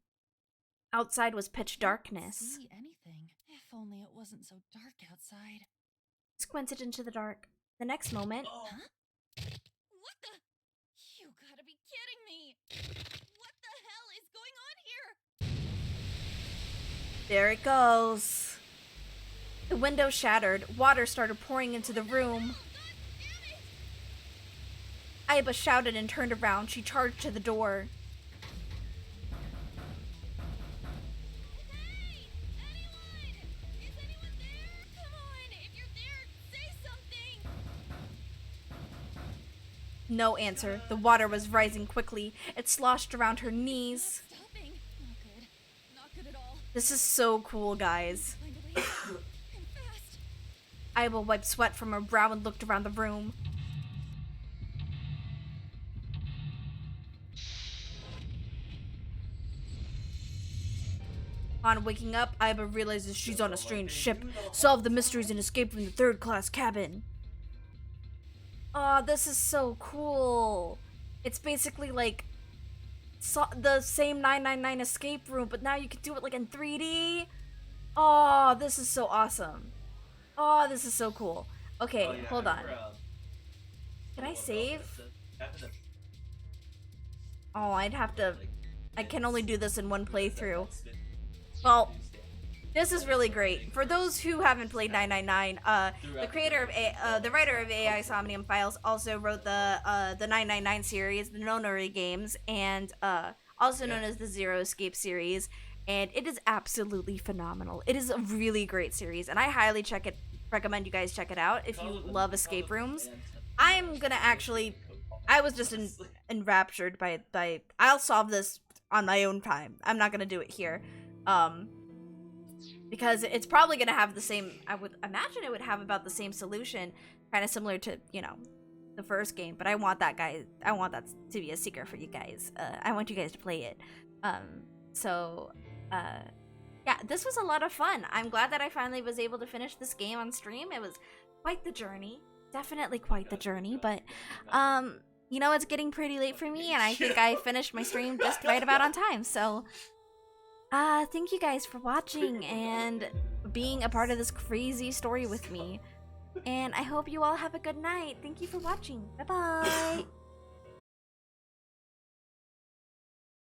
Outside was pitch darkness. See anything? If only it wasn't so dark outside. Squinted into the dark. The next moment. Huh? What the? You gotta be kidding me! What the hell is going on here? There it goes. The window shattered. Water started pouring into the room. Aiba shouted and turned around. She charged to the door. No answer. The water was rising quickly. It sloshed around her knees. Not good at all. This is so cool, guys. Aiba wiped sweat from her brow and looked around the room. On waking up, Aiba realizes she's on a strange ship. Solve the mysteries and escape from the third-class cabin. Oh, this is so cool. It's basically like the same 999 escape room, but now you can do it like in 3D. Oh, this is so awesome. Oh, this is so cool. Okay, hold on. Can I save? Oh, I'd have to... I can only do this in one playthrough. Well, this is really great. For those who haven't played 999, the writer of AI Somnium Files also wrote the 999 series, the Nonori games, and also known as the Zero Escape series, and it is absolutely phenomenal. It is a really great series, and I highly recommend you guys check it out if you love escape rooms. I'm gonna actually... I was just enraptured by... I'll solve this on my own time. I'm not gonna do it here. Because it's probably gonna have the same... I would imagine it would have about the same solution, kind of similar to, you know, the first game. But I want that to be a secret for you guys. I want you guys to play it. Yeah, this was a lot of fun. I'm glad that I finally was able to finish this game on stream. It was quite the journey. Definitely quite the journey, but, you know, it's getting pretty late for me, and I think I finished my stream just right about on time, so... thank you guys for watching and being a part of this crazy story with me. And I hope you all have a good night. Thank you for watching. Bye-bye.